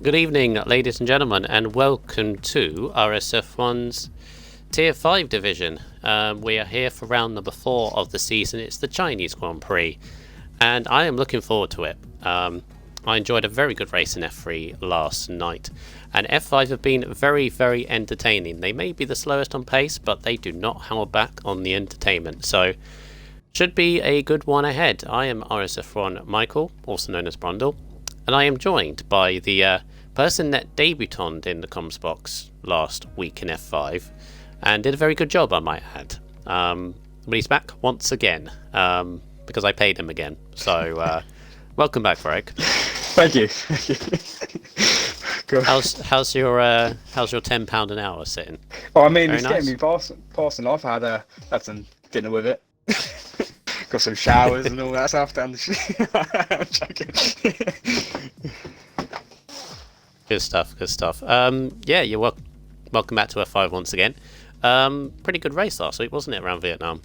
Good evening, ladies and gentlemen, and welcome to RSF1's Tier 5 division. We are here for round number 4 of the season. It's the Chinese Grand Prix, and I am looking forward to it. I enjoyed a very good race in F3 last night, and F5 have been very, very entertaining. They may be the slowest on pace, but they do not hold back on the entertainment, so should be a good one ahead. I am RSF1 Michael, also known as Brundle, and I am joined by the person that debuted in the comms box last week in F5 and did a very good job, I might add. But he's back once again because I paid him again. So welcome back, Greg. Thank you. How's your £10 an hour sitting? Well, I mean, Very it's nice. getting me passing life. I had some dinner with it. Got some showers and all that stuff down the I'm joking. Good stuff. Yeah, you're welcome back to F5 once again. Pretty good race last week, wasn't it, around Vietnam?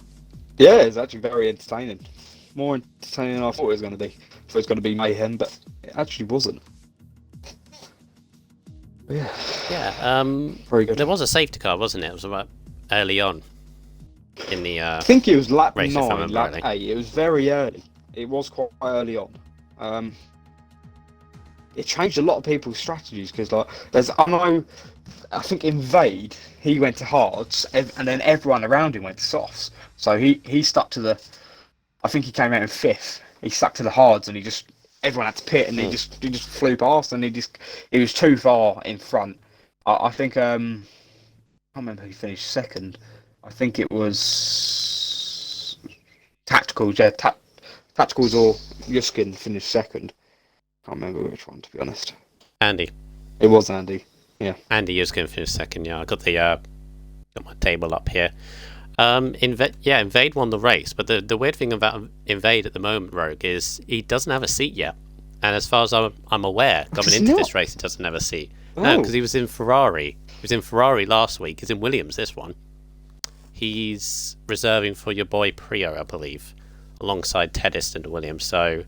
Yeah, it's actually very entertaining. More entertaining than I thought it was going to be. I thought it was going to be mayhem, but it actually wasn't. But Yeah. very good. There was a safety car, wasn't it? It was about early on in the I think it was lap race, if I 9, remember lap rightly. 8. It was very early. It was quite early on. It changed a lot of people's strategies because, like, I think Invade, he went to hards, and then everyone around him went to softs. So he stuck to the. I think he came out in 5th. He stuck to the hards, and everyone had to pit, and he just flew past, and he was too far in front. I think I can't remember who finished second. I think it was Tacticals. Yeah, Tacticals or Yuskin finished second. Can't remember which one, to be honest. Andy. It was Andy. Andy is going to finish second. Yeah, I got my table up here. Invade won the race, but the weird thing about Invade at the moment, Rogue, is he doesn't have a seat yet. And as far as I'm aware, coming into this race, he doesn't have a seat. No, because he was in Ferrari. He was in Ferrari last week. He's in Williams this one. He's reserving for your boy Prio, I believe, alongside Teddist and Williams. So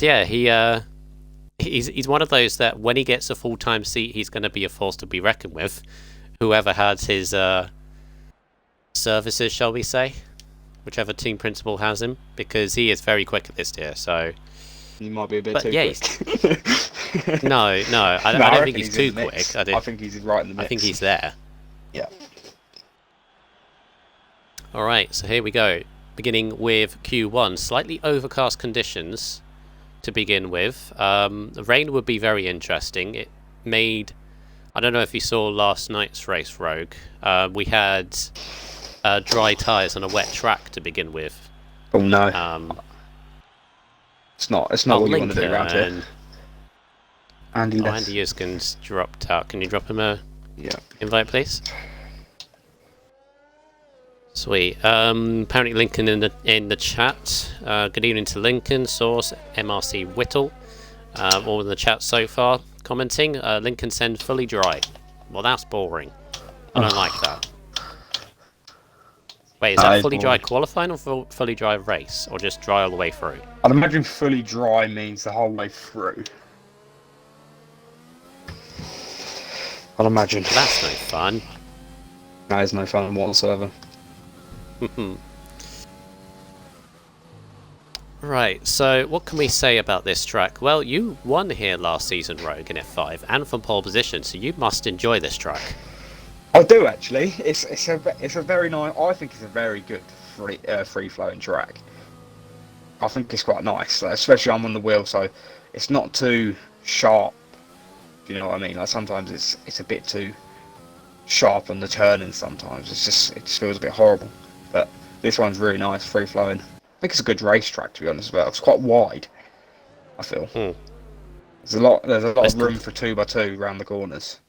yeah, he's one of those that when he gets a full-time seat, he's going to be a force to be reckoned with. Whoever has his services, shall we say, whichever team principal has him, because he is very quick at this tier. So he might be a bit too quick. No, I don't think he's too quick. I think he's right in the mix. I think he's there. Yeah. All right, so here we go. Beginning with Q1, slightly overcast conditions to begin with. The rain would be very interesting. It made, I don't know if you saw last night's race, Rogue. We had dry tyres on a wet track to begin with. Oh no. It's not what you want to do around here. Andy Yuskin's dropped out. Can you drop him a invite, please? Sweet. Apparently Lincoln in the chat. Good evening to Lincoln, Source, MRC Whittle. All in the chat so far commenting. Lincoln send fully dry. Well, that's boring. I don't like that. Wait, is that fully dry qualifying or fully dry race? Or just dry all the way through? I'd imagine fully dry means the whole way through. I'd imagine. That's no fun. That is no fun whatsoever. Right, so what can we say about this track? Well, you won here last season, Rogue, in F5, and from pole position, so you must enjoy this track. I do actually. It's a very nice. I think it's a very good free flowing track. I think it's quite nice, especially I'm on the wheel, so it's not too sharp. Do you know what I mean? Like sometimes it's a bit too sharp on the turning. Sometimes it just feels a bit horrible. But this one's really nice, free flowing. I think it's a good racetrack, to be honest. But it's quite wide. I feel there's a lot of room for 2x2 around the corners.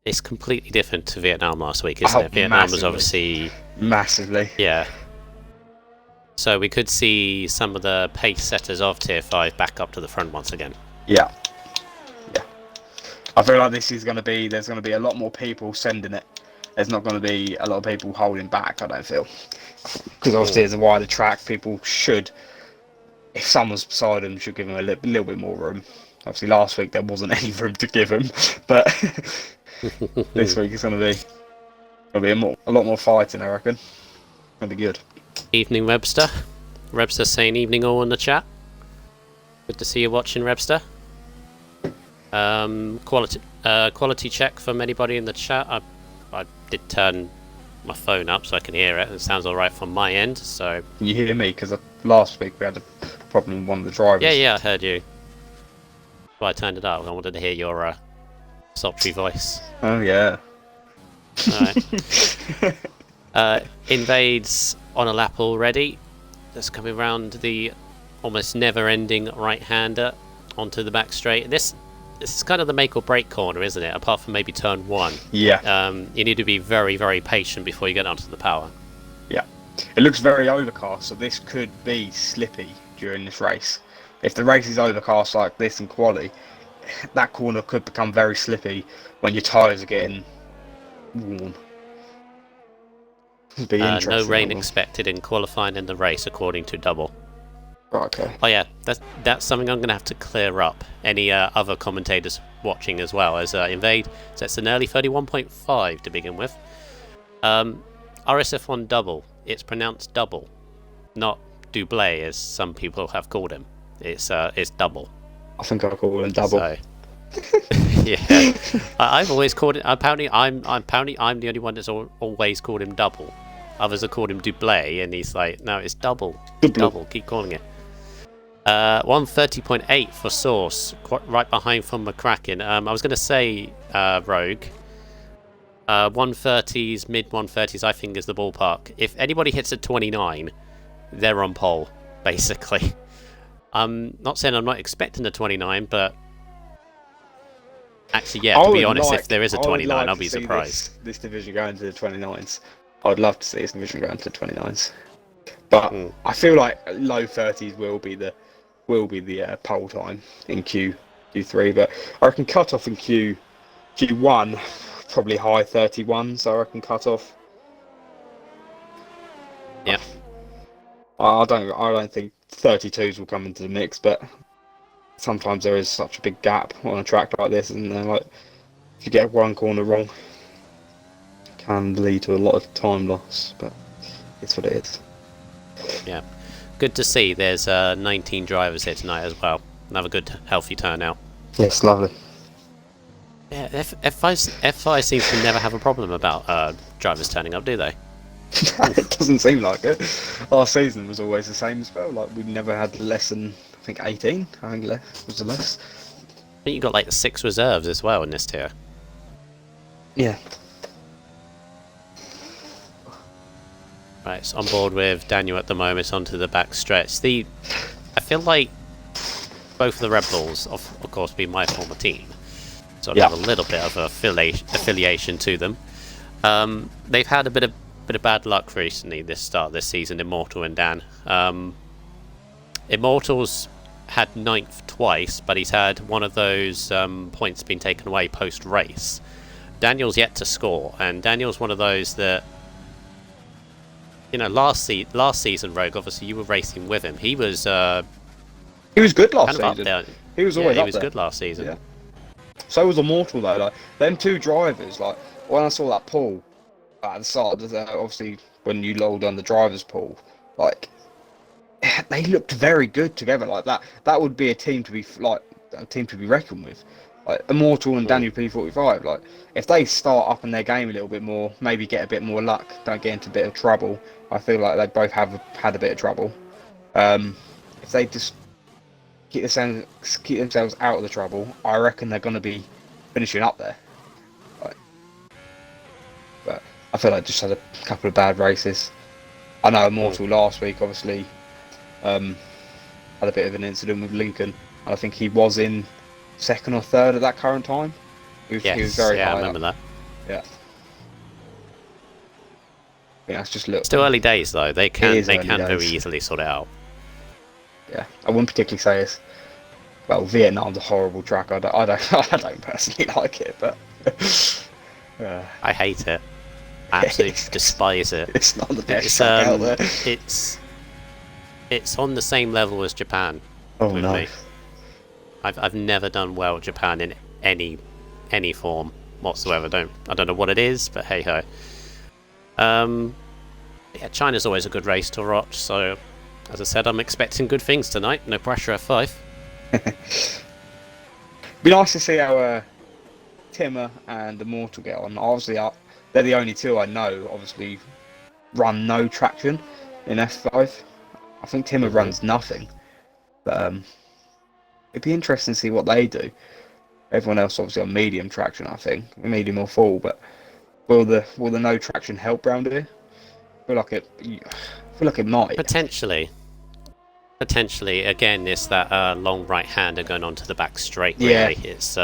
It's completely different to Vietnam last week, isn't it? Vietnam was obviously massively. Yeah. So we could see some of the pace setters of Tier 5 back up to the front once again. Yeah. I feel like there's going to be a lot more people sending it. There's not going to be a lot of people holding back, I don't feel. Because obviously it's a wider track, people should, if someone's beside them, should give them a little bit more room. Obviously, last week there wasn't any room to give him, but this week it's going to be a lot more fighting, I reckon. Going to be good. Evening, Webster. Webster saying evening all in the chat. Good to see you watching, Webster. Quality check from anybody in the chat. I did turn my phone up so I can hear it, and it sounds alright from my end. So can you hear me? Because last week we had a problem with one of the drivers. Yeah, I heard you. Well, I turned it up. I wanted to hear your sultry voice. Oh yeah. Alright. Invades on a lap already. That's coming round the almost never-ending right-hander onto the back straight. This is kind of the make or break corner, isn't it? Apart from maybe turn 1. Yeah. You need to be very, very patient before you get onto the power. Yeah. It looks very overcast, so this could be slippy during this race. If the race is overcast like this in quali, that corner could become very slippy when your tyres are getting worn. It'd be interesting. No rain expected in qualifying in the race, according to Double. Right, okay. Oh yeah, that's something I'm going to have to clear up. Any other commentators watching as well, as Invade sets an early 31.5 to begin with. RSF1 Double. It's pronounced double, not Double as some people have called him. It's double. I think I call him double. So, yeah, I've always called it. Apparently, I'm the only one that's always called him double. Others have called him Double, and he's like, no, it's double. Double. Keep calling it. 130.8 for Source, right behind from McCracken. I was going to say Rogue. 130s, mid 130s, I think is the ballpark. If anybody hits a 29, they're on pole, basically. I'm not saying I'm not expecting a 29, but actually, yeah, to be honest, if there is a 29, I'll be surprised. This division going to the 29s. I'd love to see this division going to the 29s. But I feel like low 30s will be the pole time in Q3. But I reckon cut off in Q1, probably high 31s. I reckon cut off. Yeah. I don't think 32s will come into the mix, but sometimes there is such a big gap on a track like this, and like if you get one corner wrong, it can lead to a lot of time loss. But it's what it is. Yeah, good to see. There's 19 drivers here tonight as well. Another good, healthy turnout. Yes, lovely. Yeah, F5 seems to never have a problem about drivers turning up, do they? It doesn't seem like it. Our season was always the same as well. Like we never had less than, I think 18. I think less was the less. I think you got like 6 reserves as well in this tier. Yeah. Right, it's on board with Daniel at the moment onto the back stretch. I feel like both of the Red Bulls, of course, being my former team, so I have a little bit of affiliation to them. They've had a bit of bad luck recently this season, Immortal and Dan. Immortal's had 9th twice, but he's had one of those points being taken away post-race. Daniel's yet to score, and Daniel's one of those that, you know, last season, Rogue, obviously you were racing with him. He was good last season. He was always he up was there. good last season. Yeah. So was Immortal though. Like them two drivers, like when I saw that pool at the start, obviously when you load on the drivers pool, like they looked very good together. Like that would be a team to be reckoned with. Like Immortal and Daniel P45. Like if they start up in their game a little bit more, maybe get a bit more luck, don't get into a bit of trouble. I feel like they both have had a bit of trouble. If they just keep themselves out of the trouble, I reckon they're going to be finishing up there. Like, but I feel like just had a couple of bad races. I know Immortal last week obviously had a bit of an incident with Lincoln. I think he was in 2nd or 3rd at that current time. He was very high. I remember that. Yeah. Yeah, it's just look. Still early days though. They can days. very easily sort it out. Yeah, I wouldn't particularly say it's. Well, Vietnam's a horrible track. I don't personally like it, but I hate it. I absolutely despise it. It's not the best track out there. It's on the same level as Japan. Oh with no. me. I've never done well at Japan in any form whatsoever. I don't know what it is, but hey ho. Yeah, China's always a good race to watch. So, as I said, I'm expecting good things tonight. No pressure, F5. Be nice to see how Timmer and Immortal get on. Obviously, they're the only two I know. Obviously, run no traction in F5. I think Timmer runs nothing. But it'd be interesting to see what they do. Everyone else obviously on medium traction, I think, medium or full. But will the no traction help round here? I feel like it might. Potentially. Again, it's that long right-hander going onto the back straight. Really, Yeah. It's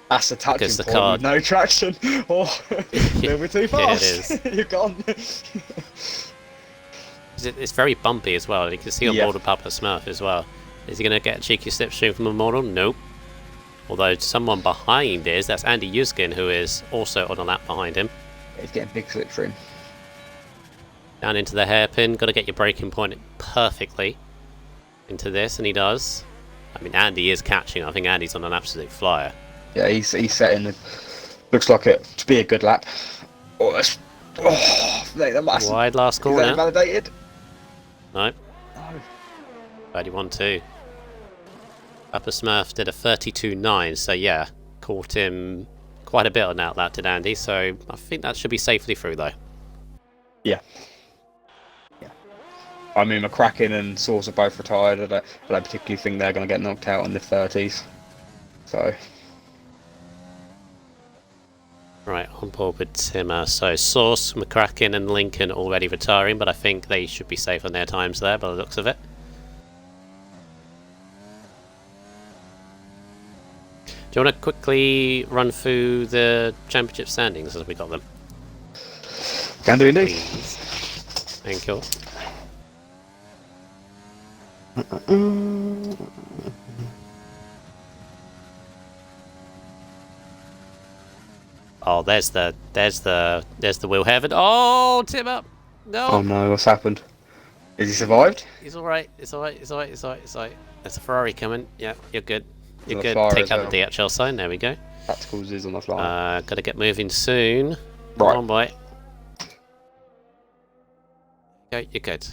that's the touching because the point car- with no traction. Oh, a little bit too Yeah, it fast. is. You're gone. It's very bumpy as well. You can see on board of Papa Smurf as well. Is he going to get a cheeky slipstream from Immortal? Nope. Although someone behind that's Andy Yuzkin, who is also on a lap behind him. He's getting big slipstream. Down into the hairpin. Got to get your braking point perfectly into this, and he does. I mean, Andy is catching. I think Andy's on an absolute flyer. Yeah, he's setting. Looks like it to be a good lap. That must Wide last Is corner. that invalidated? No. No. 31-2. Papa Smurf did a 32.9, so yeah, caught him quite a bit on that lap, did Andy, so I think that should be safely through though. Yeah. I mean, McCracken and Source are both retired. I don't particularly think they're going to get knocked out in the 30s. So. Right, on board with Timmer. So Source, McCracken and Lincoln already retiring, but I think they should be safe on their times there by the looks of it. Do you want to quickly run through the championship standings as we got them? Can do indeed. Please. Thank you. Oh, there's the wheel heaven. Oh, Timmer! No. Oh no, what's happened? Has he survived? He's alright. It's alright. There's a Ferrari coming. Yeah, you're good. You're There's a good. Ferrari Take as out well. the DHL sign. There we go. Tacticals is on the fly. Gotta get moving soon. Right. Come on, boy. Okay, you're good.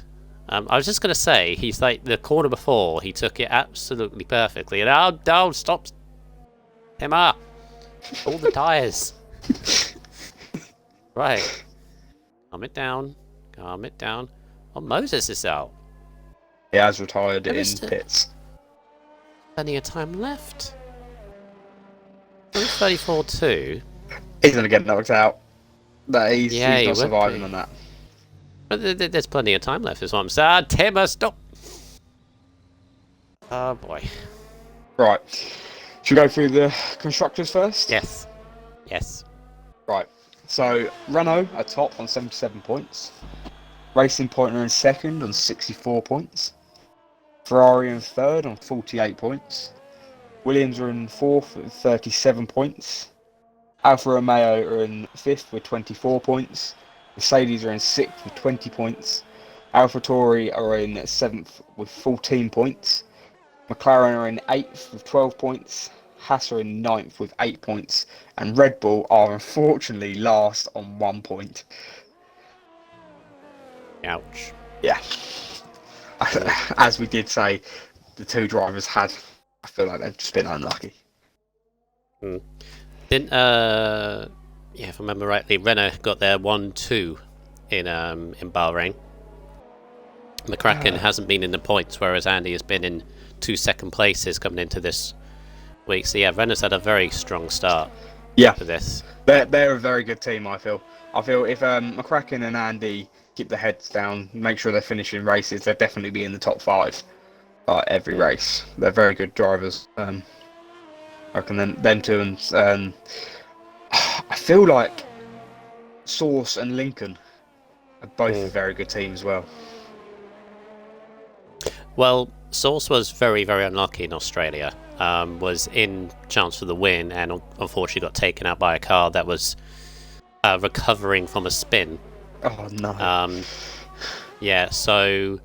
I was just gonna say, he's like the corner before. He took it absolutely perfectly. And oh, stop! Timmer! All the tyres. Right. Calm it down. Oh, Moses is out. He has retired There in is pits. Plenty of time left. 34-2. He's going to get knocked out. He's Yeah, he not would surviving be. on that. But there's plenty of time left, is what I'm saying. Timmer, stop! Oh boy. Right. Should we go through the constructors first? Yes. Right. So, Renault are top on 77 points. Racing Point are in second on 64 points. Ferrari in third on 48 points. Williams are in fourth with 37 points. Alfa Romeo are in fifth with 24 points. Mercedes are in sixth with 20 points. AlphaTauri are in seventh with 14 points. McLaren are in eighth with 12 points. Haas are in ninth with 8 points. And Red Bull are unfortunately last on 1 point. Ouch. Yeah. As we did say, the two drivers I feel like they've just been unlucky. Didn't yeah, if I remember rightly, Renault got their 1-2 in Bahrain. McCracken hasn't been in the points, whereas Andy has been in 2 second places coming into this week. So yeah, Renault's had a very strong start. Yeah. For this. They're a very good team, I feel. I feel if McCracken and Andy keep their heads down, make sure they're finishing races, they'll definitely be in the top 5 every race. They're very good drivers. I reckon them two, and I feel like Source and Lincoln are both very good teams as well. Well, Source was very, very unlucky in Australia. Was in chance for the win and unfortunately got taken out by a car that was recovering from a spin. Oh no. Yeah, so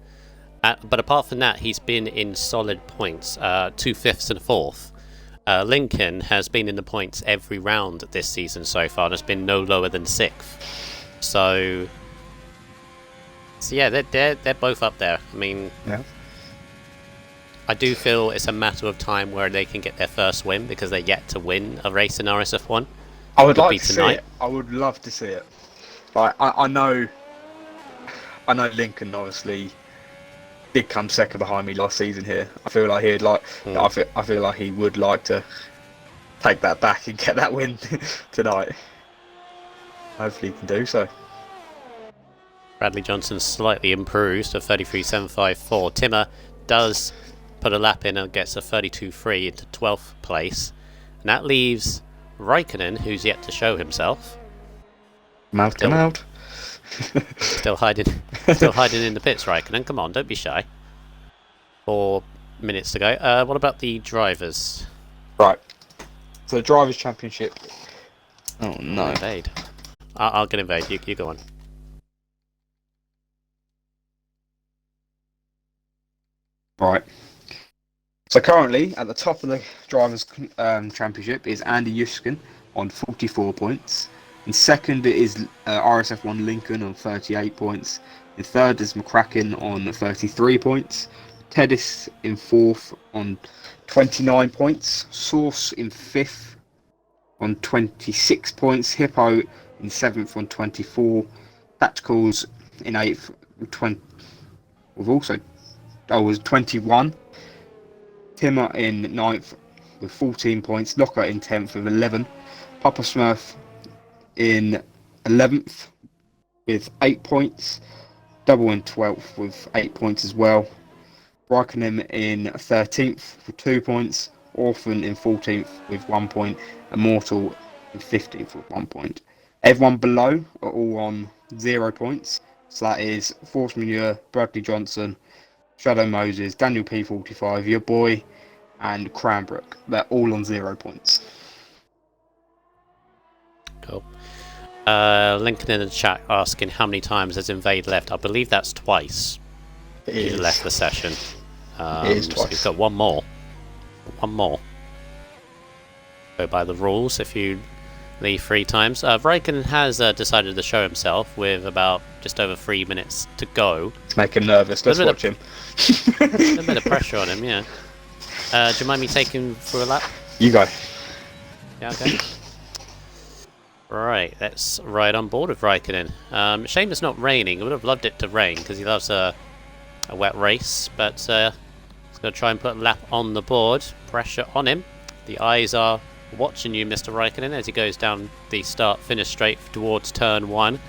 But apart from that, he's been in solid points, 2/5 and 4th. Lincoln has been in the points every round this season so far, and has been no lower than 6th. So yeah, they're both up there. I mean, Yeah. I do feel it's a matter of time where they can get their first win, because they're yet to win a race in RSF1. I would like to see it. I would love to see it. Like I know Lincoln obviously did come second behind me last season here. I feel like he'd like. I feel like he would like to take that back and get that win tonight. Hopefully, he can do so. Bradley Johnson slightly improves to 33.754. Timmer does put a lap in and gets a 32.3 into 12th place, and that leaves Raikkonen, who's yet to show himself. Come out. Still hiding in the pits, Raikkonen. Come on, don't be shy. 4 minutes to go. What about the drivers? Right. So the Drivers' Championship. Oh no. Invade. I'll get invade. You go on. Right. So currently at the top of the Drivers' Championship is Andy Yushkin on 44 points. In second is RSF1 Lincoln on 38 points. In third is McCracken on 33 points. Teddis in fourth on 29 points. Source in fifth on 26 points. Hippo in seventh on 24. Tacticals in eighth was 21. Timmer in ninth with 14 points. Locker in 10th with 11. Papa Smurf in 11th with 8 points. Double in 12th with 8 points as well. Raikkonen in 13th with 2 points. Orphan in 14th with 1 point. Immortal in 15th with 1 point. Everyone below are all on 0 points. So that is Force Manure, Bradley Johnson, Shadow Moses, Daniel P45, your boy, and Cranbrook. They're all on 0 points. Cool. Lincoln in the chat asking how many times has Invade left. I believe that's twice. He's left the session. It is twice. So he's got one more. Go by the rules if you leave 3 times. Raikkonen has decided to show himself with about just over 3 minutes to go. It's making him nervous. Let's watch him. A bit of pressure on him, yeah. Do you mind me taking through a lap? You go. Yeah, okay. Right, that's right on board with Raikkonen. Shame it's not raining. I would have loved it to rain because he loves a wet race, but he's going to try and put a lap on the board. Pressure on him. The eyes are watching you, Mr. Raikkonen, as he goes down the start-finish straight towards turn 1.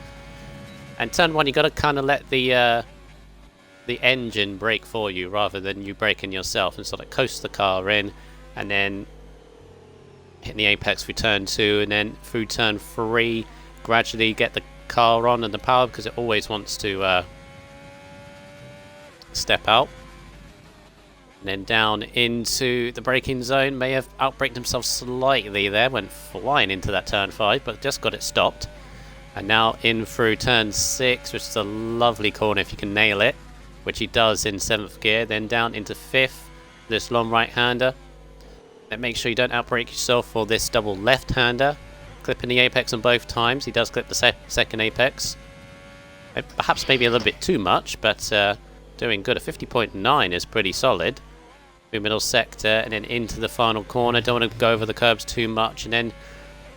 And turn 1, you got to kind of let the engine brake for you rather than you braking yourself, and sort of coast the car in, and then hitting the apex through turn 2, and then through turn 3 gradually get the car on and the power, because it always wants to step out. And then down into the braking zone. May have outbraked himself slightly there, went flying into that turn 5, but just got it stopped. And now in through turn 6, which is a lovely corner if you can nail it, which he does in 7th gear. Then down into 5th, this long right-hander. And make sure you don't outbrake yourself for this double left-hander. Clipping the apex on both times. He does clip the second apex. Perhaps maybe a little bit too much, but doing good. A 50.9 is pretty solid. Through middle sector and then into the final corner. Don't want to go over the curbs too much, and then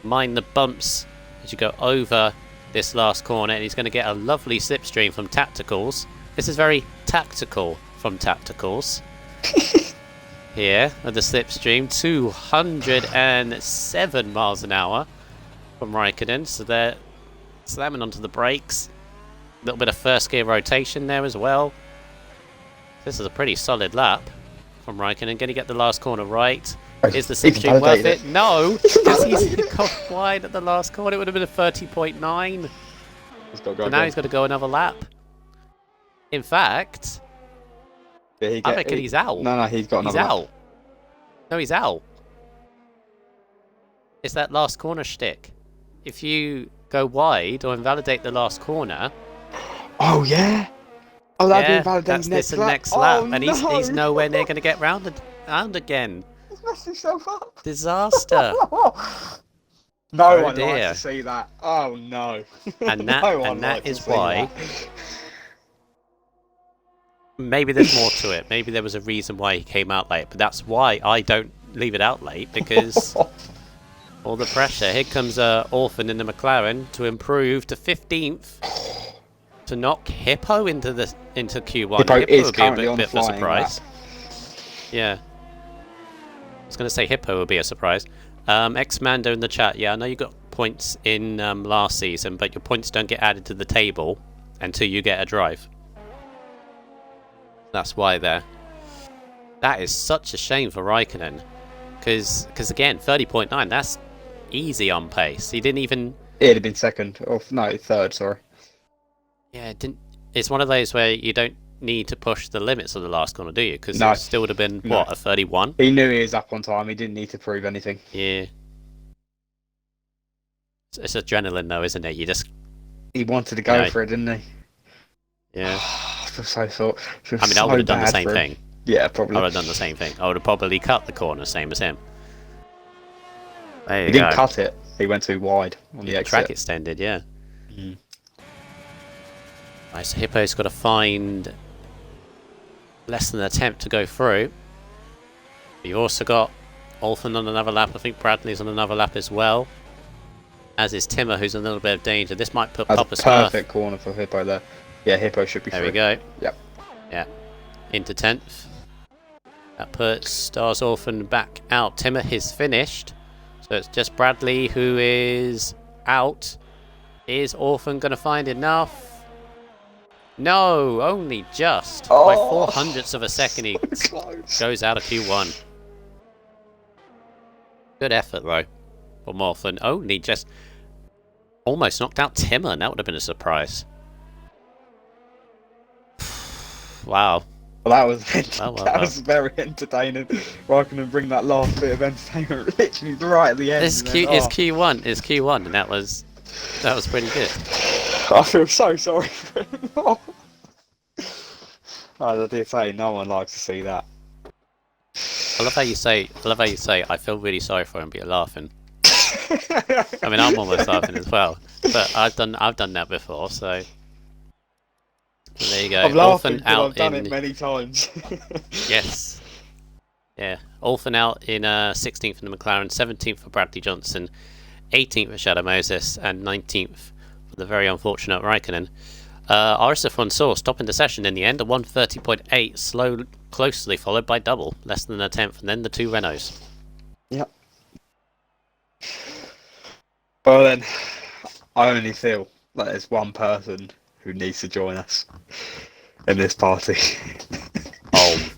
mind the bumps as you go over this last corner. And he's going to get a lovely slipstream from Tacticals. This is very tactical from Tacticals. Here at the slipstream, 207 miles an hour from Raikkonen. So they're slamming onto the brakes. A little bit of first gear rotation there as well. This is a pretty solid lap from Raikkonen. Going to get the last corner right. Is the slipstream worth it? No, because he's gone wide at the last corner. It would have been a 30.9. So now he's got to go another lap. In fact, I reckon he's out. No, he's got another lap. Out. No, he's out. It's that last corner shtick. If you go wide or invalidate the last corner... Oh, yeah? Oh, that'd be Yeah, invalidated that's this next and lap. next lap, Oh, and no. he's nowhere near going to get round again. He's messed himself up. Disaster. No Oh one likes dear. to see that. Oh no. And No one that likes to is see why. that. Maybe there's more to it. Maybe there was a reason why he came out late, but that's why I don't leave it out late, because all the pressure. Here comes Orphan in the McLaren to improve to 15th to knock Hippo into Q1. Hippo is would be a currently bit on of a flying surprise. Yeah. I was going to say Hippo would be a surprise. X-Mando in the chat. Yeah, I know you got points in last season, but your points don't get added to the table until you get a drive. That's why there. That is such a shame for Raikkonen, because again, 30.9. That's easy on pace. He didn't even. It'd have been second, or no, third. Sorry. Yeah, it didn't. It's one of those where you don't need to push the limits of the last corner, do you? Because No. it still would have been what, a 31. He knew he was up on time. He didn't need to prove anything. Yeah. It's adrenaline, though, isn't it? You just. He wanted to go for it, didn't he? Yeah. I feel so thought. I mean, I would have done the same thing. Yeah, probably. I would have done the same thing. I would have probably cut the corner, same as him. There you He go. didn't cut it. He went too wide on the exit. Track extended, yeah. Mm. Right, so Hippo's got to find less than an attempt to go through. You've also got Olfen on another lap. I think Bradley's on another lap as well. As is Timmer, who's in a little bit of danger. This might put That's Papa a Smurf. perfect corner for Hippo there. Yeah, Hippo should be There free. we go. Yep. Yeah. Into 10th. That puts Stars Orphan back out. Timmer is finished. So it's just Bradley who is out. Is Orphan going to find enough? No, only just. By 400ths of a second he goes out of Q1. Good effort though from Orphan. Only just almost knocked out Timmer, and that would have been a surprise. Wow. Well, that was Well. was very entertaining. Where I can bring that last bit of entertainment literally right at the end. It's Q1. It's Q1, and that was pretty good. I feel so sorry for him. As I did say, no one likes to see that. I love how you say. I feel really sorry for him, but you're laughing. I mean, I'm almost laughing as well. But I've done that before, so there you go. I'm laughing, Orphan but out I've done in it many times. yes, yeah. Orphan out in 16th in the McLaren, 17th for Bradley Johnson, 18th for Shadow Moses, and 19th for the very unfortunate Raikkonen. RSF1 saw stopping the session in the end at 130.8, closely followed by double, less than a tenth, and then the two Renaults. Yep. Well then, I only feel like there's one person who needs to join us in this party.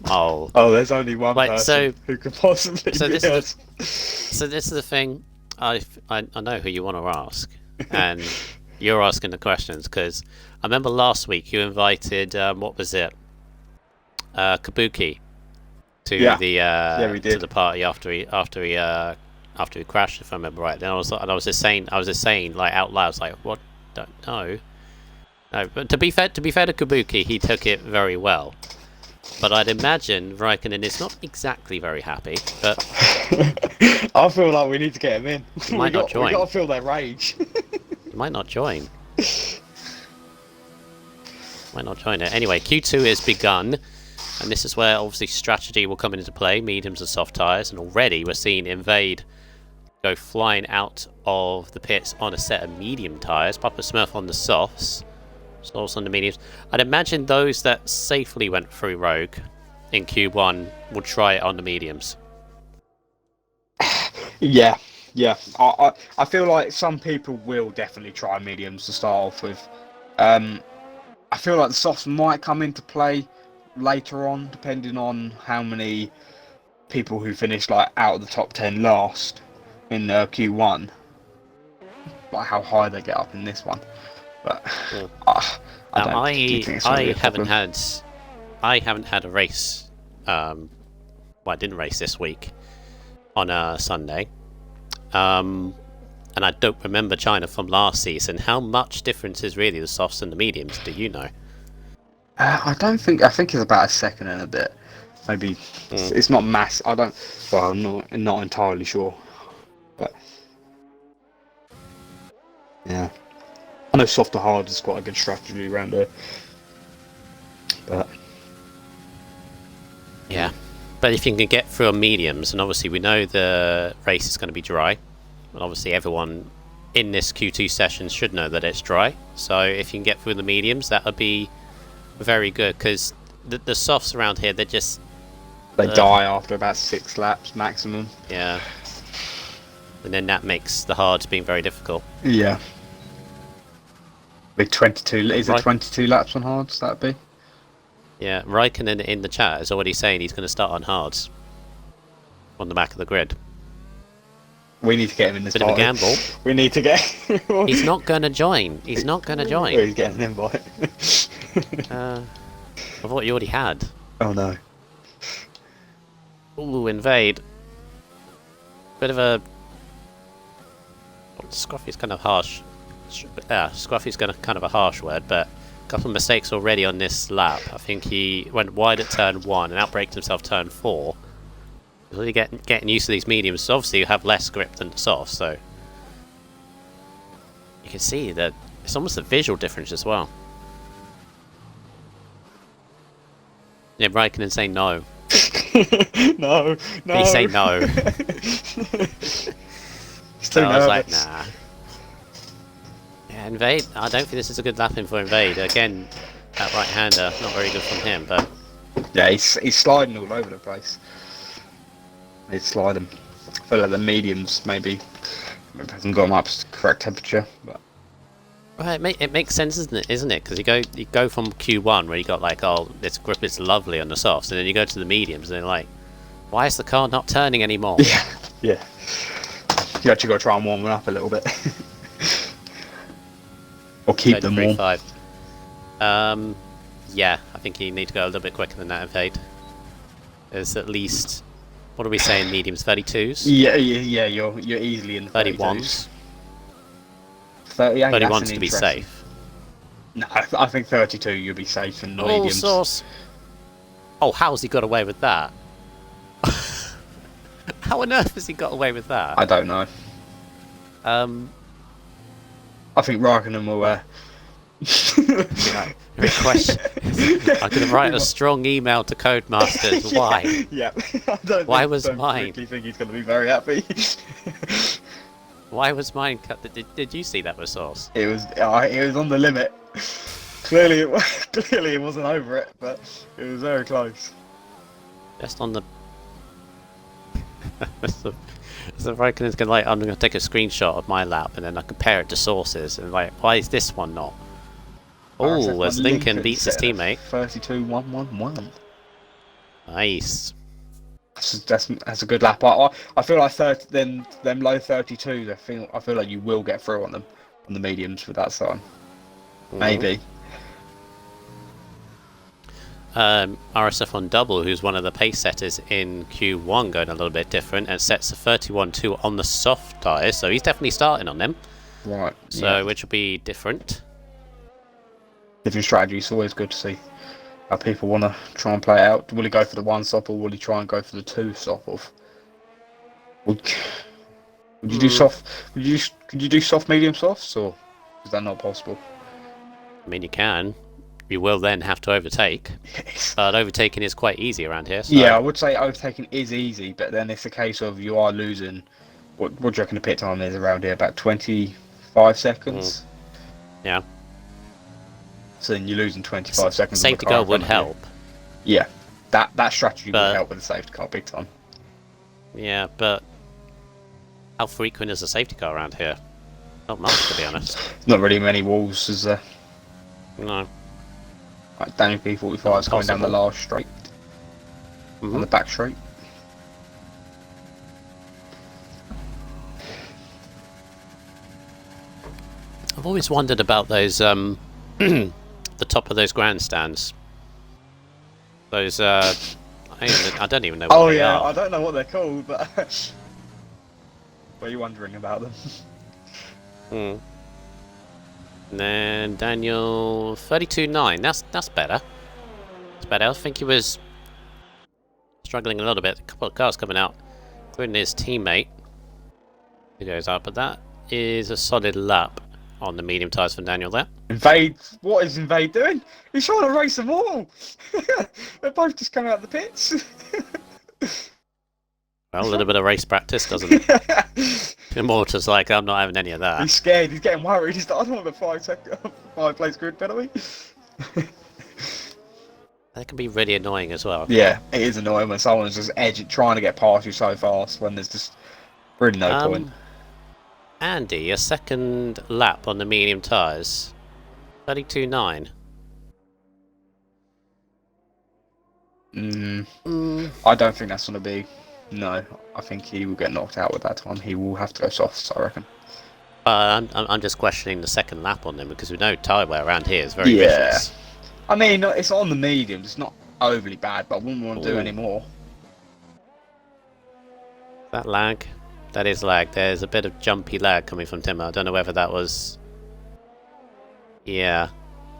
Oh. There's only one person who could possibly be us. So this is the thing. I know who you want to ask, and you're asking the questions because I remember last week you invited what was it, Kabuki, to the party after he crashed, if I remember right. Then I was just saying like out loud, I was like, what? Don't know. No, but to be fair to Kabuki, he took it very well. But I'd imagine Raikkonen is not exactly very happy. But I feel like we need to get him in. He might not join. We got to feel their rage. He might not join. Might not join it. Anyway, Q2 has begun, and this is where obviously strategy will come into play. Mediums and soft tyres, and already we're seeing Invade go flying out of the pits on a set of medium tyres. Papa Smurf on the softs. Stalls on the mediums. I'd imagine those that safely went through Rogue in Q1 will try it on the mediums. Yeah. I feel like some people will definitely try mediums to start off with. I feel like the softs might come into play later on, depending on how many people who finish like out of the top 10 last in Q1, like how high they get up in this one. But I haven't had a race. Well, I didn't race this week on a Sunday, and I don't remember China from last season. How much difference is really the softs and the mediums? Do you know? I don't think. I think it's about a second and a bit. Maybe it's not mass. I don't. Well, I'm not entirely sure. But yeah, I know soft to hard is quite a good strategy around here. But yeah, but if you can get through on mediums, and obviously we know the race is going to be dry, and obviously everyone in this Q2 session should know that it's dry. So if you can get through the mediums, that would be very good, because the softs around here, they die after about 6 laps maximum. Yeah, and then that makes the hards being very difficult. Yeah. With 22, is it 22 laps on hards? That'd be. Yeah, Raikkonen in the chat is already saying he's going to start on hards on the back of the grid. We need to get him in this Bit of a gamble. We need to get. He's not going to join. He's not going to join. He's getting an invite. I thought you already had. Oh no. Ooh, invade. Bit of a. Scruffy's kind of harsh. Scruffy's kind of a harsh word, but a couple of mistakes already on this lap. I think he went wide at turn 1 and outbraked himself turn 4. He's really getting used to these mediums. So obviously you have less grip than the soft, so you can see that it's almost a visual difference as well. Yeah, Raikkonen saying no. No. He say no. So I was like, nah. Yeah, invade. I don't think this is a good lap in for invade. Again, that right-hander, not very good from him, but yeah, he's sliding all over the place. He's sliding. I feel like the mediums maybe hasn't got him up to the correct temperature, but. Well, it makes sense, isn't it? Because you go from Q1 where you got like, oh, this grip is lovely on the softs, and then you go to the mediums, and they're like, why is the car not turning anymore? Yeah. You actually got to try and warm them up a little bit, or keep them warm. 5. Yeah, I think you need to go a little bit quicker than that. Invade. There's at least, what are we saying? Mediums, 32s. Yeah. You're easily in the 31s. 38, 31s to be safe. No, I think 32 you'll be safe in the mediums. Sauce. Oh, how's he got away with that? How on earth has he got away with that? I don't know. I think Raikkonen will request. I'm going to write a strong email to Codemasters. Why? Yeah. Why was mine? I think he's going to be very happy. Why was mine cut? Did you see that with Sauce? It was on the limit. Clearly it wasn't over it, but it was very close. Just on the. So Raikkonen's going I'm going to take a screenshot of my lap and then I compare it to Sauce's and like, why is this one not? Oh, as Lincoln beats his teammate. 32-1-1-1. Nice. That's a good lap. I feel like them low 32s. I feel like you will get through on them on the mediums with that sign. Maybe. RSF1 double, who's one of the pace setters in Q1, going a little bit different and sets a 31.2 on the soft tyres, so he's definitely starting on them. Right. So yeah. Which will be different. Different strategy. It's always good to see how people want to try and play it out. Will he go for the 1 stop or will he try and go for the 2 stop off? Would you do soft? Could you do soft, medium, softs, or is that not possible? I mean, you can. You will then have to overtake. Yes. But overtaking is quite easy around here. So. Yeah, I would say overtaking is easy, but then it's a case of you are losing. What do you reckon the pit time is around here? About 25 seconds. Yeah. So then you're losing 25 seconds. Safety car would help. Yeah, that strategy would help with the safety car big time. Yeah, but how frequent is a safety car around here? Not much, to be honest. Not really many walls, is there? No. Like Daniel P45 is going down the last straight. On the back straight. I've always wondered about those, the top of those grandstands. Those, I don't even know what they are. I don't know what they're called, but were you wondering about them? And then Daniel 32.9. That's better. It's bad. I think he was struggling a little bit. A couple of cars coming out, including his teammate. He goes up, but that is a solid lap on the medium tyres for Daniel there. Invade, what is Invade doing? He's trying to race them all. They're both just coming out of the pits. Well, a little bit of race practice, doesn't it? Immortal's like, I'm not having any of that. He's scared, he's getting worried. He's like, I don't want the 5 place grid penalty. That can be really annoying as well. Yeah, it is annoying when someone's just trying to get past you so fast when there's just really no point. Andy, a second lap on the medium tyres. 32.9. I don't think that's going to be... No, I think he will get knocked out with that time. He will have to go softs, I reckon. I'm just questioning the second lap on them because we know tyre wear around here is very vicious. I mean, it's on the mediums. It's not overly bad, but I wouldn't want to do any more. That lag? That is lag. There's a bit of jumpy lag coming from Timmer. I don't know whether that was... Yeah.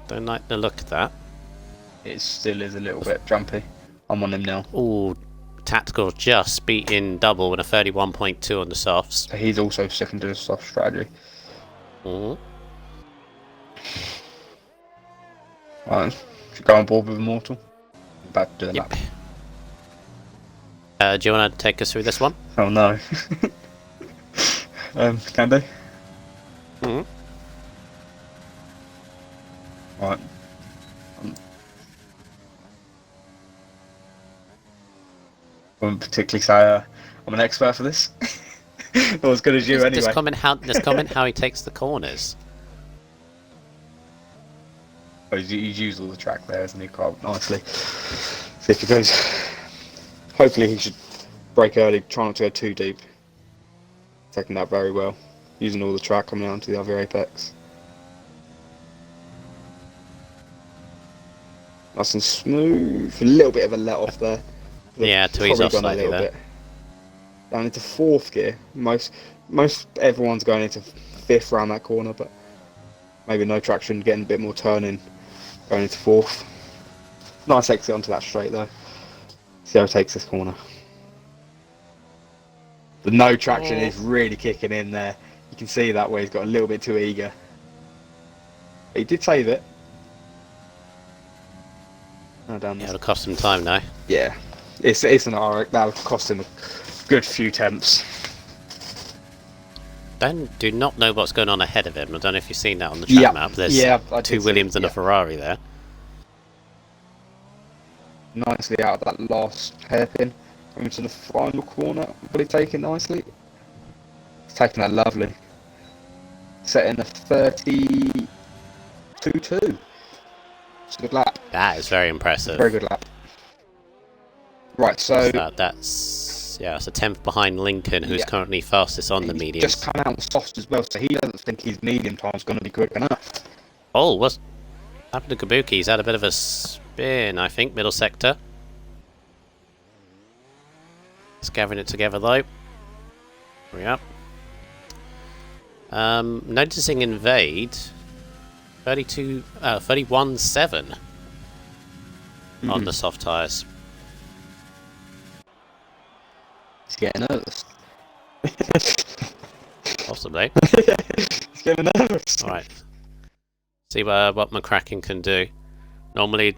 Don't like the look of that. It still is a little bit jumpy. I'm on him now. Ooh, Tactical just beating double with a 31.2 on the softs. So he's also sticking to the soft strategy. Right, should go on board with Immortal. About to do that. Do you want to take us through this one? Oh no. Can do. Right. I wouldn't particularly say I'm an expert for this. Not as good as you anyway. Just comment how he takes the corners. Oh, he's used all the track there, hasn't he? Quite nicely. See if he goes. Hopefully he should brake early, try not to go too deep. Taking that very well. Using all the track coming out to the other apex. Nice and smooth. A little bit of a let off there. Yeah, to ease off slightly there. Bit. Down into 4th gear. Most everyone's going into 5th around that corner, but maybe no traction, getting a bit more turning, going into 4th. Nice exit onto that straight though. See how he takes this corner. The no traction is really kicking in there. You can see that way he's got a little bit too eager. But he did save it. Oh, down yeah, it'll cost him time now. Yeah. It's an RX. That'll cost him a good few temps. Do not know what's going on ahead of him. I don't know if you've seen that on the track map. There's 2 Williams and a Ferrari there. Nicely out of that last hairpin. Coming to the final corner. Will he take it nicely? He's taking that lovely. Setting a 32.2. It's a good lap. That is very impressive. Very good lap. Right, so that's it's a 10th behind Lincoln, who's currently fastest on the mediums. Just come out with soft as well, so he doesn't think his medium time's going to be quick enough. Oh, what's happened to Kabuki? He's had a bit of a spin, I think, middle sector. He's gathering it together though. Hurry up. Noticing Invade 31.7 on the soft tyres. He's getting nervous. Possibly. He's getting nervous. Alright. See what McCracken can do. Normally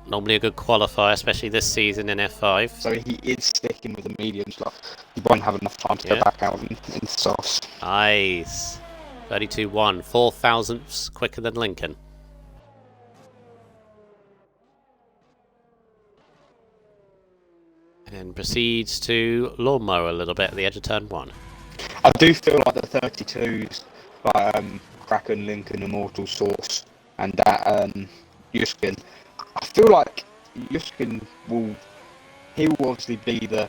a good qualifier, especially this season in F5. So he is sticking with the medium stuff. He won't have enough time to go back out in softs. Nice. 32.1, 4 thousandths quicker than Lincoln. And then proceeds to lawnmower a little bit at the edge of turn 1. I do feel like the 32s, like Kraken, Lincoln, Immortal, Source, and that Yuskin. I feel like Yuskin will obviously be the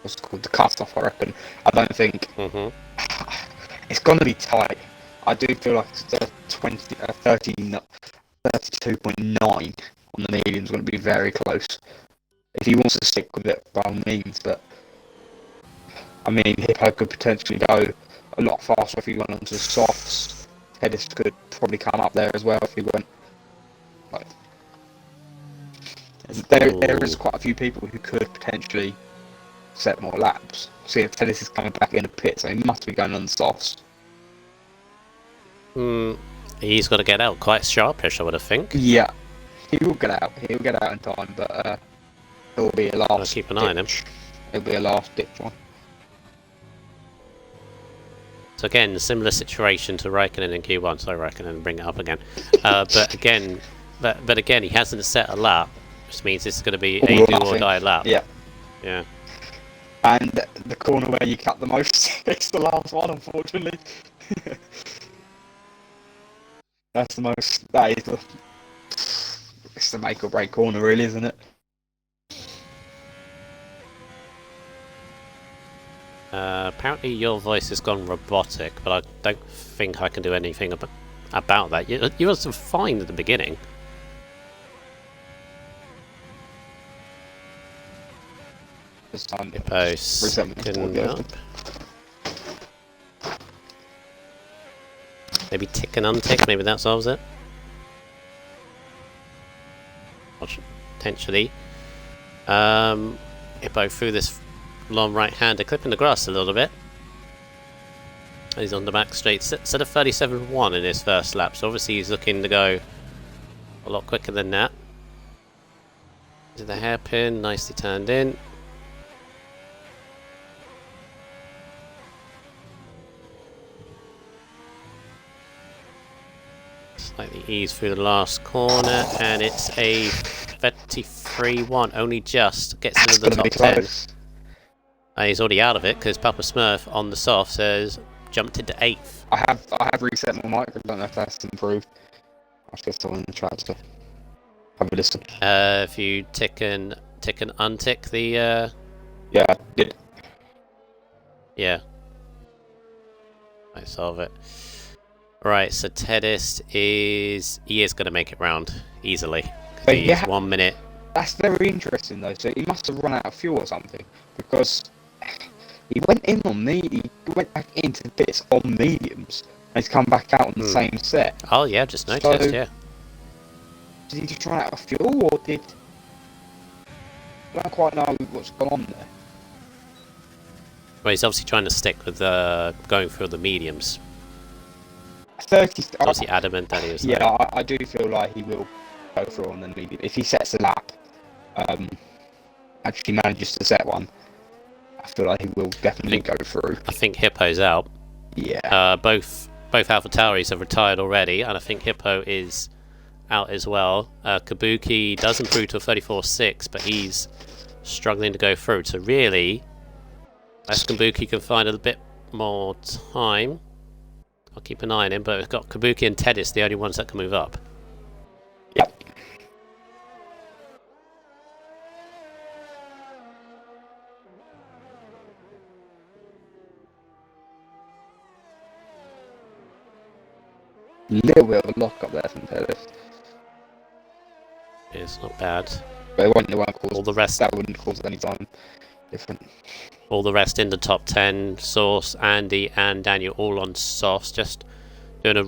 what's it called, the cut-off, I reckon. I don't think it's going to be tight. I do feel like the 32.9 on the medium is going to be very close. If he wants to stick with it, by all means, but I mean, Hippo could potentially go a lot faster if he went onto the softs. Hedis could probably come up there as well if he went Like, there is quite a few people who could potentially set more laps. See if Tennis is coming back in the pit, so he must be going on the softs. He's got to get out quite sharpish, I would have think. Yeah, he will get out. He'll get out in time, but it'll be a last. I'll keep an eye on him. It'll be a last ditch one. So again, similar situation to Raikkonen in Q1. Sorry, Raikkonen, bring it up again. But again, he hasn't set a lap, which means it's going to be a do or die lap. Yeah. Yeah. And the corner where you cut the most, it's the last one, unfortunately. That's the most. That is the. It's the make or break corner, really, isn't it? Apparently your voice has gone robotic, but I don't think I can do anything about that. You were fine at the beginning. This time, second up. Maybe tick and untick, maybe that solves it. Potentially. Hippo through this long right-hander, clipping the grass a little bit. He's on the back straight. Set of 37.1 in his first lap, so obviously he's looking to go a lot quicker than that. To the hairpin, nicely turned in. Slightly ease through the last corner, and it's a 33.1. Only just gets into the top 10. He's already out of it because Papa Smurf on the soft says jumped into 8th. I have reset my mic. I don't know if that's improved. I'll just go in the chat to have a listen. If you tick and untick the yeah, I did. Yeah. I solve it. Right, so Tedis is going to make it round easly. He's 1 minute. That's very interesting though. So he must have run out of fuel or something, because he went back into the pits on mediums, and he's come back out on the same set. Oh yeah, just noticed. So, yeah. Did he just run out of fuel, or did? I don't quite know what's gone on there. Well, he's obviously trying to stick with going through the mediums. 30. Obviously adamant that he was. Yeah, I do feel like he will go through on the medium if he sets a lap. Actually manages to set one. I feel like he will definitely go through. I think Hippo's out. Yeah. Both AlphaTauris have retired already, and I think Hippo is out as well. Kabuki does improve to a 34.6, but he's struggling to go through. So really, as Kabuki can find a bit more time, I'll keep an eye on him. But we've got Kabuki and Tedis, the only ones that can move up. Yep. Little bit of a lock up there from Tedis. It's not bad. But it won't cause all the rest. That wouldn't cause any time different. All the rest in the top 10. Source, Andy, and Daniel all on softs. Just doing a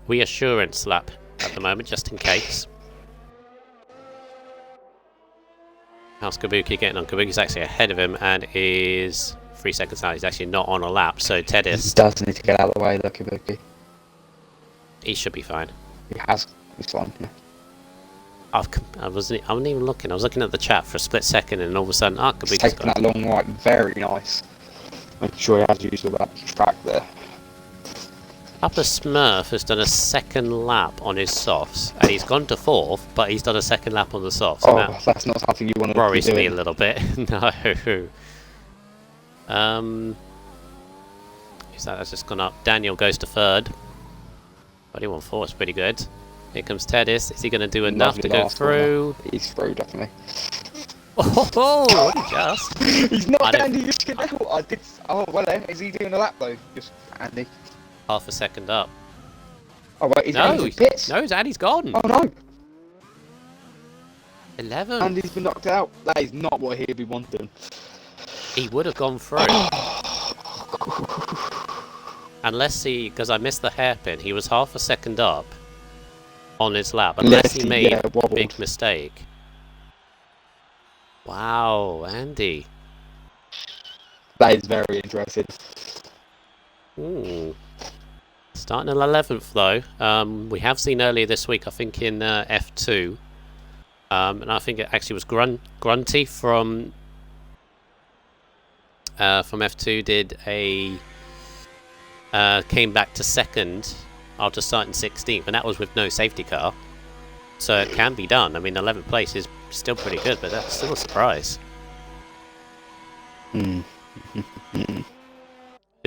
reassurance lap at the moment, just in case. How's Kabuki getting on? Kabuki's actually ahead of him and is 3 seconds out. He's actually not on a lap. So Tedis. He does need to get out of the way, though, Kabuki. He should be fine. He has. He's fine. Yeah. I wasn't even looking. I was looking at the chat for a split second, and all of a sudden, Kabuki's taking that long right. Very nice. Make sure he has used all that track there. Papa Smurf has done a second lap on his softs, and he's gone to 4th, but he's done a second lap on the softs. Oh, that's not something you want to worries be doing. Me a little bit. No. That's just gone up. Daniel goes to 3rd. 21.4 is pretty good. Here comes Tedis. Is he going to do enough to go through? He's through, definitely. Oh, just. He's not Andy, you should know. I did. Oh, well, is he doing a lap, though? Just Andy. Half a second up. Oh, wait, he's in pits? No, Andy's gone. Oh, no. 11. Andy's been knocked out. That is not what he'd be wanting. He would have gone through. Unless because I missed the hairpin, he was half a second up. on his lap, unless he made a wobbled. big mistake. Wow, Andy. That is very interesting. Starting at 11th though. We have seen earlier this week, I think in F2, and I think it actually was Grunty from F2 did a came back to second after starting 16th, and that was with no safety car. So it can be done. I mean, 11th place is still pretty good, but that's still a surprise. Who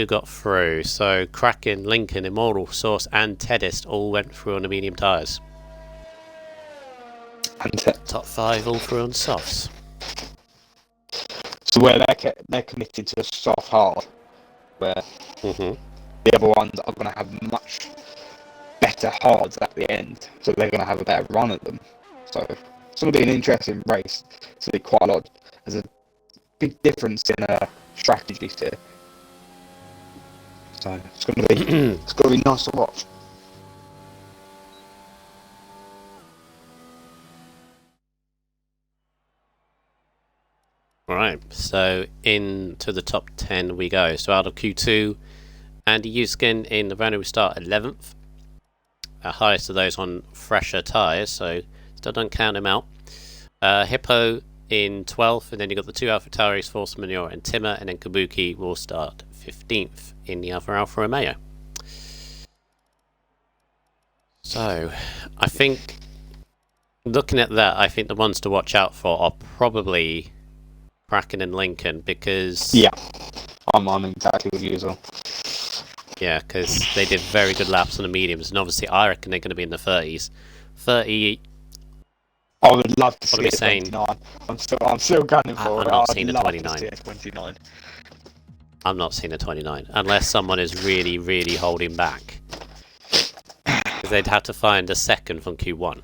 got through? So Kraken, Lincoln, Immortal, Source, and Tedist all went through on the medium tyres. And Top 5 all through on softs. so where they're committed to soft hard, where the other ones are going to have much better hards at the end, so they're going to have a better run at them. So it's going to be an interesting race. So quite a lot. There's a big difference in strategies here. So it's going to be nice to watch. Right, so into the top 10 we go. So out of Q2, Andy Uskin in the round we start 11th. Highest of those on fresher tyres, so still don't count him out. Hippo in 12th, and then you've got the two AlphaTauris, Force Manure and Timmer, and then Kabuki will start 15th in the other Alfa Romeo. So, I think, looking at that, I think the ones to watch out for are probably Kraken and Lincoln, because... Yeah, I'm exactly with you as well. Yeah, because they did very good laps on the mediums, and obviously I reckon they're going to be in the 30s. 30... I would love to see What it saying? 29. I'm still gunning for it. I'm not seeing a I'd love 29. to see it 29. I'm not seeing a 29, unless someone is really, really holding back. Because they'd have to find a second from Q1.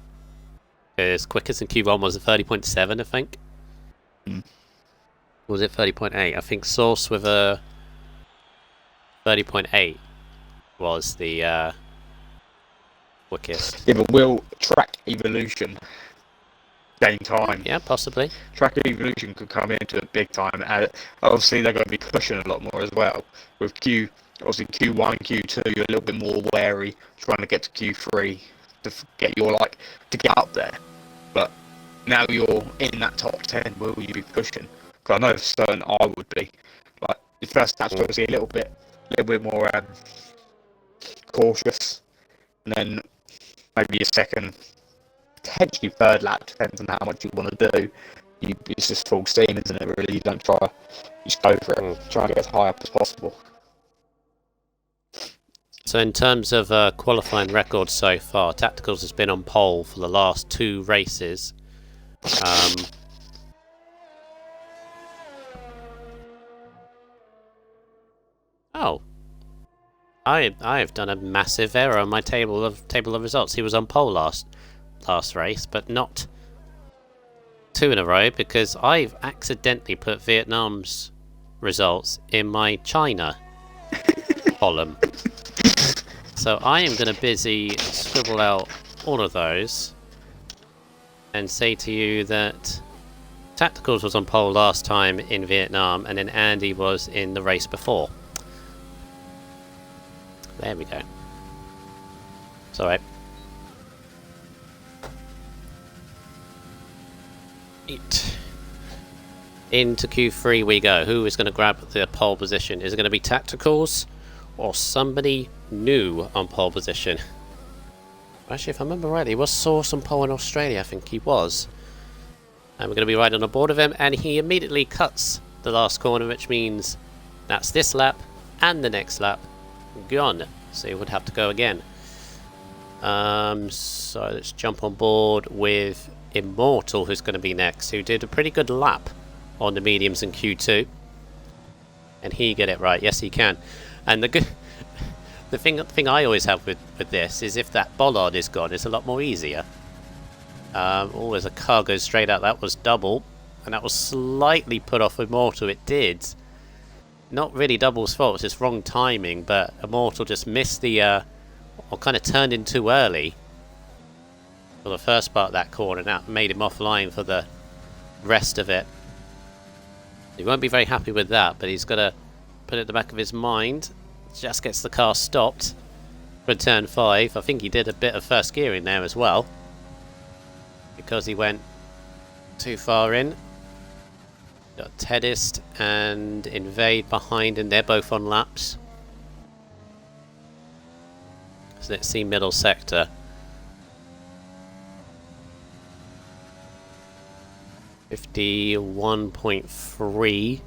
Because quickest in Q1 was a 30.7, I think. Was it 30.8? I think Source with a 30.8 was the quickest. Yeah, but will Track Evolution gain time? Yeah, possibly. Track Evolution could come into it big time. Obviously, they're going to be pushing a lot more as well. With obviously Q1 and Q2, you're a little bit more wary trying to get to Q3 to get to get up there. But now you're in that top 10, will you be pushing? Because I know for certain I would be. Like the first lap's obviously a little bit more cautious, and then maybe a second, potentially third lap, depends on how much you want to do. It's just full steam, isn't it? Really, you don't try. You just go for it. Try and get as high up as possible. So in terms of qualifying records so far, Tacticals has been on pole for the last 2 races. Oh, I have done a massive error on my table of results. He was on pole last race, but not 2 in a row, because I've accidentally put Vietnam's results in my China column. So I am going to busy scribble out all of those and say to you that Tacticals was on pole last time in Vietnam, and then Andy was in the race before. There we go. It's alright. Into Q3 we go. Who is going to grab the pole position? Is it going to be Tacticals or somebody new on pole position? Actually, if I remember rightly, he was Source on pole in Australia, I think he was. And we're going to be right on the board of him, and he immediately cuts the last corner, which means that's this lap and the next lap gone. So he would have to go again. So let's jump on board with Immortal, who's going to be next, who did a pretty good lap on the mediums in Q2. And he get it right. Yes, he can. And the thing I always have with this is if that bollard is gone, it's a lot more easier. Always a car goes straight out. That was double, and that was slightly put off Immortal. It did. Not really Double's fault, it's just wrong timing, but Immortal just missed the or kind of turned in too early. for the first part of that corner, and that made him offline for the rest of it. He won't be very happy with that, but he's got to put it at the back of his mind. Just gets the car stopped for turn 5. I think he did a bit of first gearing there as well, because he went too far in. Got Tedist and Invade behind, and they're both on laps. So let's see middle sector. 51.3.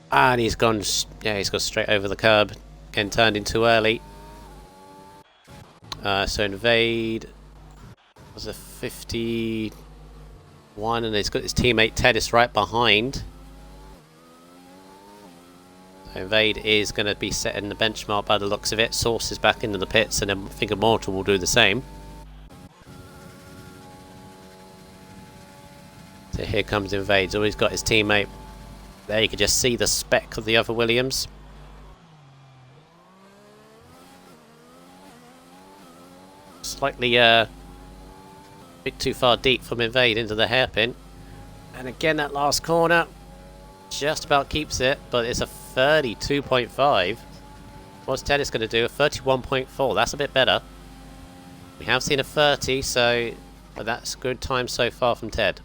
And he's gone, yeah, he's gone straight over the curb. Again, turned in too early. So Invade was a 51, and he's got his teammate Tedis right behind. So Invade is going to be setting the benchmark by the looks of it. Source is back into the pits, and then I think Immortal will do the same. So here comes Invade. So he's got his teammate. There you can just see the spec of the other Williams. Slightly a bit too far deep from Invade into the hairpin. And again, that last corner just about keeps it, but it's a 32.5. What's Tennis going to do? A 31.4. That's a bit better. We have seen a 30, so but that's good time so far from Ted.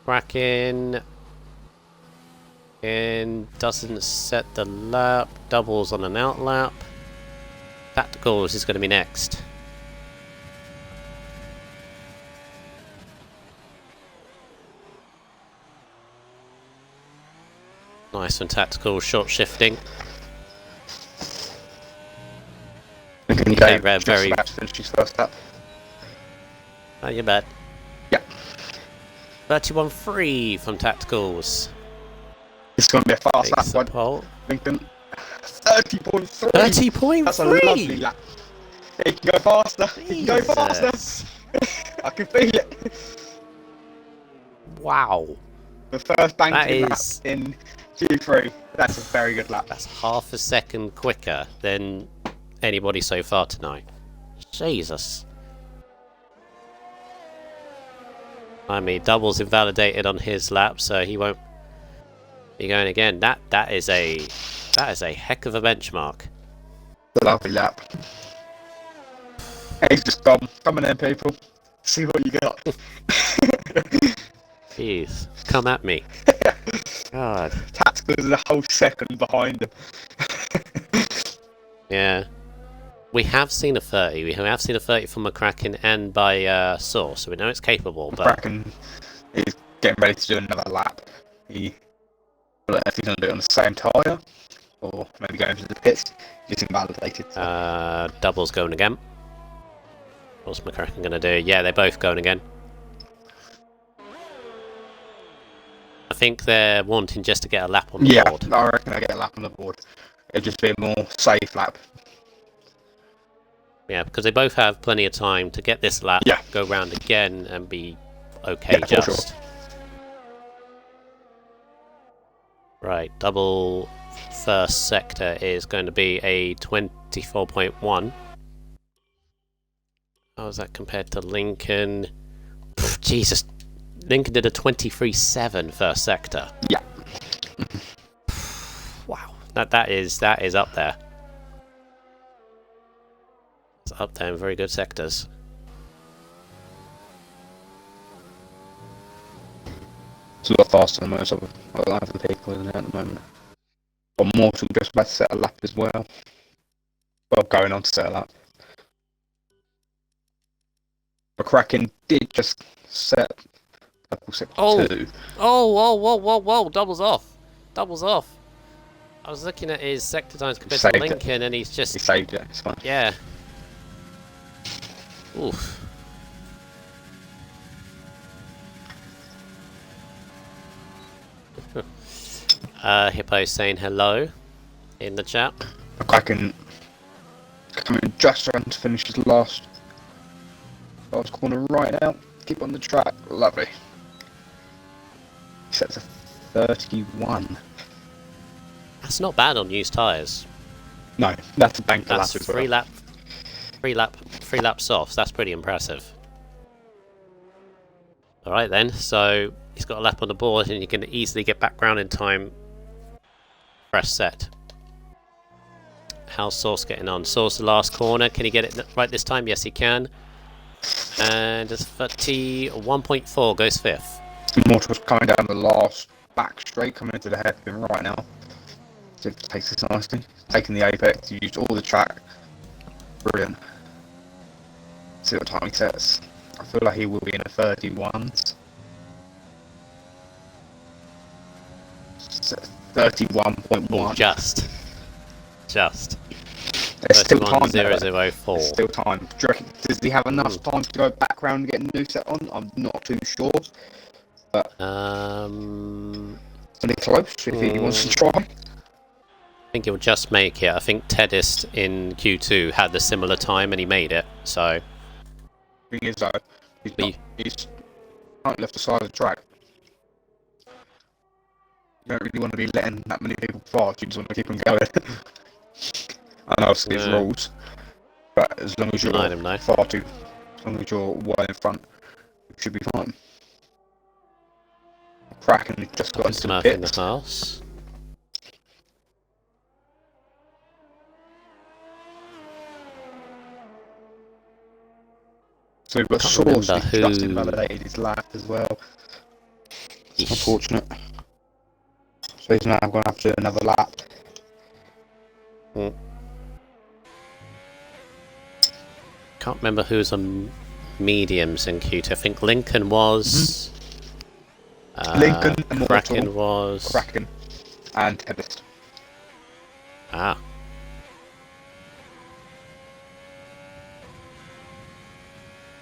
Kraken and doesn't set the lap. Doubles on an out lap. Tacticals is going to be next. Nice and tactical, short shifting. Okay, very. About to finish his first lap. Oh, you bet. Yeah. 31.3 from tacticals. It's going to be a fast Takes lap, the pole. Lincoln. 30.3. 30.3. That's a lovely lap. He can go faster. Jesus. He can go faster. I can feel it. Wow. The first banking lap is... in Q3. That's a very good lap. That's half a second quicker than anybody so far tonight. Jesus. I mean, doubles invalidated on his lap, so he won't be going again. That is a heck of a benchmark. A lovely lap. He's just gone. Come on in, people. See what you got. Jeez, come at me. God. Tactical is a whole second behind him. Yeah. We have seen a 30. We have seen a 30 from McCracken and by Source, so we know it's capable. But McCracken is getting ready to do another lap. I don't know if he's going to do it on the same tyre, or maybe go into the pits. He's invalidated. So. Double's going again. What's McCracken going to do? Yeah, they're both going again. I think they're wanting just to get a lap on the board. Yeah, I reckon I get a lap on the board. It'd just be a more safe lap. Yeah, because they both have plenty of time to get this lap, go round again, and be okay just. Sure. Right, double first sector is going to be a 24.1. How is that compared to Lincoln? Pff, Jesus, Lincoln did a 23.7 first sector. Yeah. Wow, that is up there. It's up there in very good sectors. It's a lot faster than most of the people in there at the moment. Or Mortal just about to set a lap as well. Well, going on to set a lap. McCracken did just set sector 2. Whoa, doubles off. Doubles off. I was looking at his sector times compared to Lincoln, and he's just... He saved it, it's fine. Yeah. Oof. Hippo saying hello in the chat. McCracken coming just around to finish his last corner right now. Keep on the track. Lovely. He sets a 31. That's not bad on used tyres. No, that's a banker lap That's as well. free lap 3 laps off. So that's pretty impressive. Alright then, so he's got a lap on the board and you can easily get back round in time. Press set. How's Source getting on? Source the last corner. Can he get it right this time? Yes, he can. And it's 31.4 goes 5th. Mortal's coming down the last back straight, coming into the hairpin right now. Just takes this nicely. Taking the apex, used all the track. Brilliant. See what time he sets. I feel like he will be in the 31s. 31.1. Oh, just. There's still time. 004. There's still time. Do you reckon, does he have enough time to go back round and get a new set on? I'm not too sure. But pretty close if he wants to try. I think he'll just make it. I think Teddist in Q2 had the similar time and he made it. So Thing is though, he's right left the side of the track. You don't really want to be letting that many people pass. You just want to keep them going. I know it's his rules, but as long as you're as long as you're well in front, it should be fine. Kraken just got into the pit. in the house. So we've got Source who just invalidated his lap as well. It's unfortunate. So he's now going to have to do another lap. Can't remember who's on mediums in Q2. I think Lincoln was. Lincoln, Kraken was. Kraken, and Teddist. Ah.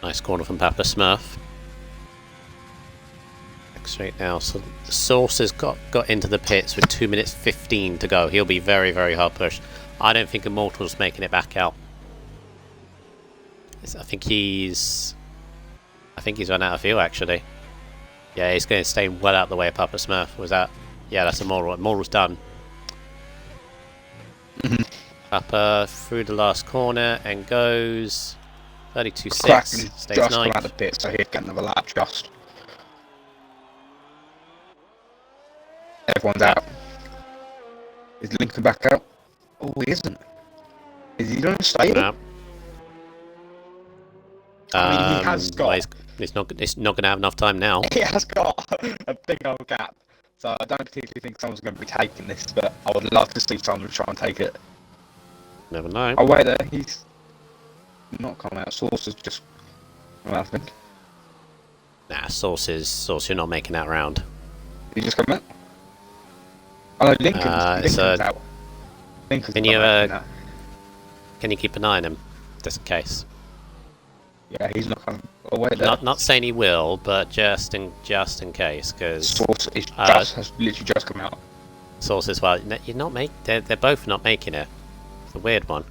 Nice corner from Papa Smurf. Straight now. So Source has got into the pits with 2 minutes 15 to go. He'll be very, very hard pushed. I don't think Immortal's making it back out. I think he's run out of fuel actually. Yeah, he's going to stay well out of the way of Papa Smurf. Was that? Yeah, that's Immortal. Immortal's done. Papa through the last corner and goes 32.6. Stays just 9th. come out of the pit, so he'd get another lap just. Everyone's out. Is Lincoln back out? Oh, he isn't. Is he going to stay? No. I mean, he has got. Well, it's not going to have enough time now. He has got a big old gap. So I don't particularly think someone's going to be taking this, but I would love to see someone try and take it. Never know. Oh wait, there he's not coming out. Source is just. Well, I think. Nah, Source, you're not making that round. He just come out. Oh no, Lincoln's out. Lincoln's Can you keep an eye on him, just in case? Yeah, he's not coming. Oh wait, there. Not saying he will, but just in case, because Source is has literally just come out. Source as well. You're not they're both not making it. It's a weird one.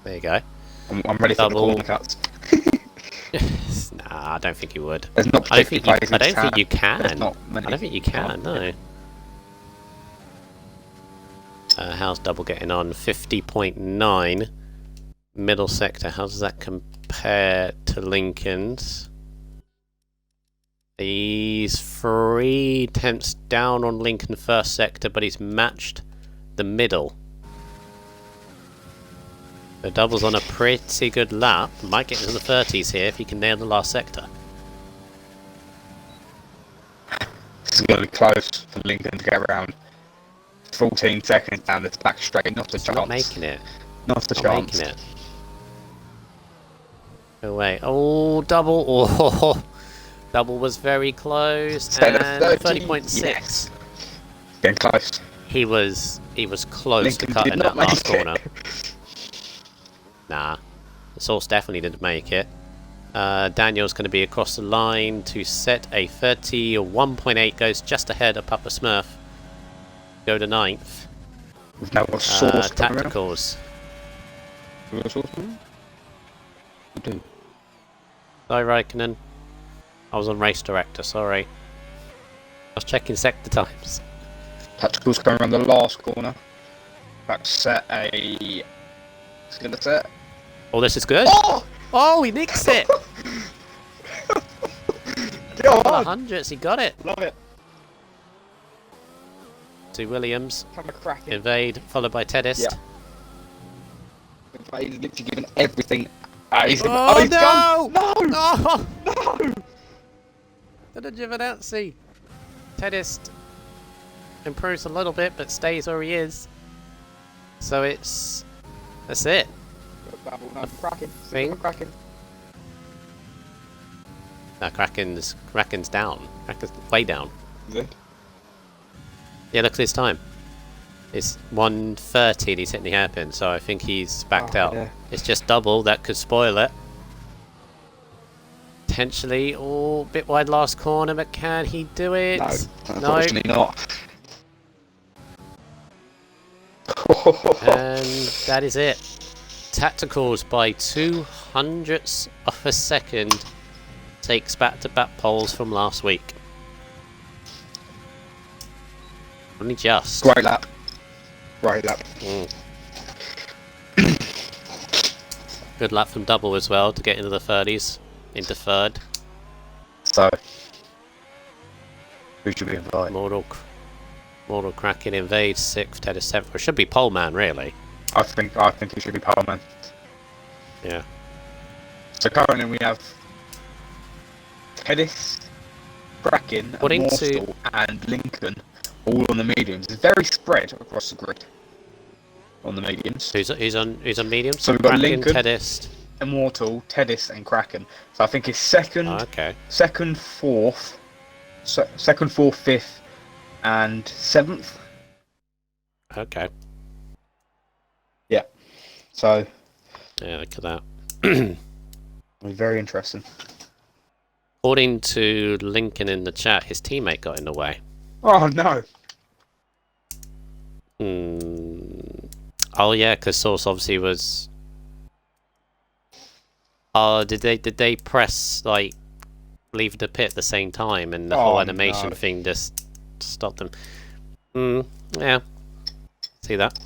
There you go. I'm ready for the corner cuts. Nah, I don't think you would. I don't think you can. I don't think you can. No. How's Double getting on? 50.9. Middle sector. How does that compare to Lincoln's? He's 3 tenths down on Lincoln first sector, but he's matched the middle. So Double's on a pretty good lap. Might get into the 30s here if he can nail the last sector. This is going to be close for Lincoln to get around. 14 seconds down this back straight, not a chance. Not making it. Not a chance. Making it. No way. Oh, Double. Oh, Double was very close. And 30.6. Yes. Getting close. He was close Lincoln to cutting that last it. corner. Nah. The Source definitely didn't make it. Daniel's going to be across the line to set a 31.8. Goes just ahead of Papa Smurf. Go to 9th. We've now got Source Tacticals. We got Source coming? We do. Sorry, Raikkonen. I was on race director, sorry. I was checking sector times. Tacticals coming around the last corner. Back to set a... It's going to set. Oh, this is good. Oh! Oh, he nicks it! Go Couple of on. hundreds, he got it. Love it. To Williams. Have a crack in. Invade, followed by Tedist. Yeah. He's literally given everything. He's Oh, no! Gone. No! Oh! No! The Giovinazzi. Tedist improves a little bit, but stays where he is. So that's it. No, cracking. Thing. Cracking. No, Kraken's down. Kraken's way down. Is it? Yeah, look at his time. It's 1:30 and he's hitting the hairpin, so I think he's backed out. Yeah. It's just double, that could spoil it. Potentially, a bit wide last corner, but can he do it? No, unfortunately not. And that is it. Tacticals by 0.02 of a second takes back-to-back poles from last week. Only just. Great lap. Great lap. Good lap from double as well to get into the 30s, into third. So, who should we invite? Mortal Kraken invades 6th, Teddy 7th. It should be pole man, really. I think it should be Powerman. Yeah. So currently we have Tedis, Kraken, According to- Morstal, and Lincoln all on the mediums. It's very spread across the grid on the mediums. Who's on medium? So we've got Kraken, Lincoln. Tedist. Immortal, Tedis, and Kraken. So I think it's second, Oh, okay. fourth, fifth, and 7th. Okay. Yeah. So Yeah, look at that. it'll be very interesting. According to Lincoln in the chat, his teammate got in the way. Oh no! Oh yeah, because Source obviously was. Oh, did they press like leave the pit at the same time, and the whole animation no. thing just stopped them? Yeah. See that?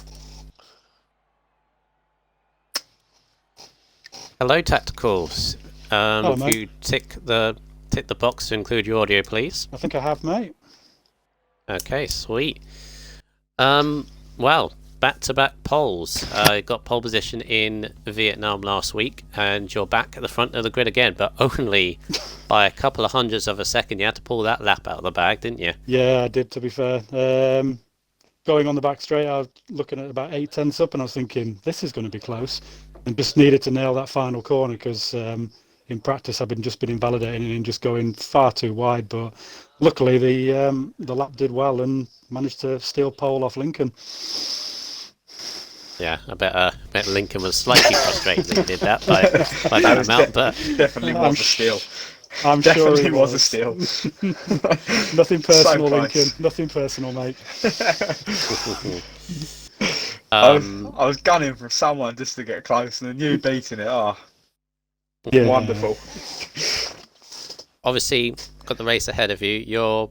Hello, Tacticals. Hello, If mate. you tick the box to include your audio, please. I think I have, mate. Okay, sweet. Well, back-to-back poles. Got pole position in Vietnam last week, and you're back at the front of the grid again, but only by a couple of hundredths of a second. You had to pull that lap out of the bag, didn't you? Yeah, I did, to be fair. Going on the back straight, I was looking at about 8/10 up, and I was thinking, this is going to be close. And just needed to nail that final corner, because in practice I've just been invalidating and just going far too wide. But luckily the lap did well and managed to steal pole off Lincoln. Yeah, I bet Lincoln was slightly frustrated that he did that by that amount, but Definitely was a steal. I'm sure Definitely it was a steal. Nothing personal, So close. Lincoln. Nothing personal, mate. I was gunning for someone just to get close, and then you beating it. Oh, Yeah. wonderful. obviously got the race ahead of you. You're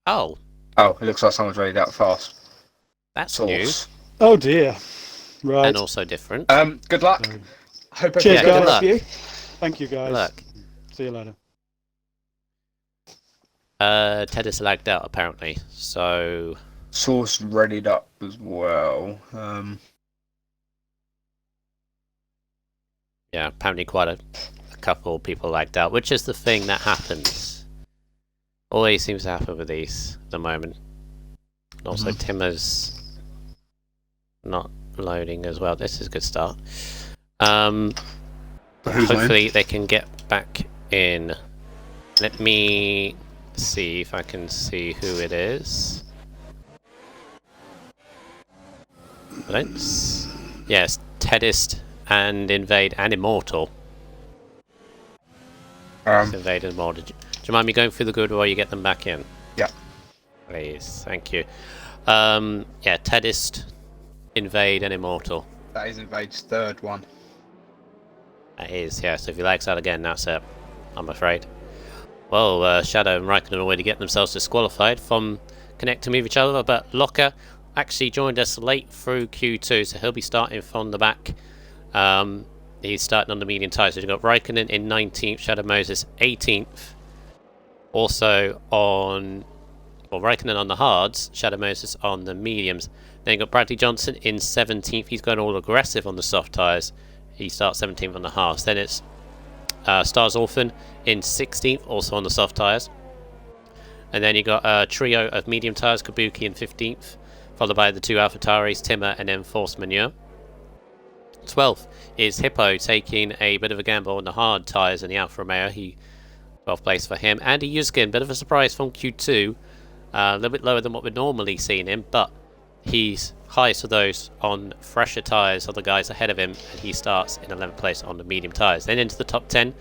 Oh, it looks like someone's ready that fast. that's new Source. Oh dear. Right. and also different. Good luck. Hope Cheers, Yeah, good guys. luck. Thank you, guys. Look, See you later. Ted is lagged out apparently, so Source readied up as well. yeah, apparently quite a couple of people lagged out, which is the thing that happens. Always seems to happen with these at the moment. And also Timmer's not loading as well. This is a good start. Hopefully they can get back in. Let me see if I can see who it is. Yes, Tedist and Invade and Immortal. Invade and Immortal. Do you mind me going through the grid while you get them back in? Yeah. Please, thank you. Yeah, Tedist, Invade and Immortal. That is Invade's third one. That is, yeah, so if he lags out again, that's it, I'm afraid. Well, Shadow and Raikkonen already getting themselves disqualified from connecting with each other, but Locker actually joined us late through Q2, so he'll be starting from the back. He's starting on the medium tyres. So you've got Raikkonen in 19th, Shadow Moses 18th. Also on... Well, Raikkonen on the hards, Shadow Moses on the mediums. Then you've got Bradley Johnson in 17th. He's going all aggressive on the soft tyres. He starts 17th on the hards. Then it's Stars Orphan in 16th, also on the soft tyres. And then you got a trio of medium tyres, Kabuki in 15th, followed by the two AlphaTauris, Timmer, and then Force Manure. 12th is Hippo, taking a bit of a gamble on the hard tyres in the Alfa Romeo. 12th place for him. Andy Yuzkin, bit of a surprise from Q2. A little bit lower than what we're normally seeing him, but he's highest of those on fresher tyres of the guys ahead of him, and he starts in 11th place on the medium tyres. Then into the top 10,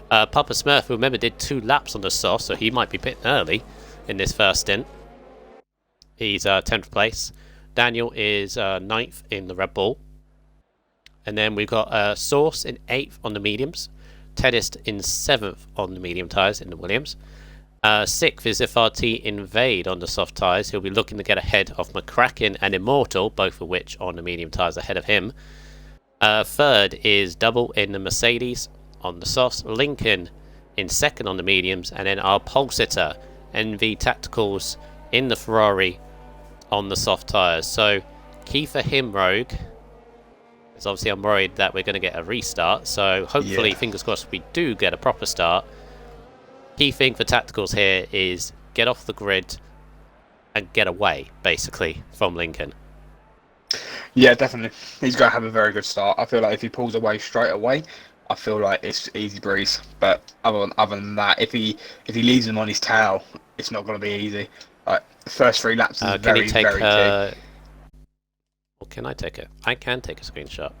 Papa Smurf, who remember did 2 laps on the soft, so he might be pitting early in this first stint. He's 10th place. Daniel is 9th in the Red Bull. And then we've got Source in 8th on the mediums. Tedist in 7th on the medium tyres in the Williams. 6th is FRT Invade on the soft tyres. He'll be looking to get ahead of McCracken and Immortal, both of which on the medium tyres ahead of him. 3rd is Double in the Mercedes on the softs. Lincoln in 2nd on the mediums. And then our pole sitter, NV Tacticals, in the Ferrari on the soft tyres. So key for him, Rogue, is obviously I'm worried that we're going to get a restart. So hopefully, fingers crossed, we do get a proper start. Key thing for Tacticals here is get off the grid and get away, basically, from Lincoln. Yeah, definitely. He's going to have a very good start. I feel like if he pulls away straight away, I feel like it's easy breeze. But other than that, if he leaves him on his tail, it's not going to be easy. Like the first 3 laps is very key. Well, can I take it? I can take a screenshot.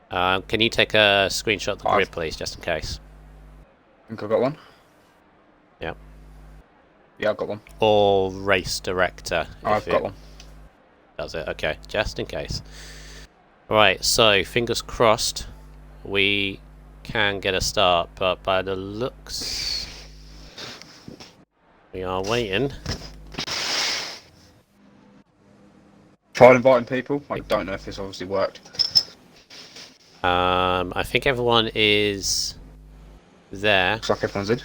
Can you take a screenshot of the grid, please, just in case? I think I've got one. Yeah. Yeah, I've got one. Or Race Director. I've got one. Does it? Okay, just in case. Right, so fingers crossed we can get a start, but by the looks, we are waiting. Tried inviting people. I don't know if this obviously worked. I think everyone is there. Looks like everyone's in.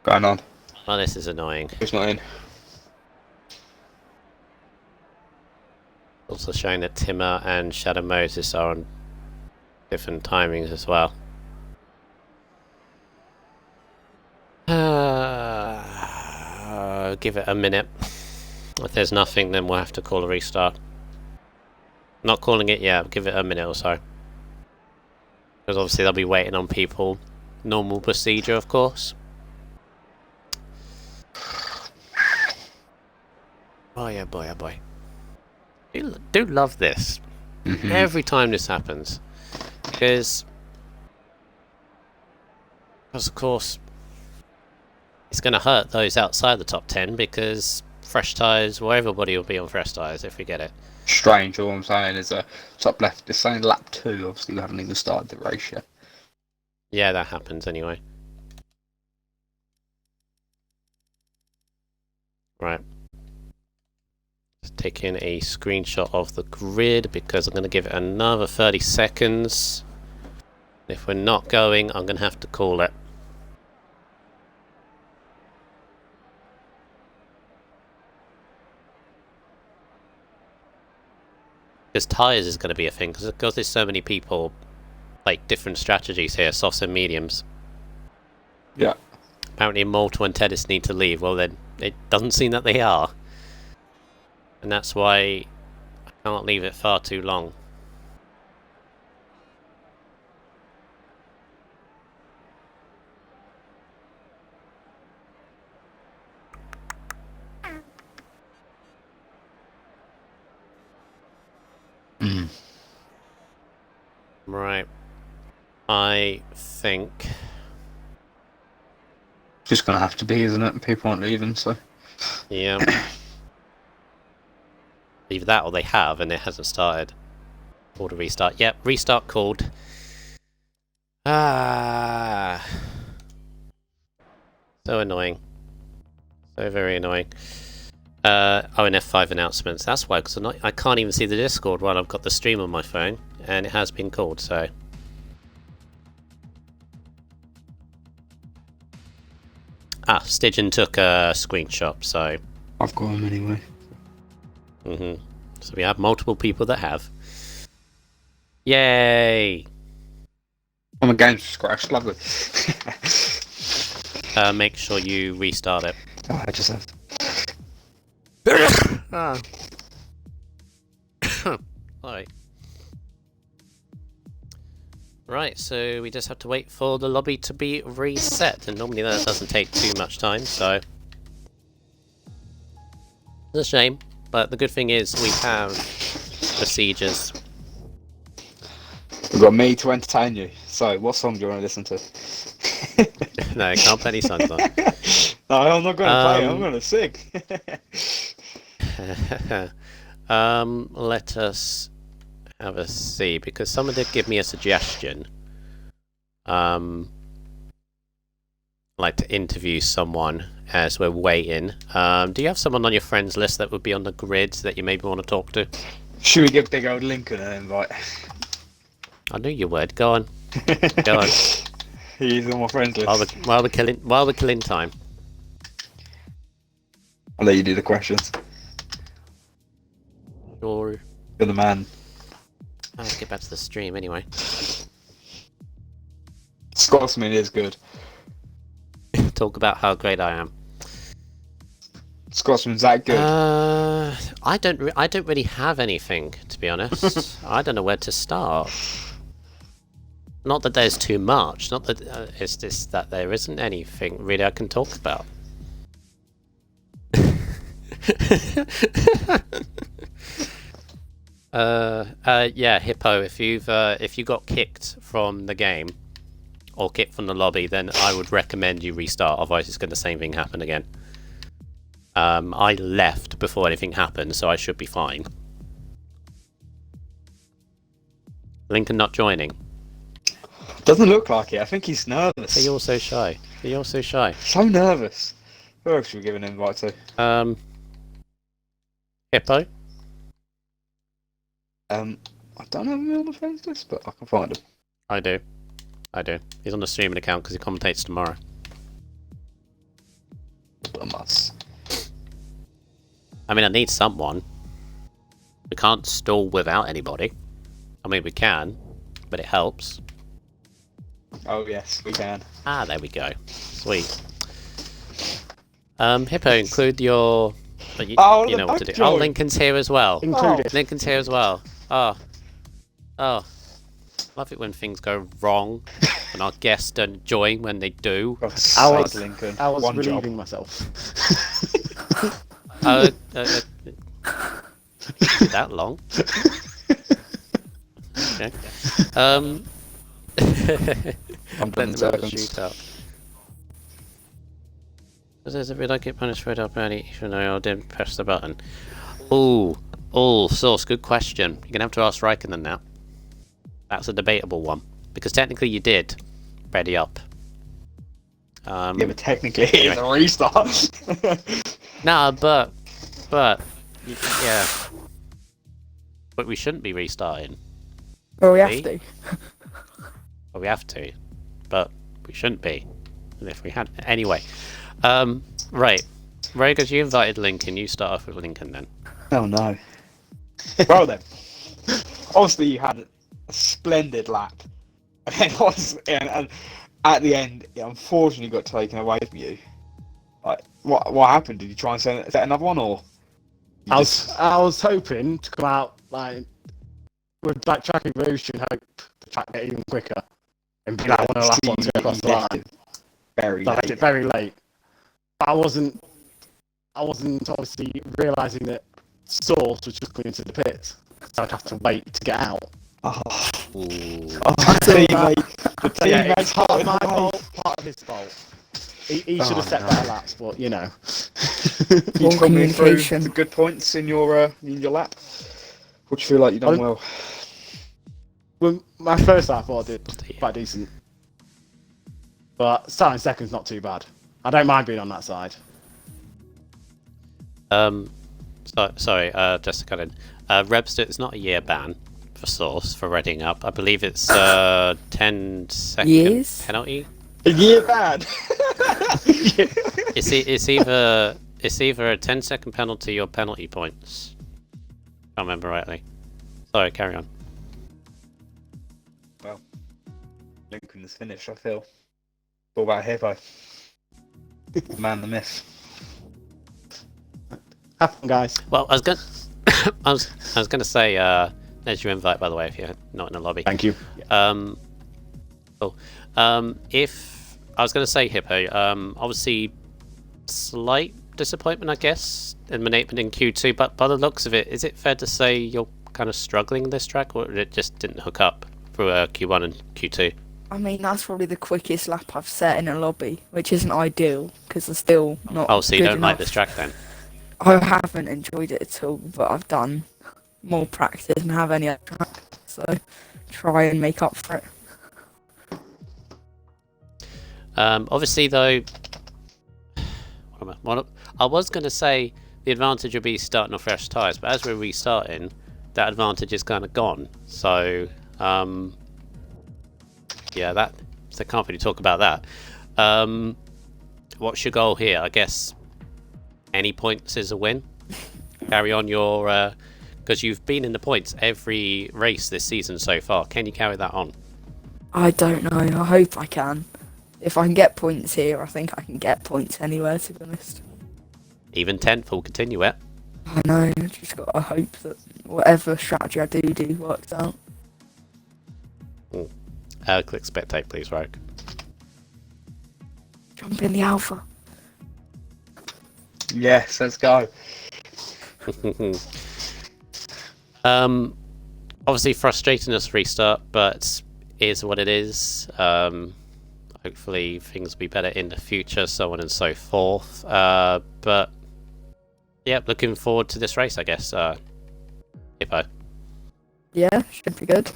Going on. Oh, this is annoying. Who's not in? Also showing that Timmer and Shadow Moses are on different timings as well. Give it a minute. If there's nothing, then we'll have to call a restart. Not calling it yet, give it a minute or so. Because obviously they'll be waiting on people. Normal procedure, of course. Oh yeah, boy, oh boy. Do love this. Every time this happens. Because of course, it's going to hurt those outside the top 10 because fresh tyres, well, everybody will be on fresh tyres if we get it. Strange, all I'm saying is top left, it's saying lap 2, obviously we haven't even started the race yet. Yeah, that happens anyway. Right. Just taking a screenshot of the grid because I'm going to give it another 30 seconds. If we're not going, I'm going to have to call it. Because tyres is going to be a thing, because there's so many people, like different strategies here, softs and mediums. Yeah. Apparently Immortal and Tedis need to leave, well then, it doesn't seem that they are. And that's why I can't leave it far too long. Right. I think Just gonna have to be, isn't it? People aren't leaving, so. yeah. Either that or they have and it hasn't started. Or to restart. Yep, restart called. So annoying. So very annoying. Oh, and F5 announcements. That's why, because I can't even see the Discord while I've got the stream on my phone, and it has been called, so... Ah, Stygian took a screenshot, so... I've got him anyway. So we have multiple people that have. Yay! I'm a games scratch, lovely. Make sure you restart it. Oh, I just have. Alright. Right, so we just have to wait for the lobby to be reset, and normally that doesn't take too much time, so... It's a shame, but the good thing is we have procedures. We've got me to entertain you. So, what song do you want to listen to? No, I can't play any songs on. No, I'm not going to play. I'm going to sing. Let us have a see, because someone did give me a suggestion. Like to interview someone as we're waiting. Do you have someone on your friends list that would be on the grid that you maybe want to talk to? Should we give big old Lincoln an invite? I knew you would. Go on. Go on. He's on my friends list. While we're killing time. I'll let you do the questions. Sure. You're the man. Let's get back to the stream anyway. Scotsman is good. Talk about how great I am. Scotsman's that good. I don't really have anything, to be honest. I don't know where to start. Not that there's too much. Not that it's just that there isn't anything really I can talk about. Yeah, Hippo. If you got kicked from the game or kicked from the lobby, then I would recommend you restart. Otherwise, it's going to the same thing happen again. I left before anything happened, so I should be fine. Lincoln not joining. Doesn't look like it. I think he's nervous. You're so shy. You're so shy. So nervous. Who else should we give an invite to? Hippo. I don't have him on the friends list, but I can find him. I do. He's on the streaming account because he commentates tomorrow. I must. I mean, I need someone. We can't stall without anybody. I mean, we can, but it helps. Oh yes, we can. Ah, there we go. Sweet. Hippo, include your... You know what to do. Oh, Lincoln's here as well. Included. Lincoln's here as well. Oh. Love it when things go wrong and our guests don't join when they do. Lincoln. I was One relieving job. myself. That long? Okay. I'm done in seconds. Shootout. If I get punished for it up early, even though I didn't press the button. Oh, Source, good question. You're gonna have to ask Raikkonen now. That's a debatable one. Because technically you did ready up. Yeah, but technically it's a restart. Nah, but yeah. But we shouldn't be restarting. Well, we have to. Well, we have to, but we shouldn't be. And if we had anyway, right. Very good. You invited Lincoln. You start off with Lincoln then. Oh no. Well then, obviously you had a splendid lap, and at the end, it unfortunately got taken away from you. Like, what happened? Did you try and set another one, or? I was hoping to come out like with like tracking motion, hope to track it even quicker, and be like one of the last ones to go across the line. Very But I late. did very late. But I wasn't obviously realising that Source was just coming into the pit, so I'd have to wait to get out. Oh, Ooh. the teammate. Yeah, it's part of got my in the way. fault, part of his fault. He should have set better laps, but you know. You Poor talk me through communication. the good points in your lap. What do you feel like you've done well? Well, my first lap I did quite decent, but starting second's not too bad. I don't mind being on that side. Sorry, just to cut in. Rebster, it's not a year ban for Source for reading up. I believe it's 10-second Years? penalty. A year ban. It's either a 10-second penalty or penalty points. If I remember rightly. Sorry, carry on. Well, Lincoln is finished, I feel. All about Hippo. The man, the myth. Have fun, guys. Well, I was gonna say, there's your invite, by the way, if you're not in the lobby. Thank you. Cool. If I was gonna say, Hippo, obviously slight disappointment, I guess, in Management in Q2, but by the looks of it, is it fair to say you're kind of struggling this track, or it just didn't hook up through Q1 and Q2? I mean, that's probably the quickest lap I've set in a lobby, which isn't ideal because I'm still not. Oh, so you good don't like enough. this track then? I haven't enjoyed it at all, but I've done more practice and have any other track, so try and make up for it. Obviously, though, I was going to say the advantage would be starting off fresh tyres, but as we're restarting, that advantage is kind of gone. So, yeah, so can't really talk about that. What's your goal here? I guess any points is a win. Carry on your, because you've been in the points every race this season so far. Can you carry that on? I don't know. I hope I can. If I can get points here, I think I can get points anywhere, to be honest. Even 10th will continue it. I know. I just got to hope that whatever strategy I do works out. Click spectate, please, Rogue. Jump in the alpha. Yes, let's go. Obviously frustrating us restart, but is what it is. Hopefully things will be better in the future, so on and so forth. But yeah, looking forward to this race, I guess. Hippo. Yeah, should be good.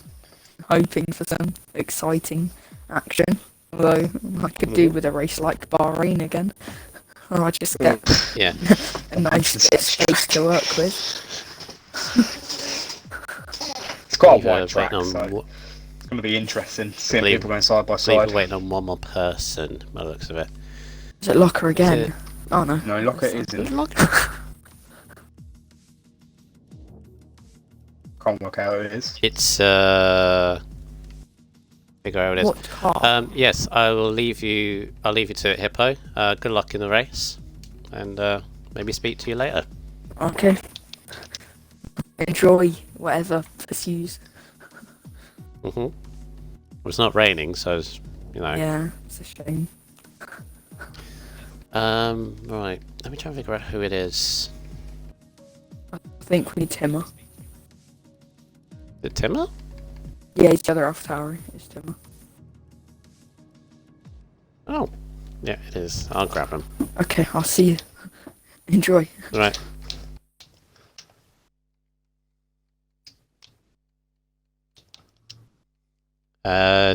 Hoping for some exciting action. Although I could do with a race like Bahrain again. Or I just get Yeah. a nice bit of space to work with. It's quite We've, a wide track, waiting so on it's going to be interesting seeing believe- people going side by I believe side. we're waiting on one more person, by the looks of it. Is it Locker again? it- Oh no. No, Locker isn't. Can't work out who it is. It's figure out what it is. What car? Yes, I'll leave you to it, Hippo. Good luck in the race, and maybe speak to you later. Okay. Enjoy whatever pursues. Well, it's not raining, so it's, you know. Yeah, it's a shame. Right. Let me try and figure out who it is. I think we need Timmer. Is it Timmer? Yeah, he's the other off tower. It's Timmer. Oh, yeah, it is. I'll grab him. Okay, I'll see you. Enjoy. Right.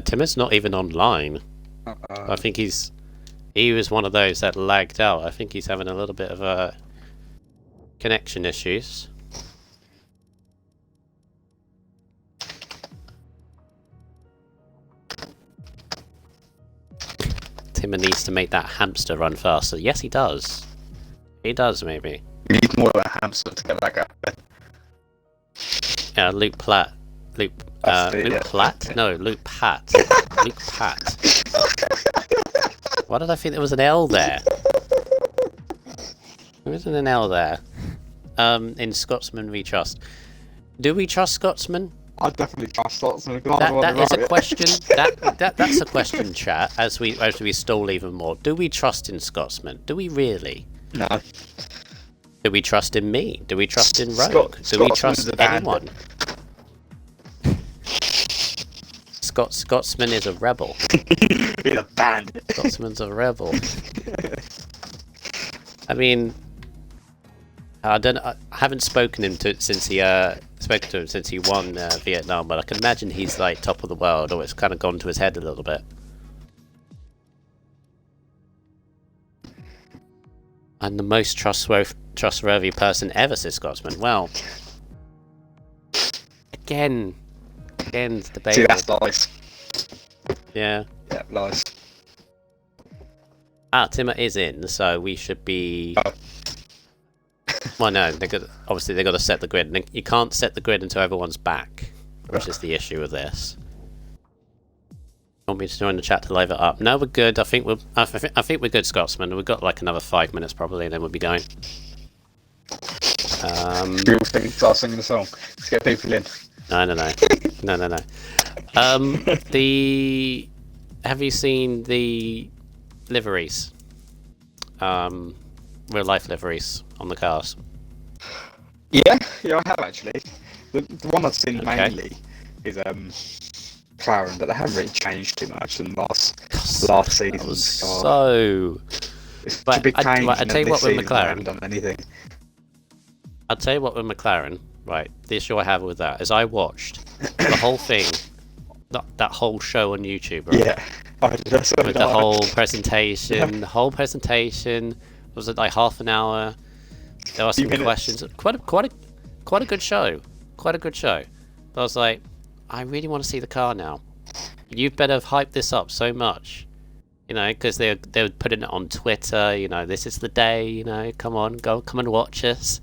Timmer's not even online. I think he was one of those that lagged out. I think he's having a little bit of connection issues. Timmer needs to make that hamster run faster. Yes, he does. He does, maybe. You need more of a hamster to get back up there. Yeah, Luke Platt. Luke yeah. Platt? No, Luke Pat. Luke Pat. Why did I think there was an L there? There isn't an L there. In Scotsman we trust. Do we trust Scotsman? I definitely trust Scotsman. That is a question. That's a question, chat. As we stall even more. Do we trust in Scotsman? Do we really? No. Do we trust in me? Do we trust in Rogue? Do we Scotsman's trust a bandit. anyone? Scotsman is a rebel. He's a bandit. Scotsman's a rebel. I mean, I haven't spoken to him since he won Vietnam, but I can imagine he's like top of the world, or it's kind of gone to his head a little bit. I'm the most trustworthy person ever, says Scotsman. Well, again, it's debatable. See, that's lies. Yeah. Yeah, lies. Timmer is in, so we should be. Oh. Well, no, obviously they got to set the grid. You can't set the grid until everyone's back, which is the issue with this. Want me to join the chat to live it up? No, we're good. I think we're good, Scotsman. We've got like another 5 minutes probably, and then we'll be going. We all start singing the song. Let's get people in. No. Have you seen the liveries? Real life liveries on the cars. Yeah, I have actually. The one I've seen mainly is McLaren, but they haven't really changed too much in last season's car. So, It's a big change. I tell you what with they McLaren. haven't done anything. I'll tell you what with McLaren. Right, the issue I have with that is I watched the whole thing, that whole show on YouTube. Right? Yeah, With the whole presentation. The whole presentation was it like half an hour. There were some questions. Quite a good show. Quite a good show. But I was like, I really want to see the car now. You better hype this up so much, you know, because they were putting it on Twitter. You know, this is the day. You know, come and watch us.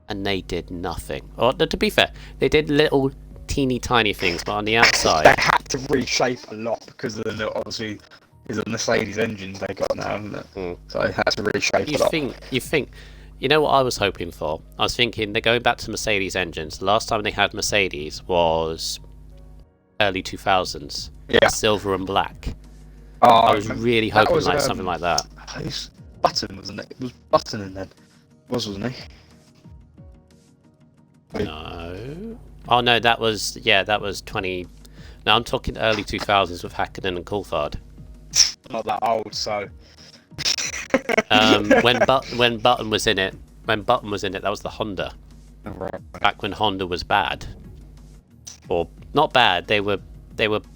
And they did nothing. Or to be fair, they did little teeny tiny things, but on the outside they had to reshape a lot because of the obviously is the Mercedes engines they got now, isn't it? So they had to reshape a lot. You know what I was hoping for? I was thinking they're going back to Mercedes engines. The last time they had Mercedes was early 2000s. Yeah. Silver and black. Oh, I was really hoping something like that. It was Button, wasn't it? It was Button in then. Wasn't he? No. Oh no, that was 20. No, I'm talking early 2000s with Hakkinen and Coulthard. Not that old, so. When Button was in it, that was the Honda. Oh, right. Back when Honda was bad, or not bad, they were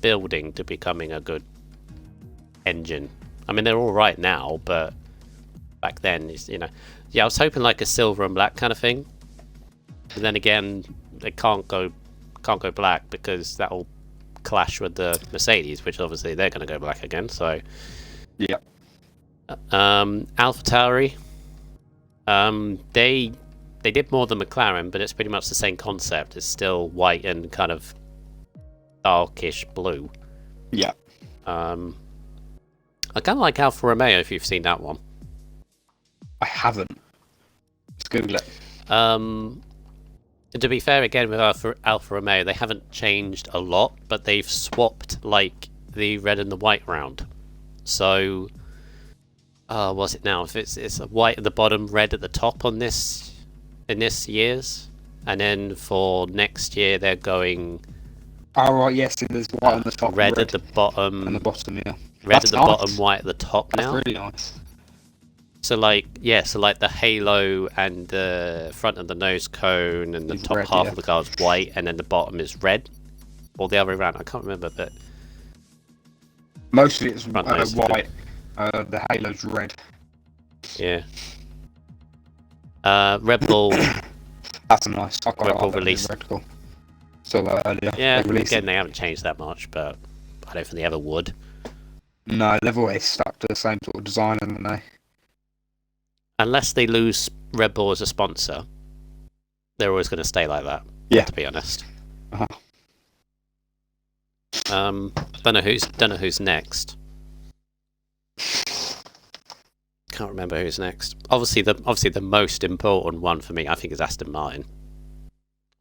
building to becoming a good engine. I mean, they're all right now, but back then, I was hoping like a silver and black kind of thing. But then again, they can't go black because that'll clash with the Mercedes, which obviously they're going to go black again. So, yeah. AlphaTauri, they did more than McLaren, but it's pretty much the same concept. It's still white and kind of darkish blue. Yeah. I kind of like Alfa Romeo if you've seen that one. I haven't. Let's Google it. To be fair, again with Alfa Romeo, they haven't changed a lot, but they've swapped like the red and the white round. So, what's it now? If it's white at the bottom, red at the top in this year's, and then for next year they're going. Oh right, yes, there's white on the top, red at the bottom, and the bottom, yeah. Red at the bottom, white at the top now. That's really nice. So like the halo and the front of the nose cone and the top red, half yeah. of the car is white, and then the bottom is red, or the other way around. I can't remember, but mostly it's Front nose white. The halo's red. yeah. Red Bull, That's a nice. I quite Red Bull like that release. Red Bull. So earlier. yeah. They released Again, they haven't changed that much, but I don't think they ever would. No, they've always stuck to the same sort of design, haven't they? Unless they lose Red Bull as a sponsor, they're always going to stay like that. Yeah. To be honest. Uh-huh. Don't know who's next. Can't remember who's next. Obviously the most important one for me, I think, is Aston Martin.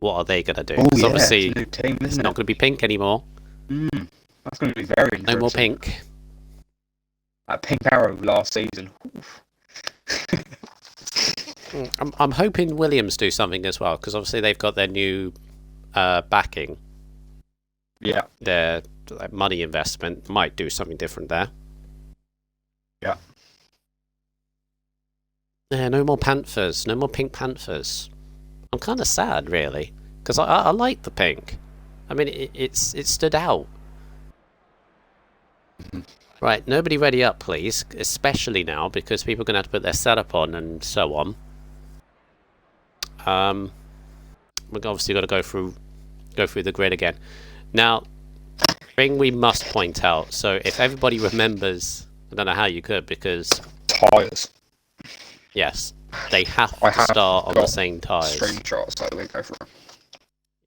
What are they going to do? Oh, yeah, obviously it's a new team, it's isn't not it? going to be pink anymore. That's going to be very interesting. No more pink. That pink arrow last season. I'm hoping Williams do something as well, because obviously they've got their new backing. Yeah. Their money investment might do something different there. Yeah. Yeah, no more Panthers. No more pink Panthers. I'm kind of sad, really, because I like the pink. I mean, it stood out. Right, nobody ready up, please. Especially now, because people are going to have to put their setup on and so on. We've obviously got to go through the grid again. Now, thing we must point out. So, if everybody remembers, I don't know how you could, because Tyres. yes, they have to start on the same tyres. Screenshots, so we go for it.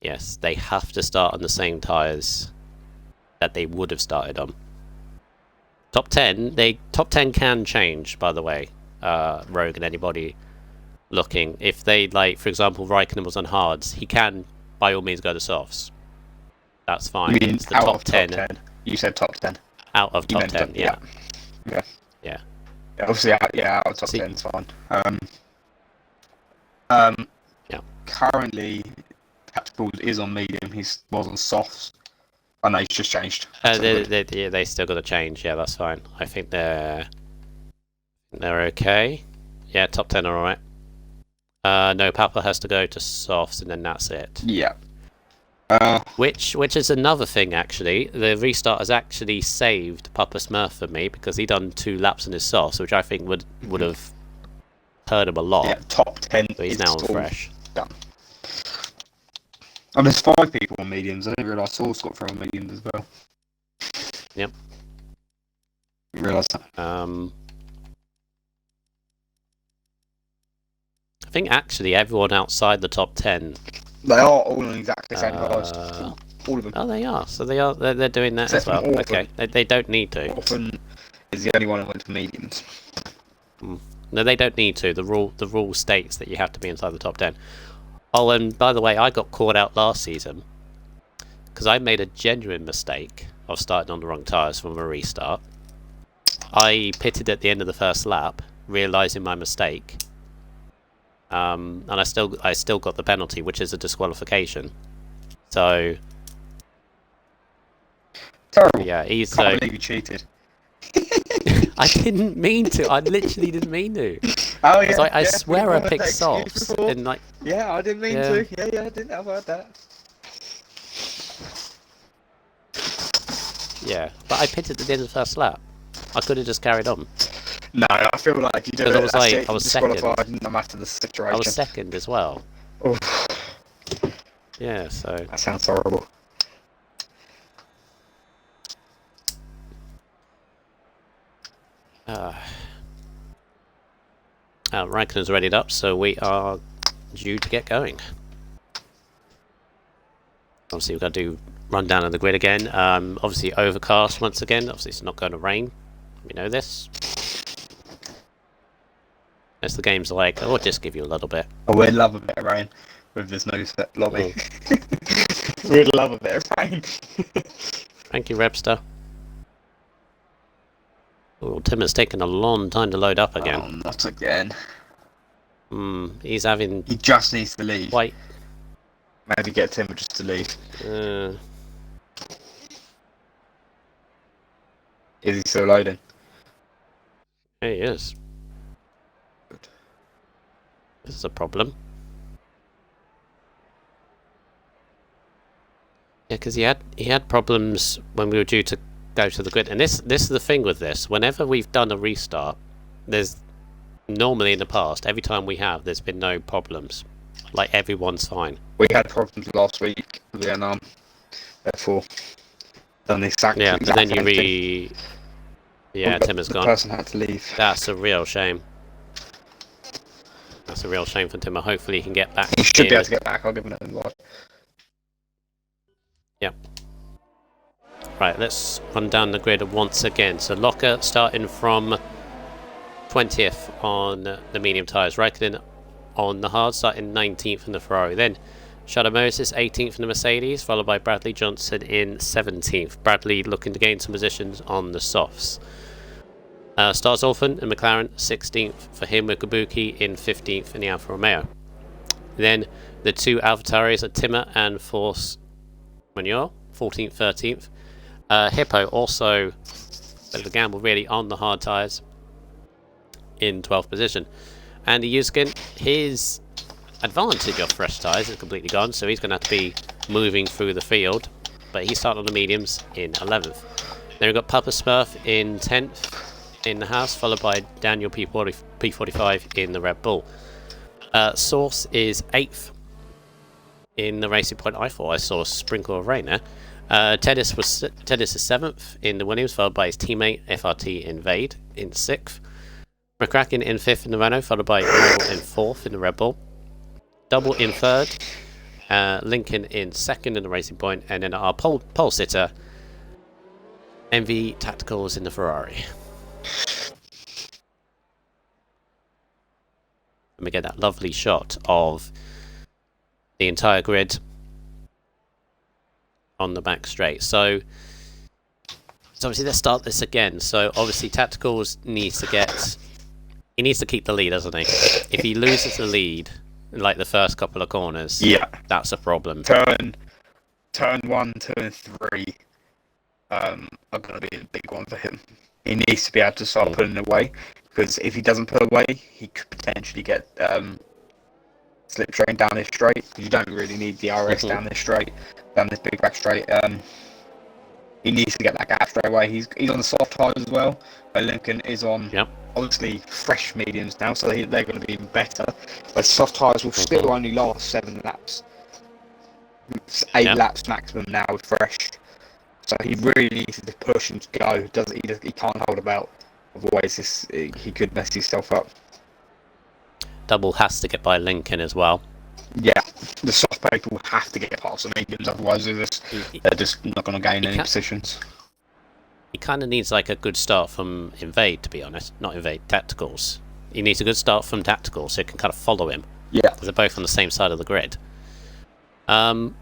Yes, they have to start on the same tyres that they would have started on. Top 10 can change, by the way, Rogue and anybody looking. If they, like, for example, Raikkonen was on hards, he can, by all means, go to softs. That's fine. You mean It's the out top of 10. top 10? You said top 10. Out of top 10, yeah. Yeah. Yeah. Obviously, out of top 10 is fine. Yeah. Currently, Tactical is on medium. He was on softs. I know he's just changed. They still got to change. Yeah, that's fine. I think they're okay. Yeah, top 10 are alright. No, Papa has to go to softs, and then that's it. Yeah. Which is another thing, actually. The restart has actually saved Papa Smurf for me, because he done 2 laps in his softs, which I think would have hurt him a lot. Yeah, top 10. So he's now on fresh. Done. And there's 5 people on mediums. I didn't realise Saul's got 3 on mediums as well. Yep. You realise that? I think actually everyone outside the top 10. They are all on exactly the same cars. All of them. Oh, they are. So they're doing that Except as well. for Orphan. Okay, they don't need to. Orphan is the only one who went for mediums. No, they don't need to. The rule states that you have to be inside the top 10. Oh, and by the way, I got caught out last season because I made a genuine mistake of starting on the wrong tyres from a restart. I pitted at the end of the first lap, realising my mistake, and I still got the penalty, which is a disqualification. So Terrible. yeah, Can't believe you cheated. I didn't mean to. I literally didn't mean to. Oh yeah. I swear I picked softs and like. Yeah, I didn't mean to. Yeah, I didn't have heard that. Yeah, but I pitted at the end of the first lap. I could have just carried on. No, I feel like you did it. I was second. No matter the situation. I was second as well. Oof. Yeah, so. That sounds horrible. Raikkonen's readied up, so we are due to get going. Obviously, we've got to do rundown of the grid again. Obviously, overcast once again. Obviously, it's not going to rain. We know this. As the game's like, oh, just give you a little bit. Oh, we'd love a bit of rain with this no set lobby. We'd love a bit of rain. Thank you, Repster. Oh, Tim has taken a long time to load up again. Oh, not again. He's having... He just needs to leave. Wait. Maybe get Tim just to leave. Is he still loading? Yeah, he is. Good. This is a problem. Yeah, because he had problems when we were due to go to the grid, and this is the thing with this. Whenever we've done a restart, there's normally in the past, every time we have, there's been no problems. Like everyone's fine. We had problems last week with the therefore done the exact. Yeah, but then you Yeah, Tim has the gone. The person had to leave. That's a real shame. That's a real shame for Tim. Hopefully he can get back. He should be able to get back. I'll give him an invite. Yep. Right, let's run down the grid once again. So Locker starting from 20th on the medium tyres. Raikkonen on the hard, starting 19th in the Ferrari. Then Shadow Moses 18th in the Mercedes, followed by Bradley Johnson in 17th. Bradley looking to gain some positions on the softs. Stars Orphan and McLaren 16th for him, with Kabuki in 15th in the Alfa Romeo. Then the two AlphaTauris are Timmer and Force Manure, 14th, 13th. Hippo also, bit of a gamble really, on the hard tyres in 12th position. Andy Yuskin, his advantage of fresh tyres is completely gone, so he's going to have to be moving through the field, but he started on the mediums in 11th. Then we've got Papa Smurf in 10th in the house, followed by Daniel P45 in the Red Bull. Source is 8th in the Racing Point. I thought I saw a sprinkle of rain there. Tennis is 7th in the Williams, followed by his teammate FRT Invade in 6th. McCracken in 5th in the Renault, followed by Noel in 4th in the Red Bull. Double in 3rd. Lincoln in 2nd in the Racing Point, and then our pole sitter MV Tacticals in the Ferrari. And we get that lovely shot of the entire grid on the back straight. So obviously let's start this again. So obviously Tacticals needs to keep the lead, doesn't he? If he loses the lead in like the first couple of corners, that's a problem. Turn 1, 2 and 3 are going to be a big one for him. He needs to be able to start pulling away, because if he doesn't pull away, he could potentially get slipstream down this straight, because you don't really need the RS down this straight, down this big back straight. He needs to get that gap straight away. He's on the soft tyres as well, but Lincoln is on obviously fresh mediums now, so they're going to be even better. But soft tyres will still only last 7 laps. 8 laps maximum now with fresh. So he really needs to push and go. He can't hold about. Otherwise, he could mess himself up. Double has to get by Lincoln as well. Yeah, the soft people have to get past the mediums. Otherwise, they're just not going to gain any positions. He kind of needs like a good start from Invade, to be honest. Not Invade, Tacticals. He needs a good start from Tacticals so he can kind of follow him. Yeah. Because they're both on the same side of the grid. Hippo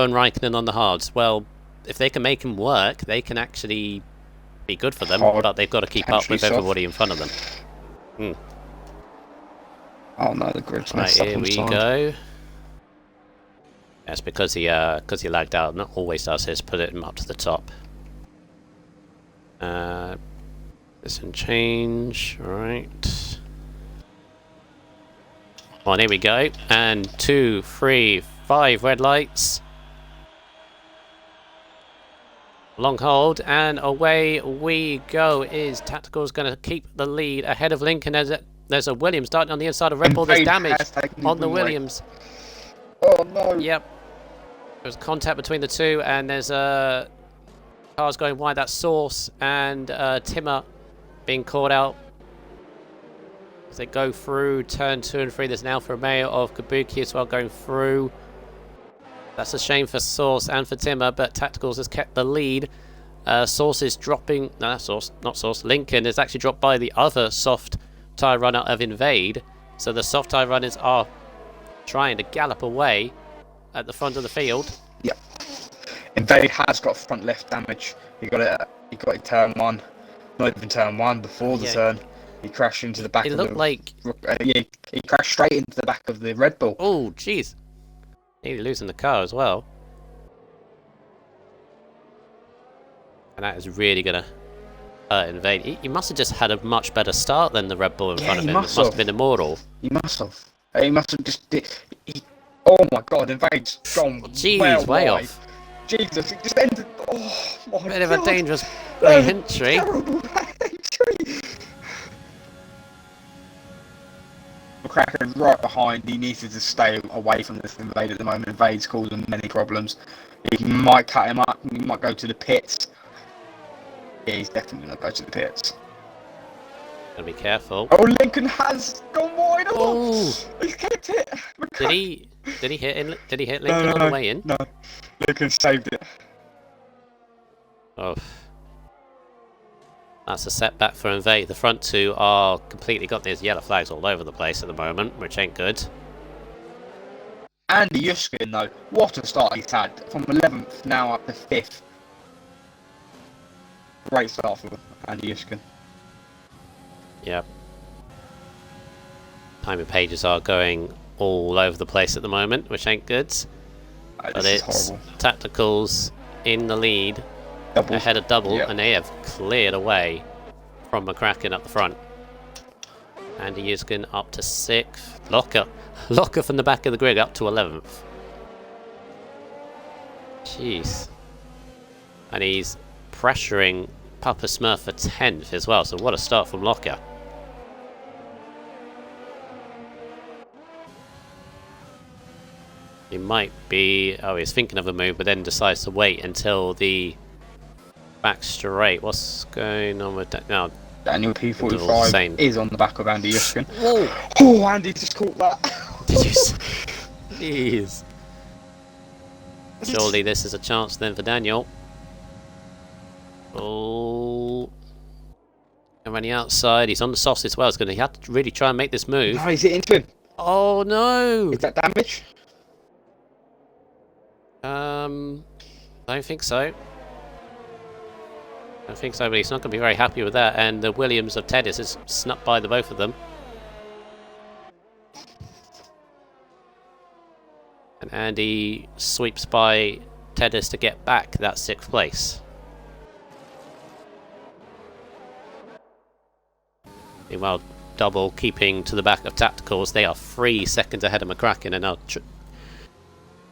and Raikkonen on the hards. Well, if they can make him work, they can actually be good for them, but they've got to keep up with everybody in front of them. Oh no, the grid's right, here we go. That's because he lagged out. Not always does his. Put him up to the top. This and change. Right. Well, here we go. And 2, 3, 5 red lights. Long hold, and away we go. Is Tactical's going to keep the lead ahead of Lincoln? There's a Williams starting on the inside of Red Bull. There's damage on the Williams. Oh no. Yep. There's contact between the two, and there's cars going wide. That's Source and Timmer being caught out as they go through turn 2 and 3. There's an Alfa Romeo of Kabuki as well going through. That's a shame for Source and for Timmer, but Tacticals has kept the lead. Source is dropping. No, that's Source, not Source. Lincoln is actually dropped by the other soft tyre runner of Invade. So the soft tyre runners are trying to gallop away at the front of the field. Yep. Invade has got front left damage. He got it in turn 1. Not even turn 1, before the turn. He crashed into the back of the... It looked like... he crashed straight into the back of the Red Bull. Oh, jeez. Nearly losing the car as well. And that is really going to hurt Invade. He must have just had a much better start than the Red Bull in front of him. It must have been immortal. He must have. He must have just... oh my god, Invade's gone way off. Jesus, it just ended... Oh my god. Bit of a dangerous entry. Terrible entry. McCracken right behind. He needs to just stay away from this Invade at the moment. Invade's causing many problems. He might cut him up. He might go to the pits. Yeah, he's definitely going to go to the pits. Gotta be careful. Oh, Lincoln has gone wide. Oh, he's kept it. McCracken. Did he hit Lincoln on the way in? No, Lincoln saved it. Oh. That's a setback for Invade. The front two are completely got these yellow flags all over the place at the moment, which ain't good. Andy Yushkin, though, what a start he's had. From 11th now up to 5th. Great start for Andy Yushkin. Yep. Timing pages are going all over the place at the moment, which ain't good. But it's horrible. Tacticals in the lead. Ahead of Double, and they have cleared away from McCracken up the front. Andy Yushkin up to 6th. Locker from the back of the grid up to 11th. Jeez. And he's pressuring Papa Smurf for 10th as well, so what a start from Locker. He might be... oh, he's thinking of a move, but then decides to wait until the back straight. What's going on with that? No, Daniel Same. P45 is on the back of Andy Yushkin. whoa! Oh, Andy just caught that. Did you see? Jeez. Surely this is a chance then for Daniel. Oh. Around the outside, he's on the softs as well. He's going to have to really try and make this move. No, he's hitting into him. Oh no! Is that damage? Don't think so. Don't think so, but he's not going to be very happy with that. And the Williams of Tedis has snuck by the both of them. And Andy sweeps by Tedis to get back that 6th place. Meanwhile, Double keeping to the back of Tacticals. They are 3 seconds ahead of McCracken, and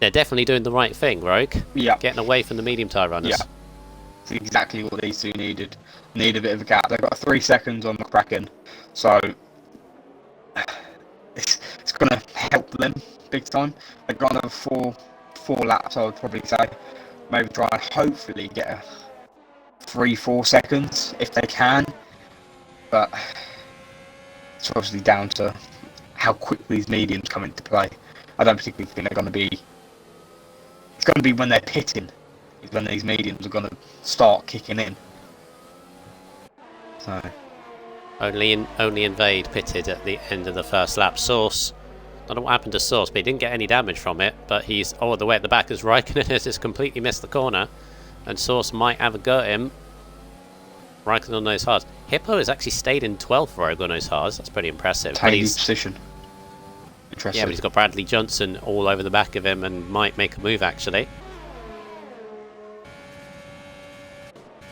they're definitely doing the right thing, Rogue. Yeah. Getting away from the medium tyre runners. Yeah. It's exactly what these two needed. Need a bit of a gap. They've got 3 seconds on McCracken, so it's going to help them big time. They've got another four laps, I would probably say. Maybe try and hopefully get a 3-4 seconds if they can, but it's obviously down to how quick these mediums come into play. I don't particularly think they're going to be. It's going to be when they're pitting, is when these mediums are going to start kicking in. So Only Invade pitted at the end of the first lap. Source, I don't know what happened to Source, but he didn't get any damage from it. But he's all the way at the back as Raikkonen has just completely missed the corner, and Source might have a go at him. Raikkonen on those hards. Hippo has actually stayed in 12th for Rogue on those hards. That's pretty impressive. tiny position. Interesting. Yeah, but he's got Bradley Johnson all over the back of him and might make a move actually.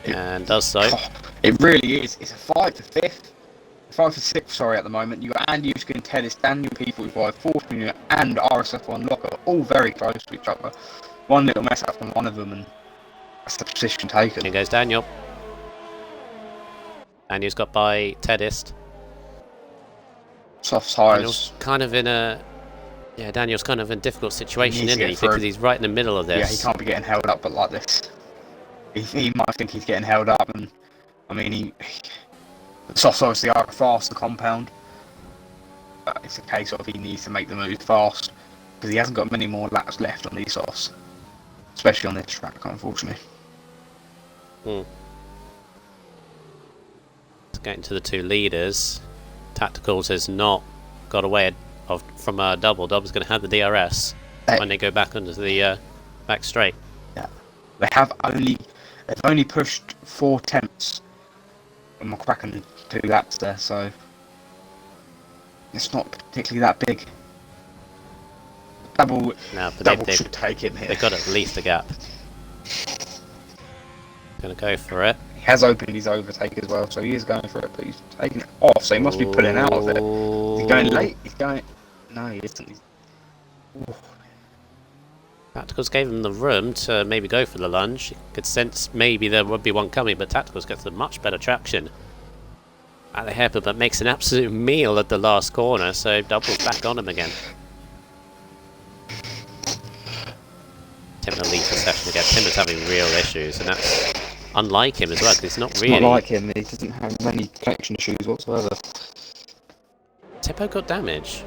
And does so. Oh, it really is. It's a 5 to 5th. 5 to 6th, sorry, at the moment. You've got Andy Yushkin, Tedis, Daniel P45, Force Junior, and RSF1 Locker, all very close to each other. One little mess up from one of them, and that's the position taken. Here goes Daniel. Daniel's got by Tedist. Soft tires. Daniel's kind of in a... yeah, Daniel's kind of in a difficult situation, isn't he? through. Because he's right in the middle of this. Yeah, he can't be getting held up, but like this. He might think he's getting held up, and I mean, the softs obviously are fast, the compound. But it's a case of he needs to make the move fast, because he hasn't got many more laps left on these softs. Especially on this track, unfortunately. Let's get into the 2 leaders. Tacticals has not got away from Double. Double's going to have the DRS when they go back under the back straight. Yeah, they've only pushed 4 tenths on McCracken 2 laps there, so it's not particularly that big. Double should take him here. They've got at least a gap. Going to go for it. He has opened his overtake as well, so he is going for it, but he's taking it off, so he must be pulling out of it. He's going late. He's going. No, he isn't. Tacticals gave him the room to maybe go for the lunge. You could sense maybe there would be one coming, but Tacticals gets a much better traction at the hairpin, but makes an absolute meal at the last corner, so Double's back on him again. Tim in the lead for session again. Tim is having real issues, and that's unlike him as well, because it's not really... It's not like him, he doesn't have any connection issues whatsoever. Tippo got damage.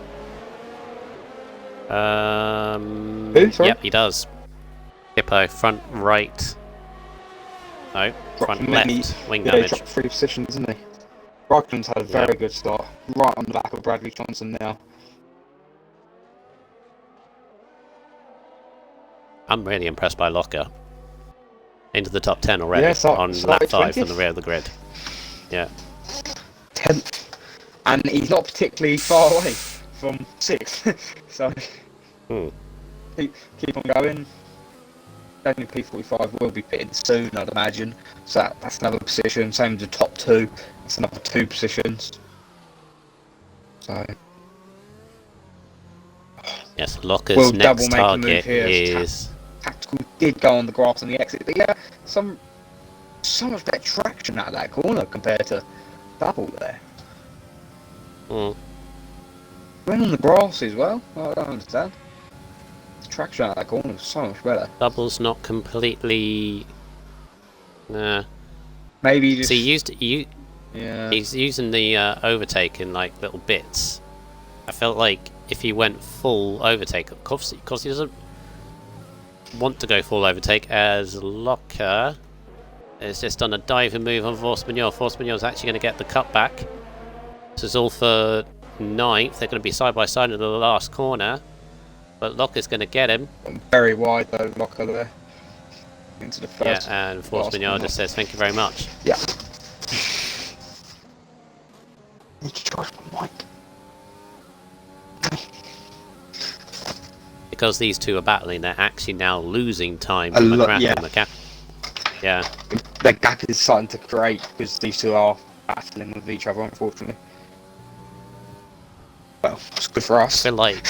Who, sorry? Yep, he does. Hippo, front right. No, front left. Wing damage. Dropped 3 positions, isn't he? Raikkonen's had a very good start. Right on the back of Bradley Johnson now. I'm really impressed by Locker. Into the top 10 already on lap 5 20th. from the rear of the grid. Yeah. 10th. And he's not particularly far away from 6th. So, keep on going. Daniel P45 will be pitted soon, I'd imagine. So that's another position. Same as the top 2. That's another 2 positions. So, yes, Locker's next target is... Tactical did go on the grass on the exit, but yeah, so much better traction out of that corner compared to double there. Mm. Went on the grass as well. I don't understand. The traction out of that corner was so much better. Double's not completely. Nah. Maybe just. So Yeah. he's using the overtake in like little bits. I felt like if he went full overtake, of course he doesn't want to go full overtake, as Locker has just done a diving move on Force Manuel. Force Manuel's actually going to get the cut back. This is all for 9th. They're going to be side by side in the last corner, but Locker's going to get him. Very wide though, Locker there. Into the first. Yeah, and Force Manuel just says thank you very much. Yeah. Need to charge my mic. Because these two are battling, they're actually now losing time. A lot, McGrath yeah. and yeah. The gap is starting to create because these two are battling with each other, unfortunately. Well, it's good for I us. feel like,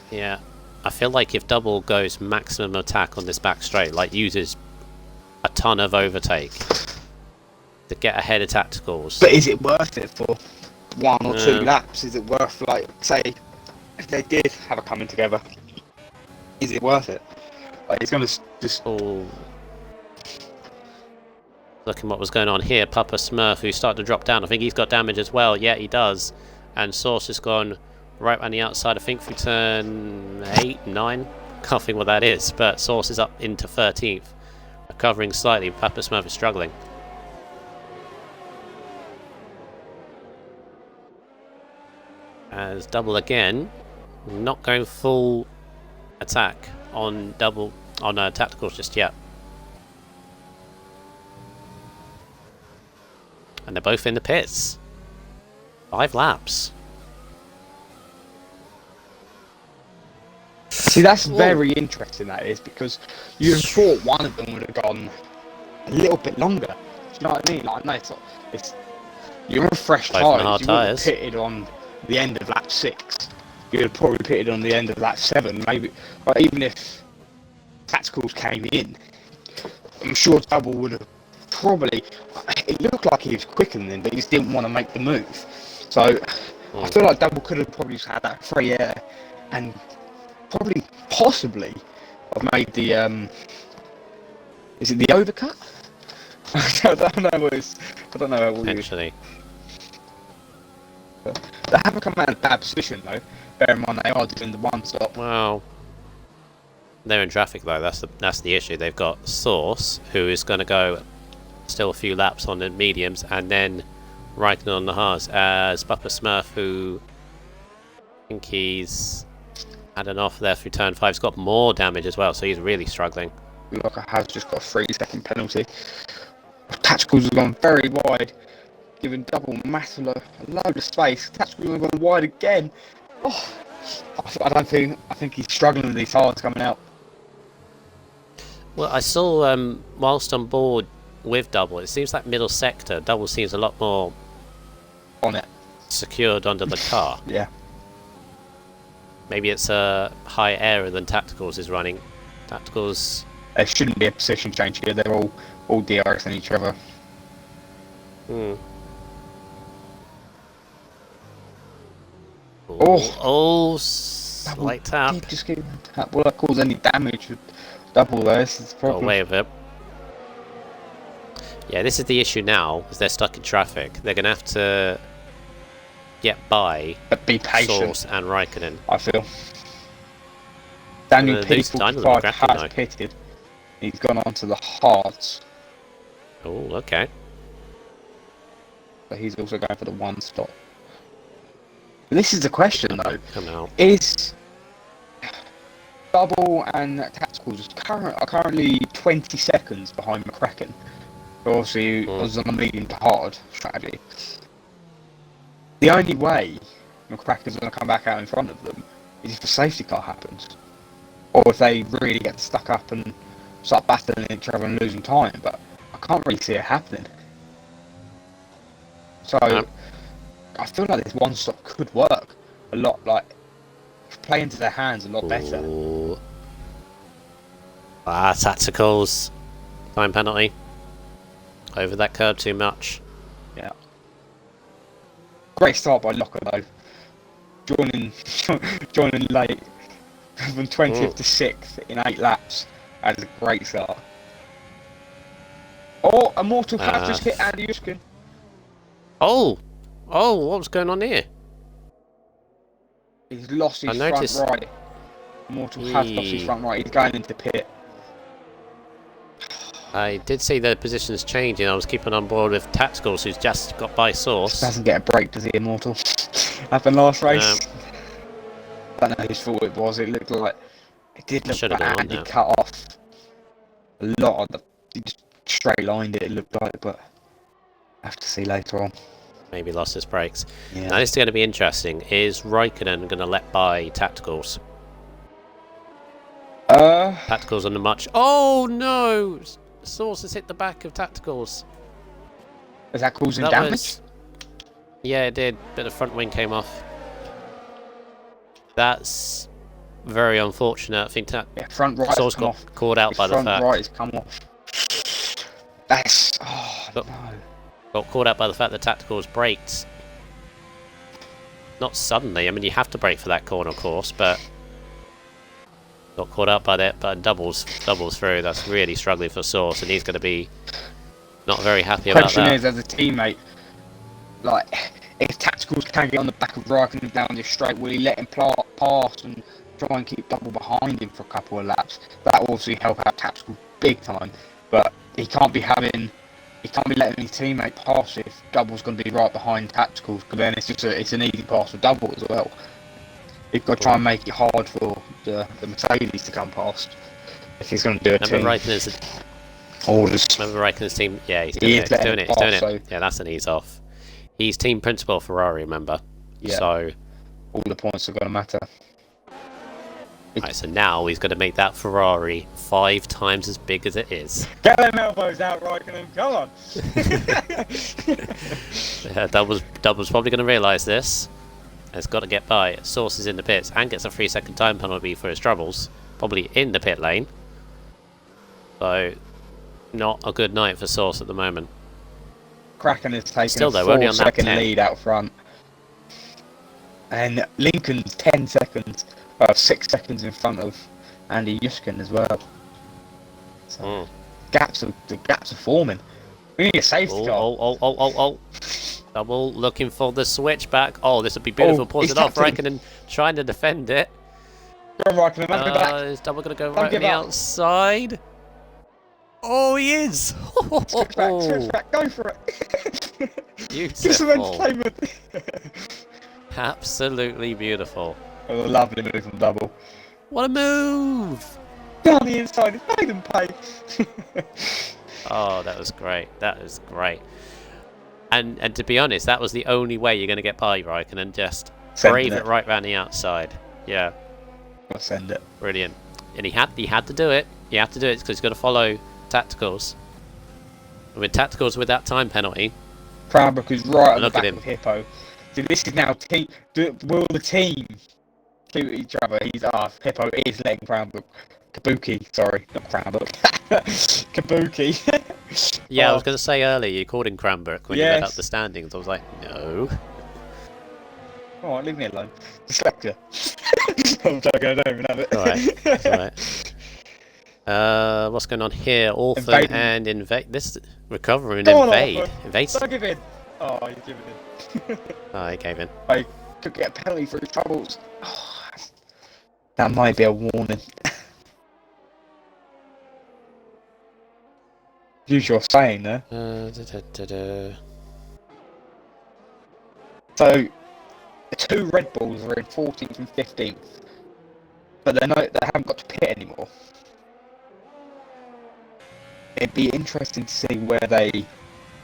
yeah, I feel like if Double goes maximum attack on this back straight, like uses a ton of overtake to get ahead of tacticals. But is it worth it for 1 or 2 laps? Is it worth, like, say, if they did have a coming together, is it worth it? Like, it's going to just... Oh. Looking what was going on here, Papa Smurf, who started to drop down. I think he's got damage as well. Yeah, he does. And Source has gone right on the outside. I think through turn 8, 9. Can't think what that is, but Source is up into 13th. Recovering slightly. Papa Smurf is struggling. As Double again, not going full attack on Double on tacticals just yet. And they're both in the pits. 5 laps. See, that's very interesting, that is, because you thought one of them would have gone a little bit longer. Do you know what I mean? Like, no, it's you're on fresh Both on tyres. hard You would have tyres. pitted on the end of lap 6. You would have probably pitted on the end of lap 7, maybe. But even if tacticals came in, I'm sure Double would have probably... It looked like he was quicker than him, but he just didn't want to make the move. So, I feel like Double could have probably just had that free air and probably, possibly, have made the, is it the overcut? I don't know what it's, I don't know what it is. Actually. They haven't come out in a bad position though. Bear in mind they are doing the one stop. Well, they're in traffic though. That's the issue. They've got Source, who is going to go still a few laps on the mediums, and then Raikkonen on the hards. As Papa Smurf, who I think he's had an off there through turn 5, has got more damage as well, so he's really struggling. Locker has just got a 3-second penalty. Tacticals have gone very wide, giving Double massive a load of space. Tacticals have gone wide again. Oh, I think he's struggling with these hards coming out. Well, I saw whilst on board with Double, it seems like middle sector, Double seems a lot more On it. secured under the car. Yeah. Maybe it's a high error than Tacticals is running. Tacticals... There shouldn't be a position change here. They're all DRS on each other. Hmm. Oh. Slight tap. Just give tap. Will that cause any damage with Double there? This is the Got problem. away with it. Yeah, this is the issue now, is they're stuck in traffic. They're going to have to get by But be patient, Source and Raikkonen. I feel. Daniel These P45 Dynamo has now. pitted. He's gone on to the hards. Oh, okay. But he's also going for the one stop. This is the question though. Come out. Is Double and Tacticals are currently 20 seconds behind McCracken, who obviously was on a medium to hard strategy. The only way McCracken's going to come back out in front of them is if a safety car happens, or if they really get stuck up and start battling each other and losing time. But I can't really see it happening. So I feel like this one stop could work a lot, like play into their hands a lot better. Ooh. Ah, Tacticals. Time penalty. Over that curb too much. Yeah. Great start by Locker though. Joining late from 20th to 6th in 8 laps. That is a great start. Oh, a mortal hat just hit Andy Yushkin. Oh, what was going on here? He's lost his front right. Mortal has lost his front right. He's going into pit. I did see the positions changing. I was keeping on board with Tacticals, who's just got by Source. Doesn't get a break, does he, Immortal? Happened last race. I don't know whose fault it was. It looked like it did look like Andy cut off a lot of the. He just straight lined it. It looked like, but I have to see later on. Maybe lost his brakes. Yeah. Now this is going to be interesting. Is Raikkonen going to let by Tacticals? Tacticals on the much. Oh no! Source has hit the back of Tacticals. Is that causing damage? Yeah, it did. But the front wing came off. That's very unfortunate. I think that front right Source got caught out by the fact. Front right has come off. That's no. Got caught out by the fact that Tacticals braked. Not suddenly. I mean, you have to brake for that corner, of course, but got caught out by that, but doubles through. That's really struggling for Source, and he's going to be not very happy about that. Question is, as a teammate, like, if Tacticals can get on the back of Raikkonen down this straight, will he let him pass and try and keep double behind him for a couple of laps? That will obviously help out Tacticals big time, but he can't be letting his teammate pass if Double's going to be right behind Tacticals, because then it's an easy pass for Double as well. You've got to try and make it hard for the Mercedes to come past if he's going to do a team. Remember Raikkonen's team? Yeah, he's doing it. Yeah, that's an ease off. He's team principal Ferrari, remember? Yeah. So all the points are going to matter. Right, so now he's going to make that Ferrari 5 times as big as it is. Get them elbows out, Raikkonen, come on! Yeah, Double's probably going to realise this. Has got to get by. Source is in the pits and gets a 3-second time penalty for his troubles. Probably in the pit lane. So, not a good night for Source at the moment. Kraken has taken Still, a though, only on that 4-second lead out front. And Lincoln's 10 seconds, 6 seconds in front of Andy Yushkin as well. So, the gaps are forming. We need a safety car. Oh. Double looking for the switchback. Oh, this would be beautiful. Pause it off. Raikkonen trying to defend it. Go on, Raikkonen, man, go back. Is Double going to go right on the outside? Oh, he is! Switch back, go for it. Beautiful. Get some entertainment. Absolutely beautiful. Oh, a lovely move from Double. What a move! Down the inside, it's made him pay. Oh, that was great. That was great. And to be honest, that was the only way you're going to get by Raikkonen, just brave it right round the outside. Yeah. I'll send it. Brilliant. And he had to do it. He had to do it because he's got to follow Tacticals. And with Tacticals with that time penalty. Cranbrook is right on the back of Hippo. So this is now team. Will the team shoot each other? Hippo is letting Cranbrook. Kabuki, sorry, not Cranbrook. Kabuki. Yeah, I was going to say earlier, you called him Cranbrook when you read up the standings. I was like, no. Alright, leave me alone. Dyslexia. I'm joking, I don't even have it. Alright, what's going on here? Orphan and Invade. This recovering Invade. Invade. Don't give in. Oh, you give it in. Oh, he gave in. I could get a penalty for his troubles. Oh, that might be a warning. Use your saying there. So, the 2 Red Bulls are in 14th and 15th, but they haven't got to pit anymore. It'd be interesting to see where they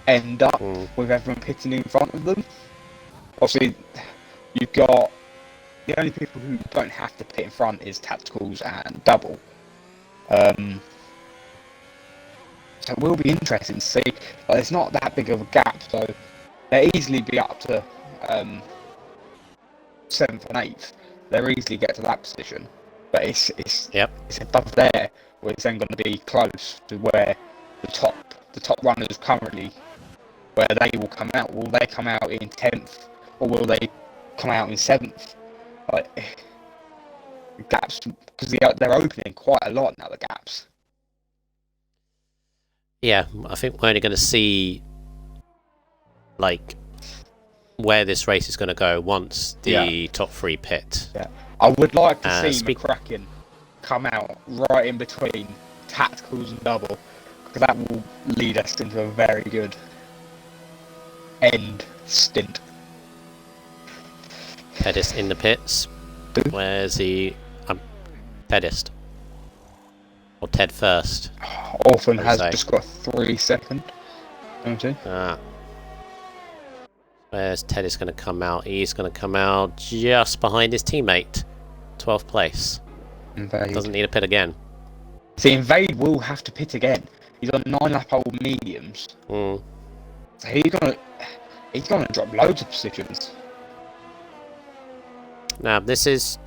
end up with everyone pitting in front of them. Obviously, you've got the only people who don't have to pit in front is Tacticals and Double. So it will be interesting to see. Like, it's not that big of a gap, so they'll easily be up to 7th and 8th. They'll easily get to that position, but it's above there where it's then going to be close to where the top the top runners currently, where they will come out. Will they come out in 10th, or will they come out in 7th? Like, gaps, because they're opening quite a lot now, the gaps. Yeah, I think we're only going to see like where this race is going to go once the top 3 pit. Yeah, I would like to see speak- McCracken come out right in between tacticals and double, because that will lead us into a very good end stint. Pedist in the pits. Where's the Pedist? Or Ted first? Orphan I'd has say. just got 3 seconds, don't he? Where's Ted is going to come out? He's going to come out just behind his teammate. 12th place. Invade. Doesn't need a pit again. See, Invade will have to pit again. He's on 9-lap old mediums. Mm. So he's gonna drop loads of positions. Now, it's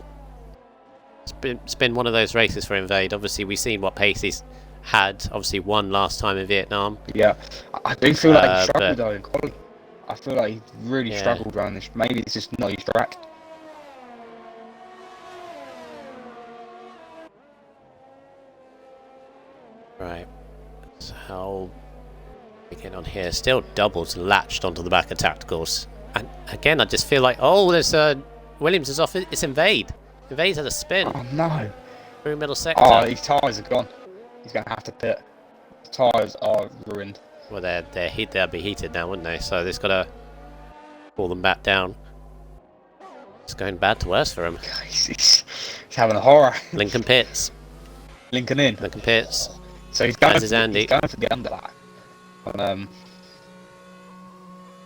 been one of those races for Invade. Obviously, we've seen what pace he's had. Obviously, won last time in Vietnam. Yeah, I do feel like he struggled but- though in quali. I feel like he really Yeah. struggled around this. Maybe it's just not his track. Right. So how we get on here? Still doubles latched onto the back of tacticals. And again, I just feel like, oh, there's Williams is off. It's Invade. Invade's had a spin Oh no! through middle sector. Oh, his tyres are gone. He's gonna have to pit. His tyres are ruined. Well, they'll be heated now, wouldn't they? So they've got to pull them back down. It's going bad to worse for him. He's having a horror. Lincoln Pits. Lincoln in. Lincoln Pits. So he's going, As is Andy. he's going for the underlap on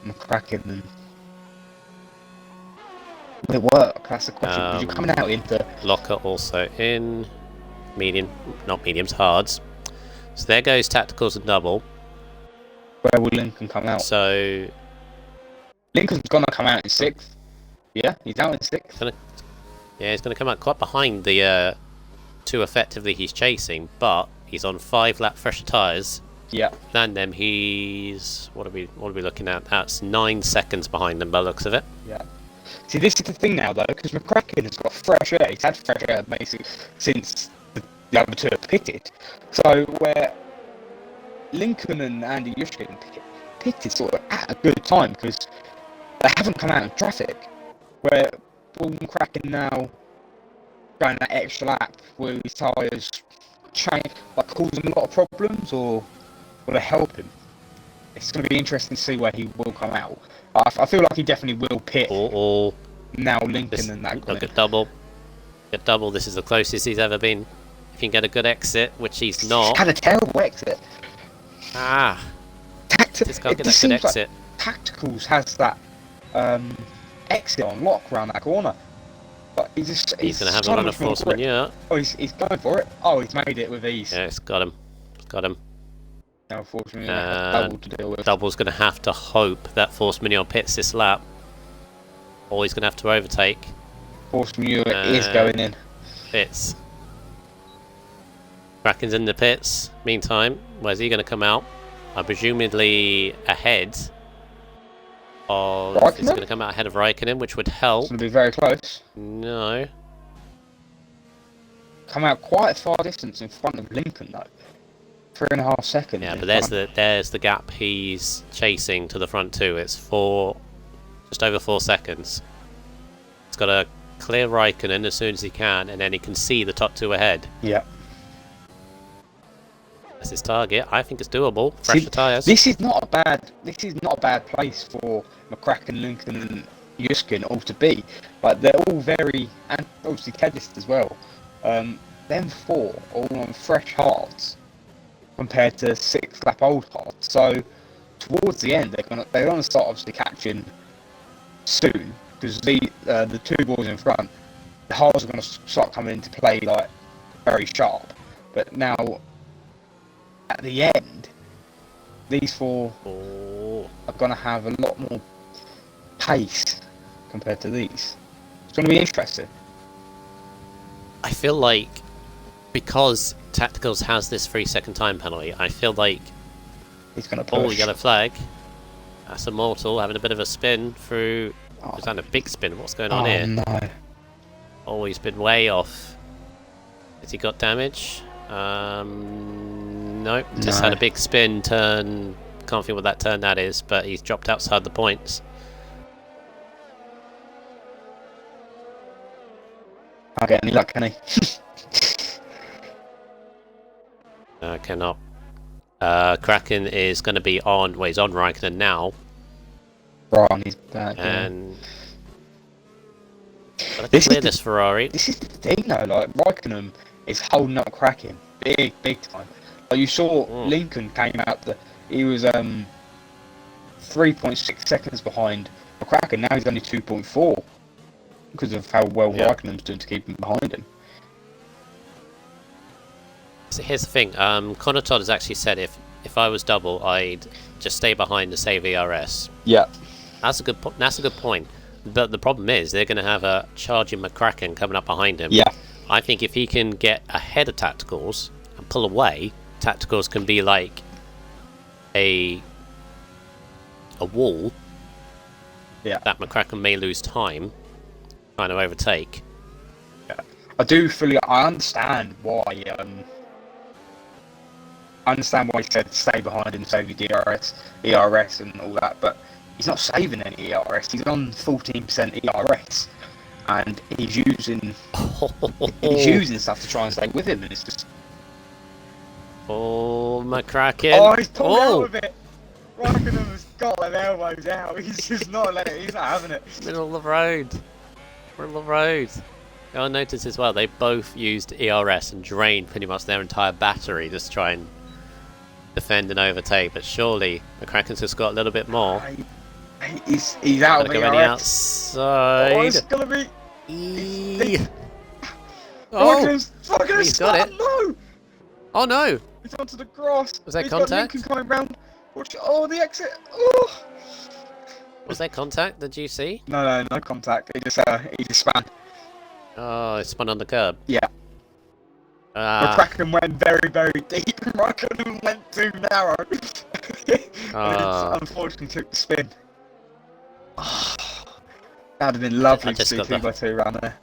McCracken, and will it work? That's the question. Because you're coming out into Locker also in not mediums, hards. So there goes tacticals and double. where will Lincoln come out? So Lincoln's gonna come out in 6th. Yeah, he's out in 6th. yeah, he's going to come out quite behind the 2 effectively he's chasing, but he's on 5-lap fresher tyres. Yeah. And then he's what are we looking at? That's 9 seconds behind them by the looks of it. Yeah. See, this is the thing now, though, because McCracken has got fresh air. He's had fresh air basically since the other 2 have pitted. So where Lincoln and Andy Yushkin pitted sort of at a good time because they haven't come out in traffic. Where Paul McCracken now going that extra lap where his tyres change, like cause him a lot of problems, or will it help him? It's going to be interesting to see where he will come out. I feel like he definitely will pit Or now Lincoln this, and that. look at double. Get double. This is the closest he's ever been. If he can get a good exit, which he's not. Had a terrible exit. Just can't get that good exit. Like Tacticals has that exit on lock around that corner. But he's He's going to have so a run much of more force grip. manure. Oh, he's going for it. Oh, he's made it with ease. Yeah, it's got him. Got him. Now, unfortunately, double to deal with. Double's going to have to hope that force manure pits this lap, or he's going to have to overtake. Force manure is going in. Pits. Bracken's in the pits. Meantime, where's he going to come out? Presumably ahead of. Raikkonen? He's going to come out ahead of Raikkonen, which would help. It's going to be very close. No. Come out quite a far distance in front of Lincoln, though. 3.5 seconds. Yeah, in but front. there's the gap he's chasing to the front too. It's just over 4 seconds. He's got to clear Raikkonen as soon as he can, and then he can see the top 2 ahead. Yeah. That's his target. I think it's doable. Fresh the tyres. This is not a bad place for McCracken, Lincoln, and Yuskin all to be. But they're all very, and obviously Kedist as well. Them 4 all on fresh hearts compared to 6-lap old hearts. So towards the end, they're gonna start obviously catching soon because the 2 boys in front, the hearts are gonna start coming into play like very sharp. But now at the end, these 4 are going to have a lot more pace compared to these. It's going to be interesting. I feel like because Tacticals has this 3-second time penalty, I feel like He's going to push. Oh, yellow flag. That's Immortal having a bit of a spin through. Oh. He's having a big spin. What's going on here? No. Oh, he's been way off. Has he got damage? Nope. Just No. had a big spin turn. Can't think what that turn that is, but he's dropped outside the points. Can't get any luck, can he? Cannot. Kraken is going to be on. Well, he's on Raikkonen now, Right, he's back. and gotta This is clear the- this Ferrari. This is the thing though, like Raikkonen is holding up Kraken big time. Like you saw Lincoln came out he was 3.6 seconds behind Kraken, now he's only 2.4 because of how well Raikkonen's doing to keep him behind him. So here's the thing. Connor Todd has actually said if I was double, I'd just stay behind to save ERS. Yeah. That's a good point. But the problem is they're going to have a charging McCracken coming up behind him. Yeah. I think if he can get ahead of Tacticals and pull away, Tacticals can be like a wall. Yeah. That McCracken may lose time trying to overtake. Yeah. I understand why he said stay behind and save your ERS and all that, but he's not saving any ERS. He's on 14% ERS, and he's using stuff to try and stay with him, and it's just. Oh, McCracken! Oh, he's pulled out of it. Raikkonen has got them elbows out. He's just not letting it. He's not having it. Middle of the road. You'll notice as well, they both used ERS and drained pretty much their entire battery just to try and defend and overtake, but surely McCracken's just got a little bit more. He's out of Go ERS. running outside. Oh, it's gonna be. Oh, Fucking he's got it. No! oh no! It's onto the grass. Was that He's contact? Got Lincoln coming round. Oh, the exit. Oh. Was there contact? Did you see? No contact. He just span. Oh, it spun on the curb. Yeah. McCracken went very, very deep, and Raikkonen went too narrow. And unfortunately took the spin. That'd have been lovely to see 2x2 around there.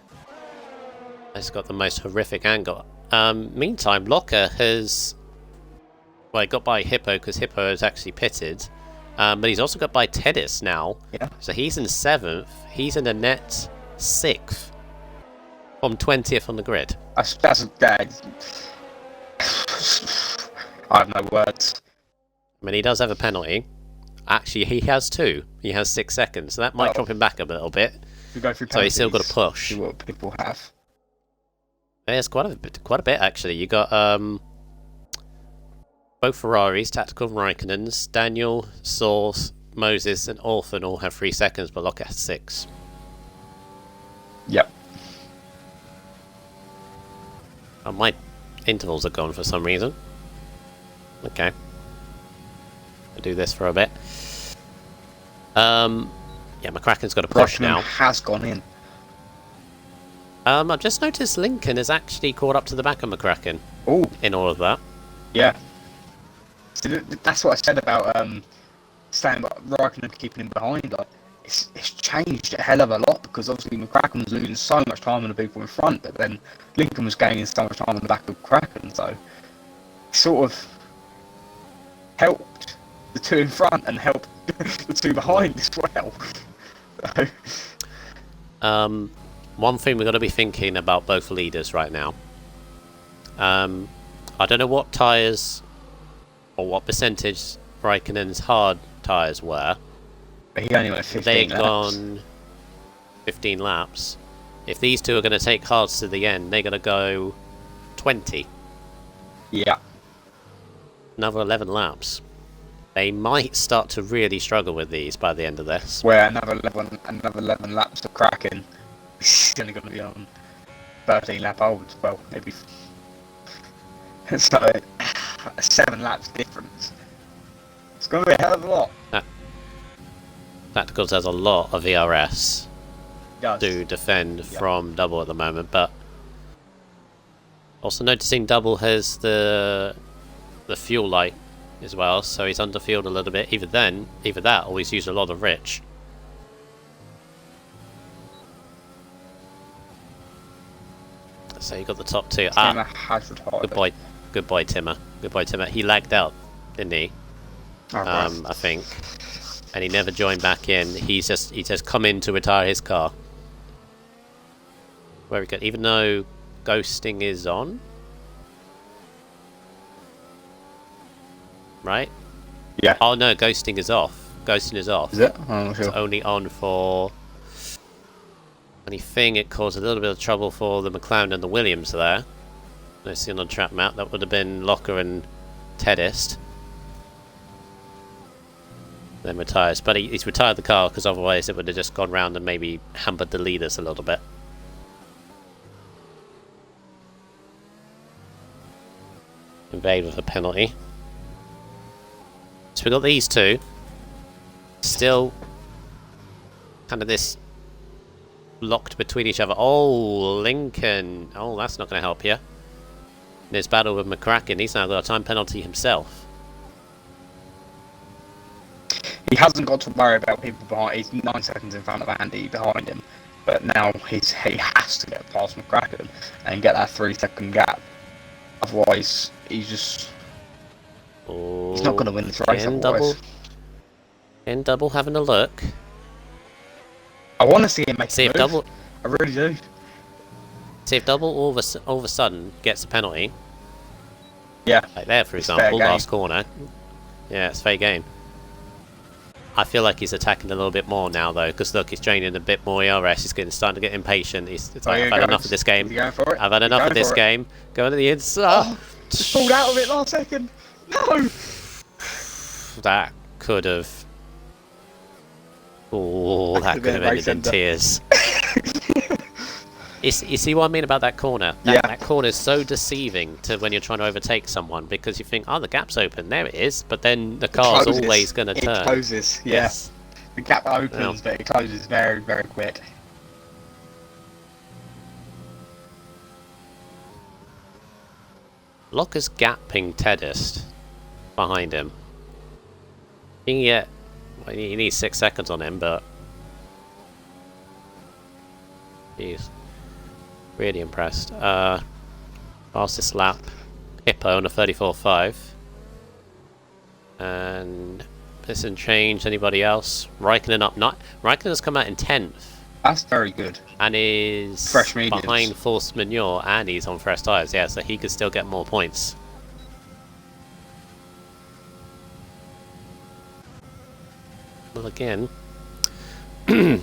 It's got the most horrific angle. Meantime, Locker has... Well, he got by Hippo because Hippo has actually pitted. But he's also got by Tedis now. Yeah. So he's in 7th. He's in a net 6th. From 20th on the grid. That's dead. I have no words. I mean, he does have a penalty. Actually, he has 2. He has 6 seconds. So that might drop him back a little bit. We go through So he's still got to push. See what people have. There's quite a bit actually. You got both Ferraris, Tactical Raikkonens, Daniel, Source, Moses, and Orphan all have 3 seconds, but Locker has 6. Yep. Oh, my intervals are gone for some reason. Okay. I'll do this for a bit. Yeah, McCracken's got a push Raikkonen now. has gone in. I've just noticed Lincoln has actually caught up to the back of McCracken Oh, in all of that. yeah. So that's what I said about staying about Raikkonen keeping him behind. Like, it's changed a hell of a lot because obviously McCracken was losing so much time on the people in front, but then Lincoln was gaining so much time on the back of Kraken, so it sort of helped the 2 in front and helped the 2 behind as well. So. One thing we've got to be thinking about both leaders right now. I don't know what tyres or what percentage Raikkonen's hard tyres were. But he only went 15 They've laps. gone 15 laps. If these 2 are going to take hards to the end, they're going to go 20. Yeah. Another 11 laps. They might start to really struggle with these by the end of this. Where another 11 laps of Kraken. He's only going to be on 13 lap olds. Well, maybe. So, 7 laps difference. It's going to be a hell of a lot. Tacticals has a lot of ERS Does. to defend from Double at the moment, but also noticing Double has the fuel light as well, so he's underfield a little bit. Either that, or he's used a lot of rich. So you got the top two. Timmer has retired. Good boy, Timmer. Good boy, Timmer. He lagged out, didn't he? Oh, right. I think, and he never joined back in. He just come in to retire his car. Very good. Even though ghosting is on, right? Yeah. Oh no, ghosting is off. Ghosting is off. Is it? I'm not sure. It's only on for anything. It caused a little bit of trouble for the McLaren and the Williams there. I see on the track map that would have been Locker and Tedist. Then retires, but he's retired the car because otherwise it would have just gone round and maybe hampered the leaders a little bit. Invade with a penalty. So we got these two. Still kind of this locked between each other. Oh, Lincoln. Oh, that's not going to help you. In his battle with McCracken, he's now got a time penalty himself. He hasn't got to worry about people behind. He's 9 seconds in front of Andy behind him, but now he has to get past McCracken and get that 3-second gap. Otherwise, he's not going to win this race. Double having a look. I want to see him make See a if move. Double. I really do. See if Double all of a sudden gets a penalty. Yeah. Like there, for It's example, fair game. last corner. Yeah, it's fair game. I feel like he's attacking a little bit more now, though, because look, he's draining a bit more ERS. He's starting to get impatient. It's like, I've had enough of this game. He's going for it. I've had enough of this game. Going to the inside. Oh, just pulled out of it last second. No. That could have. Oh, that could have ended in tears. You see what I mean about that corner? That corner is so deceiving to when you're trying to overtake someone, because you think, oh, the gap's open, there it is, but then the car's always going to turn. It closes, yes. The gap opens, but it closes very, very quick. Locker's gapping Tedist behind him. He can get. Well, he needs 6 seconds on him, but he's really impressed. Fastest lap, Hippo on a 34.5. And this isn't changed. Anybody else? Raikkonen up. Raikkonen's come out in 10th. That's very good. And is Fresh mediums. behind Force Manure, and he's on fresh tyres. Yeah, so he could still get more points. Well, again, I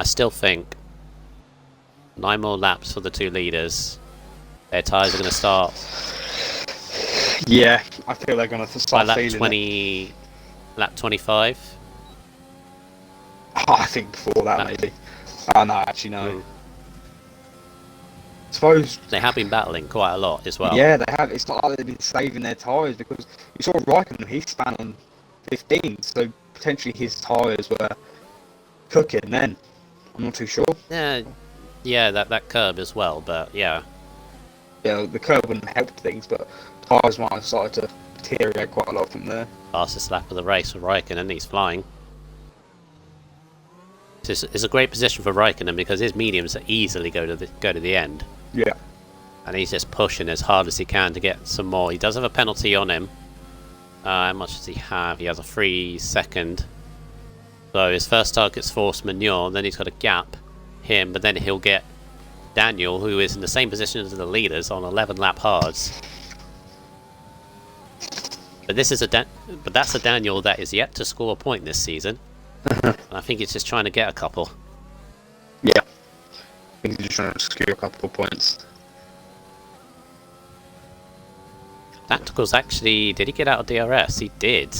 still think 9 more laps for the two leaders. Their tyres are going to start Yeah, I feel they're going to by start lap feeling 20, lap 25. it. Oh, I think before that, maybe. Oh, no, actually, no. Suppose They have been battling quite a lot as well. Yeah, they have. It's not like they've been saving their tyres, because you saw Raikkonen, he span on 15, so potentially his tyres were cooking then. I'm not too sure. Yeah, that curb as well, but yeah. Yeah, the curve wouldn't have helped things, but tyres might have started to deteriorate quite a lot from there. Fastest lap of the race for Raikkonen, he's flying. It's a great position for Raikkonen because his mediums easily go to the end. Yeah. And he's just pushing as hard as he can to get some more. He does have a penalty on him. How much does he have? He has a 3 second. So his first target's Force Manure, then he's got a gap, him, but then he'll get Daniel, who is in the same position as the leaders on 11 lap hards. But this is but that's a Daniel that is yet to score a point this season. And I think he's just trying to get a couple. Yeah. I think he's just trying to secure a couple of points. Tacticals actually, did he get out of DRS? He did.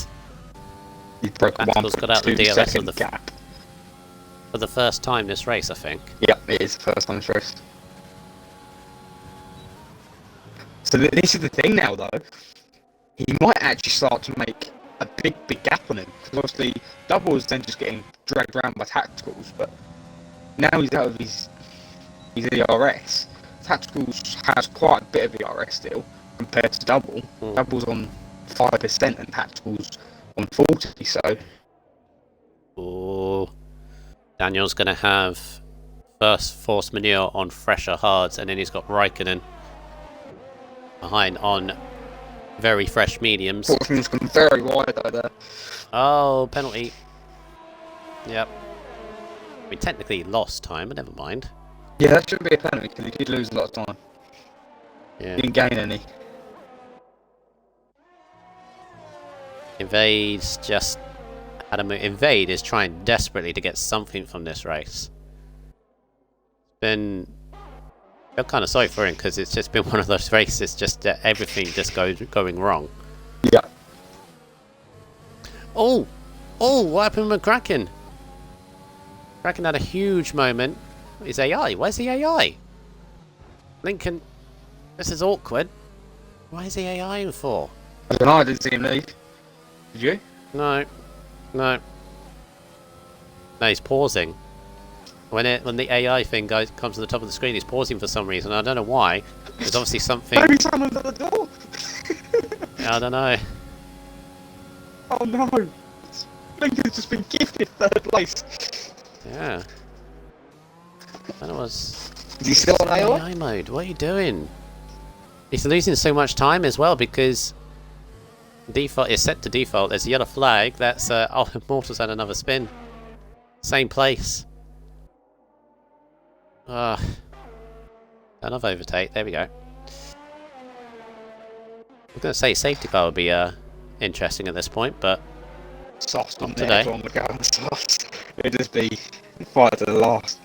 He broke a Tacticals got out of the 1.2 DRS second of gap. for the first time this race, I think. Yeah, it is the first time this race. So this is the thing now, though. He might actually start to make a big gap on him. Because obviously, Double was then just getting dragged around by Tacticals, but now he's out of his ERS. Tacticals has quite a bit of ERS still compared to double. Double's on 5% and tacticals on 40. So. Oh, Daniel's going to have first force manure on fresher hards, and then he's got Raikkonen behind on very fresh mediums. Force manure's gone very wide though there. Oh, penalty. Yep. I mean, technically he lost time, but never mind. Yeah, that shouldn't be a penalty because he did lose a lot of time. Yeah. He didn't gain any. Invade's just had a move. Invade is trying desperately to get something from this race. I feel kind of sorry for him because it's just been one of those races just that everything just going wrong. Yeah. Oh, what happened with Kraken? Kraken had a huge moment. His AI, where's the AI? Lincoln, this is awkward. Why is the AI for? I don't know, I didn't see him leave. Did you? No, he's pausing. When the AI thing comes to the top of the screen, he's pausing for some reason. I don't know why. There's obviously something. Maybe someone's at the door. I don't know. Oh no! Lincoln's just been gifted third place. Yeah. That was. Is he still on AI? AI mode. What are you doing? He's losing so much time as well because default is set to default. There's a yellow flag. That's oh, Immortals had another spin. Same place. Another overtake. There we go. I'm gonna say safety car would be interesting at this point, but Soft on today. there, everyone would go on the soft. It'd just be fight to the last.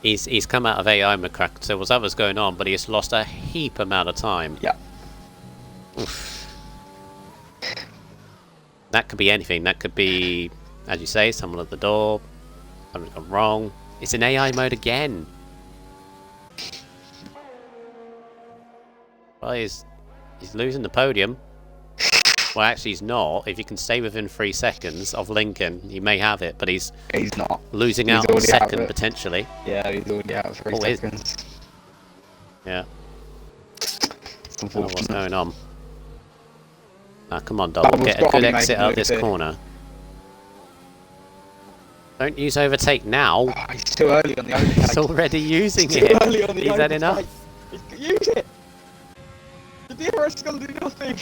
He's come out of AI McCrack, so whatever's going on, but he's lost a heap amount of time. Yeah. Oof. That could be anything. That could be, as you say, someone at the door. Something's gone wrong. It's in AI mode again. Well, he's losing the podium. Well, actually, he's not. If you can stay within 3 seconds of Lincoln, he may have it, but he's not. losing He's out on already out of second, it. potentially. Yeah, he's already out of 3 Oh, seconds. Yeah. It's I don't know what's unfortunate. going on. Ah, come on, Double. Double's Get a got good to be exit making out this moves here. corner. Don't use overtake now. Oh, he's too early on the overtake. He's already using Too it. early on the He's had overtake. enough. Use it. The DRS is going to do nothing.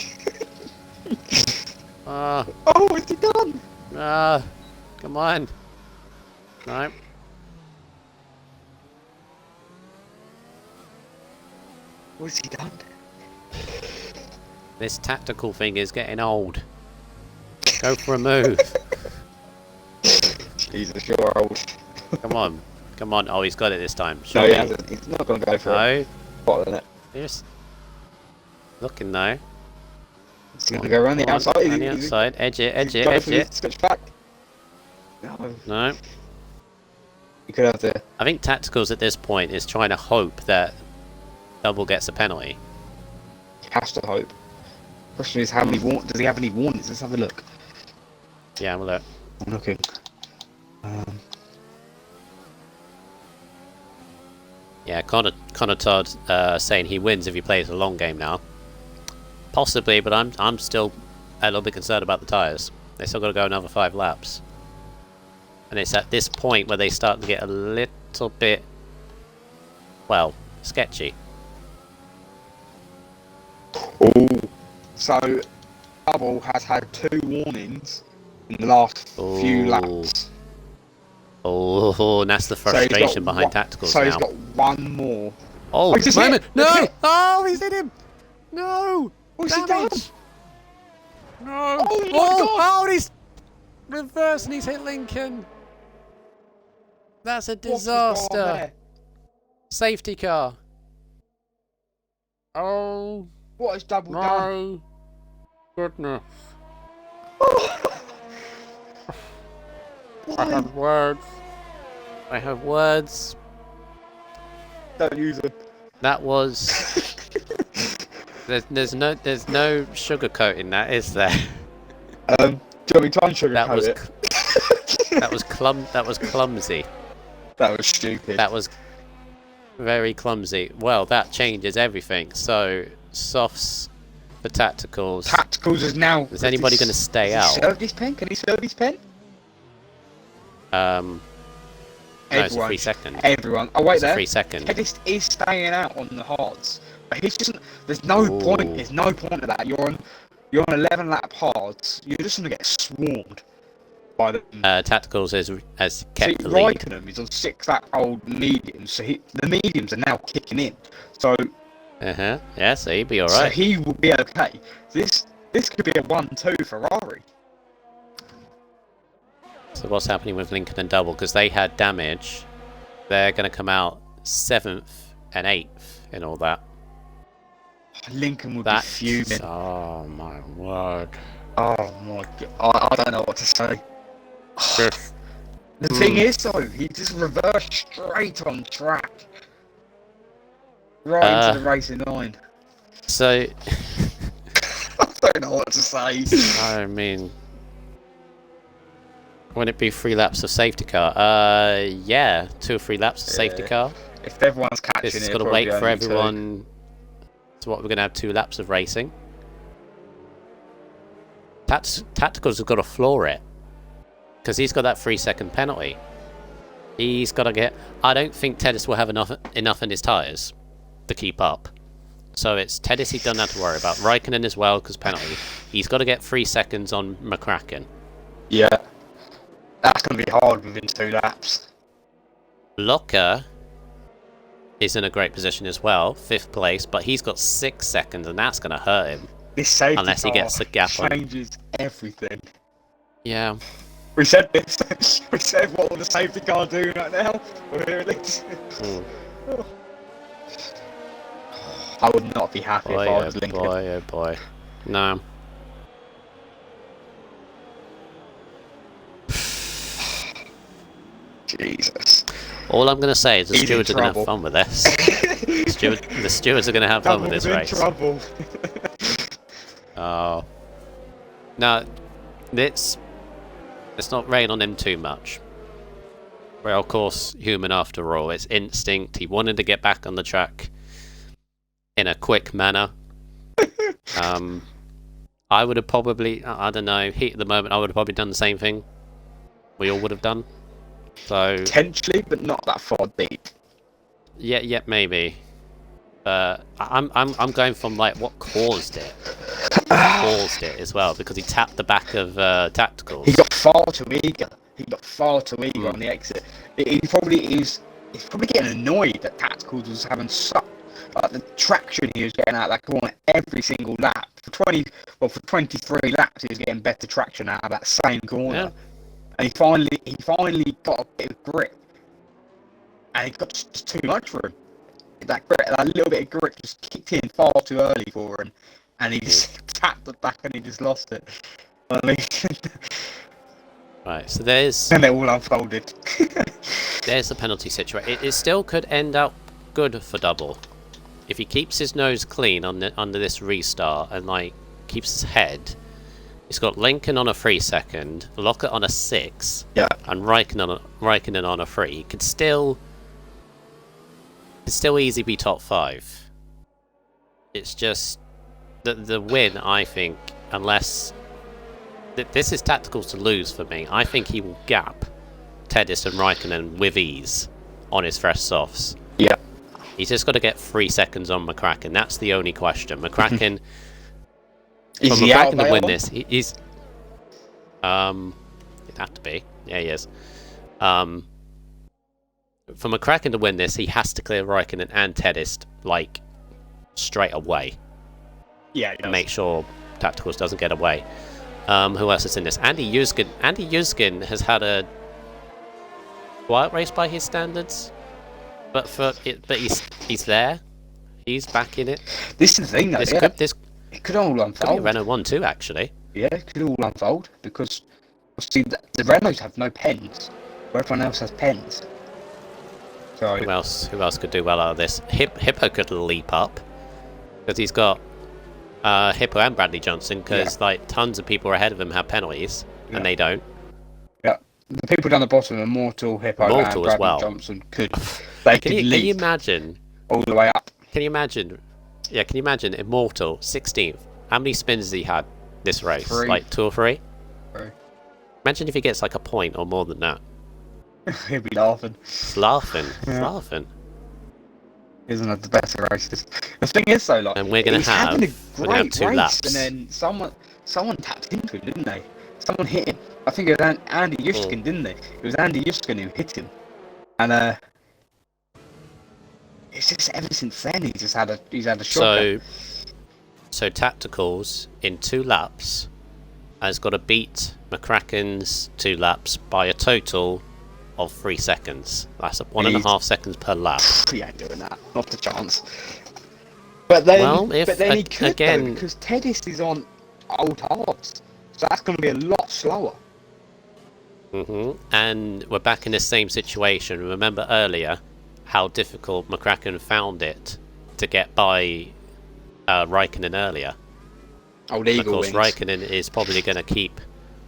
Ah, Oh, is he done? come on. No. What has he done? This tactical thing is getting old. Go for a move. Jesus, you're old. Come on. Come on. Oh, he's got it this time. No, Surely. he hasn't. He's not going to go for it. No. Bottling it. He's looking though. He's going to go around the Come on, outside. around the outside. Edge it, edge it, Go edge for the it. switch back. No. No. You could have to. I think Tacticals at this point is trying to hope that Double gets a penalty. He has to hope. Question is, how many does he have any warnings? Let's have a look. Yeah, well, look. I'm looking. Yeah, Connor Todd saying he wins if he plays a long game now. Possibly, but I'm still a little bit concerned about the tyres. They still got to go another 5 laps. And it's at this point where they start to get a little bit, well, sketchy. Oh. So, Double has had 2 warnings in the last few Ooh. laps. Oh, and that's the So he's got frustration behind one- Tacticals So now. he's got 1 more. Oh, he's just moment! hit! No! He's hit! Oh, he's hit him! No! What's he done? Damage! No! Oh my God! Oh, and he's reversed and he's hit Lincoln. That's a What's going on disaster. there? Safety car. Oh What has Double done? my goodness. I Why? have words. I have words. Don't use them. That was. There's no sugarcoating that, is there? Do you want me to unsugarcoat That was it? that was clumsy. That was stupid. That was Very clumsy. Well, that changes everything. So, softs for tacticals. Tacticals is now. Is anybody going to stay out? Serve this pen? Can he serve this pen? No, it's a 3 second. Everyone. Oh wait, It's a there. 3 second. Tedist is staying out on the hards, but he's just. There's no point. There's no point of that. You're on 11 lap hards. You're just gonna get swarmed by the. Tacticals has kept See, the lead. Raikkonen is on 6 lap old mediums, so the mediums are now kicking in. So. Yeah, so he'd be So alright. he will be okay. This could be a 1-2 Ferrari. So what's happening with Lincoln and Double? Because they had damage. They're going to come out 7th and 8th in all that. Lincoln would be fuming. Oh my word. Oh my god, I don't know what to say. The thing is though, he just reversed straight on track. Right into the racing line. So, I don't know what to say. I mean, wouldn't it be 3 laps of safety car? Yeah, 2 or 3 laps of safety car. If everyone's catching This it, is going to wait for everyone. So what, we're going to have 2 laps of racing. Tacticals have got to floor it. Because he's got that 3 second penalty. He's got to get... I don't think Tedis will have enough in his tyres to keep up. So it's Tedis he doesn't have to worry about. Raikkonen as well, because penalty. He's got to get 3 seconds on McCracken. Yeah. That's going to be hard within 2 laps. Locker is in a great position as well, 5th place, but he's got 6 seconds, and that's going to hurt him. This safety unless he car gets the gap on. changes everything. Yeah. We said this. We said what will the safety car do right now? We're hearing this. I would not be happy if I was Lincoln. Oh boy. No. Jesus. All I'm going to say is the He's in stewards are going to trouble. have fun with this. The stewards are going to have fun with this race. Trouble. Oh. No, let's not rain on him too much. Well, of course, human after all. It's instinct. He wanted to get back on the track in a quick manner. I would have probably, I don't know, heat at the moment, I would have probably done the same thing. We all would have done. So Potentially, but not that far deep. yeah, maybe. I'm going from like what caused it. Caused it as well, because he tapped the back of tacticals. He got far too eager. On the exit. He probably is. He's probably getting annoyed that Tacticals was having such the traction he was getting out of that corner every single lap. For 23 laps, he was getting better traction out of that same corner. Yeah. And he finally got a bit of grip, and he got just too much for him. That little bit of grip just kicked in far too early for him, and he just tapped the back and he just lost it. I mean, Right, so there's and it all unfolded. the penalty situation. It still could end up good for Double if he keeps his nose clean under this restart and like keeps his head. He's got Lincoln on a 3 second, Lockett on a 6, Yeah. and Raikkonen on a 3. He could still easily be top 5. It's just the win, I think, unless this is Tacticals to lose for me. I think he will gap Tedis and Raikkonen with ease on his fresh softs. Yeah. He's just got to get 3 seconds on McCracken. That's the only question. McCracken. Is For he out McCracken to win available? this, he's it'd have to be. Yeah, he is. For McCracken to win this, he has to clear Raikkonen and Tedis like straight away. Yeah. And make sure Tacticals doesn't get away. Who else is in this? Andy Yuzkin. Andy Yuzkin has had a quiet race by his standards, but he's there. He's back in it. This is the thing, though. This It could all could be a unfold. Renault 1-2 actually. Yeah, it could all unfold because see the Renaults have no pens, where everyone else has pens. So Who else could do well out of this? Hippo could leap up because he's got Hippo and Bradley Johnson, because like tons of people ahead of him have penalties and they don't. Yeah. the people down the bottom, Immortal, Hippo, Immortal and as Bradley well. Johnson could leap you imagine? all the way up. Can you imagine? Yeah, can you imagine Immortal 16th? How many spins has he had this race? 3. Like 2 or 3? 3. Imagine if he gets like a point or more than that. He'd be laughing. He's laughing. He's Yeah. laughing. Isn't it the better races? The thing is, though, like, And we're gonna he's having a we're gonna have great 2 race, laps. and then someone tapped into him, didn't they? Someone hit him. I think it was Andy Yushkin, didn't they? It was Andy Yushkin who hit him, and it's just ever since then he's had a shocker. So Tacticals in 2 laps has got to beat McCracken's 2 laps by a total of 3 seconds. That's 1.5 seconds per lap. He ain't doing that. Not a chance. But then, Well, he could again, though, because Tedis is on old hards, so that's going to be a lot slower. And we're back in the same situation. Remember earlier how difficult McCracken found it to get by Raikkonen earlier. Old Of Eagle course, wings. Raikkonen is probably going to keep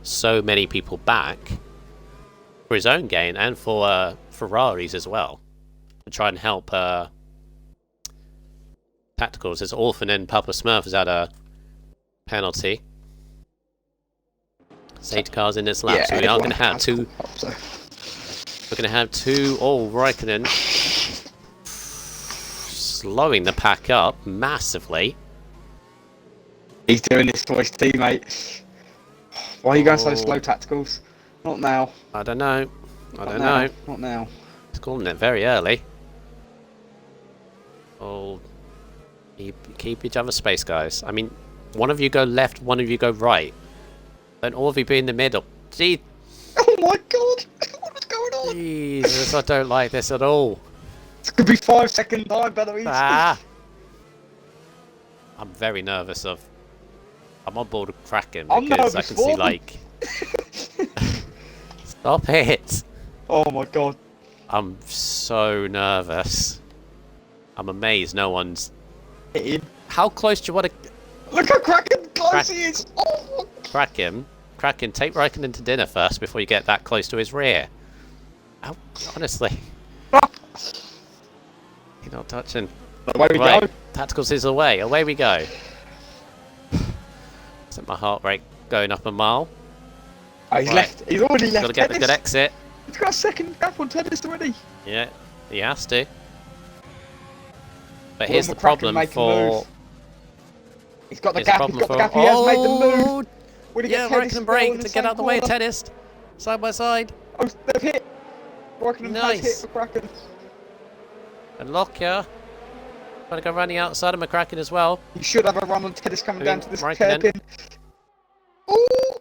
so many people back for his own gain and for Ferraris as well, to try and help Tacticals. As Orphan and Papa Smurf has had a penalty. Safety cars in this lap, so we are going to have 2. We're going to have 2. Oh, Raikkonen slowing the pack up massively. He's doing this for his teammate. Why are you going so slow, Tacticals? Not now. I don't know. Not now. He's calling it very early. Oh, keep each other space, guys. I mean, one of you go left, one of you go right. Don't all of you be in the middle. Gee, Oh my god! What is going on? Jesus, I don't like this at all. It's gonna be 5 second time, Belarus. Ah! I'm very nervous of... I'm on board with Kraken I'm because I nervous can for see, them. like... Stop it! Oh my god. I'm so nervous. I'm amazed no one's... Hit him. How close do you want to... Look how Kraken close he is! Oh, Kraken, take Raikkonen to dinner first before you get that close to his rear. Oh, honestly. You're not touching. away we Right, go. Tacticals is away. Away we go. Set my heart rate going up a mile. Oh, he's Right. left. He's already left. Got to get the Tennis. good exit. He's got a second gap on Tennis already. Yeah, he has to. But Will here's the McCracken problem make a for... move? He's got the Here's the gap. He's problem got the for... gap. He has made the move. Oh, Will he yeah, get Tennis Raikkonen as well break in to the get same out the way of corner? Tennis. Side by side. Oh, they've hit. Raikkonen Nice. has hit McCracken. And Lockyer. Trying to go around the outside of McCracken as well. He should have a run on Tennis coming down to this Raikkonen. hairpin. Ooh!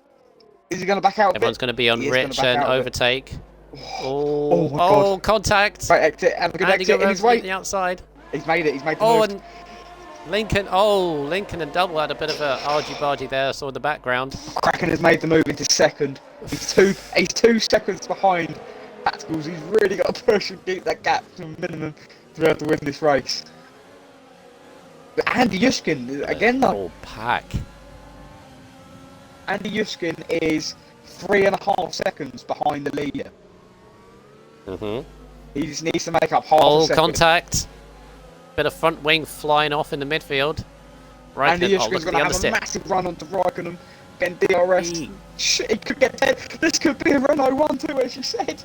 Is he going to back out? Everyone's going to be on He is gonna Rich back and out of it. overtake. Oh Oh, my God. Contact. Right, exit. Have a good Andy exit in his goes way. the outside. He's made it. He's made the Oh, move. and Lincoln. Oh, Lincoln and Double had a bit of a argy-bargy there. I saw in the background. Kraken has made the move into second. He's 2 seconds behind Tacticals. He's really got to push and keep that gap to a minimum to be able to win this race. But Andy Yushkin, again though, Oh, pack. Andy Yushkin is 3.5 seconds behind the leader. He just needs to make up half a Oh, second. contact. Bit of front wing flying off in the midfield. Andy Raikkonen. Oh, Yushkin's look at going the to have a understeer. massive run onto Raikkonen, getting DRS. Eee. Shit, he could get 10. This could be a Renault 1-2, as you said.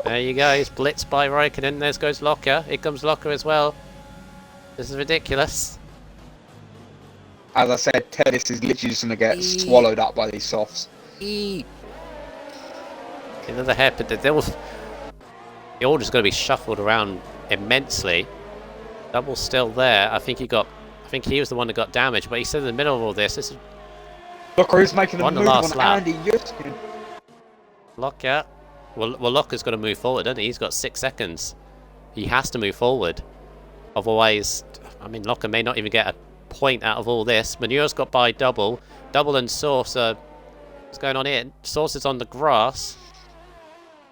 There you go. He's blitzed by Raikkonen. There goes Locker. Here comes Locker as well. This is ridiculous. As I said, Tennis is literally just going to get Eee. swallowed up by these softs. Another hairpin. The order's going to be shuffled around immensely. Double's still there. I think he was the one that got damaged, but he's still in the middle of all this. This is Look who's making a On the move last on lap. Andy Yushkin. Locker. Well, Locker's got to move forward, doesn't he? He's got 6 seconds. He has to move forward. Otherwise, I mean, Locker may not even get a point out of all this. Manure's got by Double. Double and Source are... What's going on here? Source is on the grass.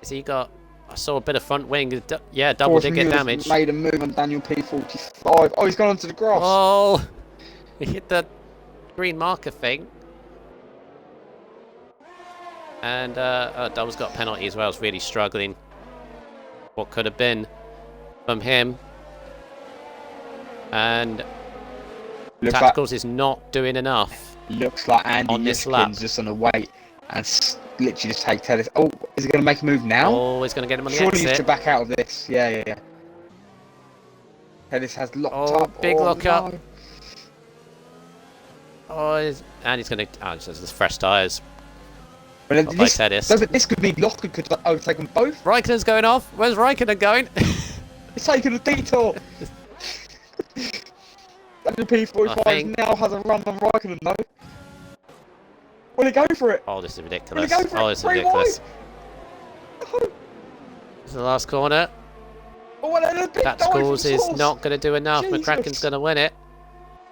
Has he got... I saw a bit of front wing. Yeah, Double did get damaged. Made a move on Daniel P45. Oh, he's gone onto the grass. Oh! He hit the green marker thing. And Double's got a penalty as well. Is really struggling. What could have been from him. And Tacticals is not doing enough. Looks like Andy on this lap. Yiskin's just on the wait and literally just take Tedis. Oh, is he going to make a move now? Oh, he's going to get him on the Surely he exit. needs to back out of this. Yeah. Tedis has locked up. Big lock up. No. Oh, and he's going to... Oh, this is fresh tyres. But By Tedis. this could be Locker could overtake them both. Raikkonen's going off. Where's Raikkonen going? It's taking a detour. WP45 now has a run on Raikkonen though. Will he go for it? Oh, this is Will ridiculous. he go for it? This is Three ridiculous. wide? This is the last corner. Oh, and a big dive from Tacticals is Sauce. not going to do enough. Jesus. McCracken's going to win it.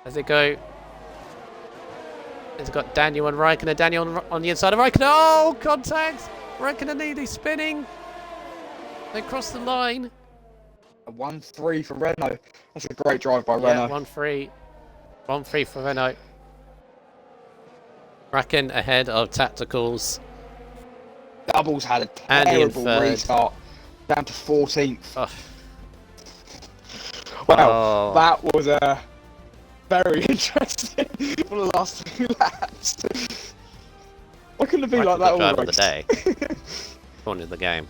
As they go. He's got Daniel and Raikkonen. Daniel on the inside of Raikkonen. Oh, contact! Raikkonen nearly spinning. They cross the line. A 1-3 for Renault. That's a great drive by Yeah, Renault. 1-3. 1-3 for Renault. Raikkonen ahead of Tacticals. Doubles had a Andy in terrible third. restart. Down to 14th. Oh. Wow, Oh. that was very interesting for the last 2 laps. Why couldn't it be like that all drive the of the day. According to the game.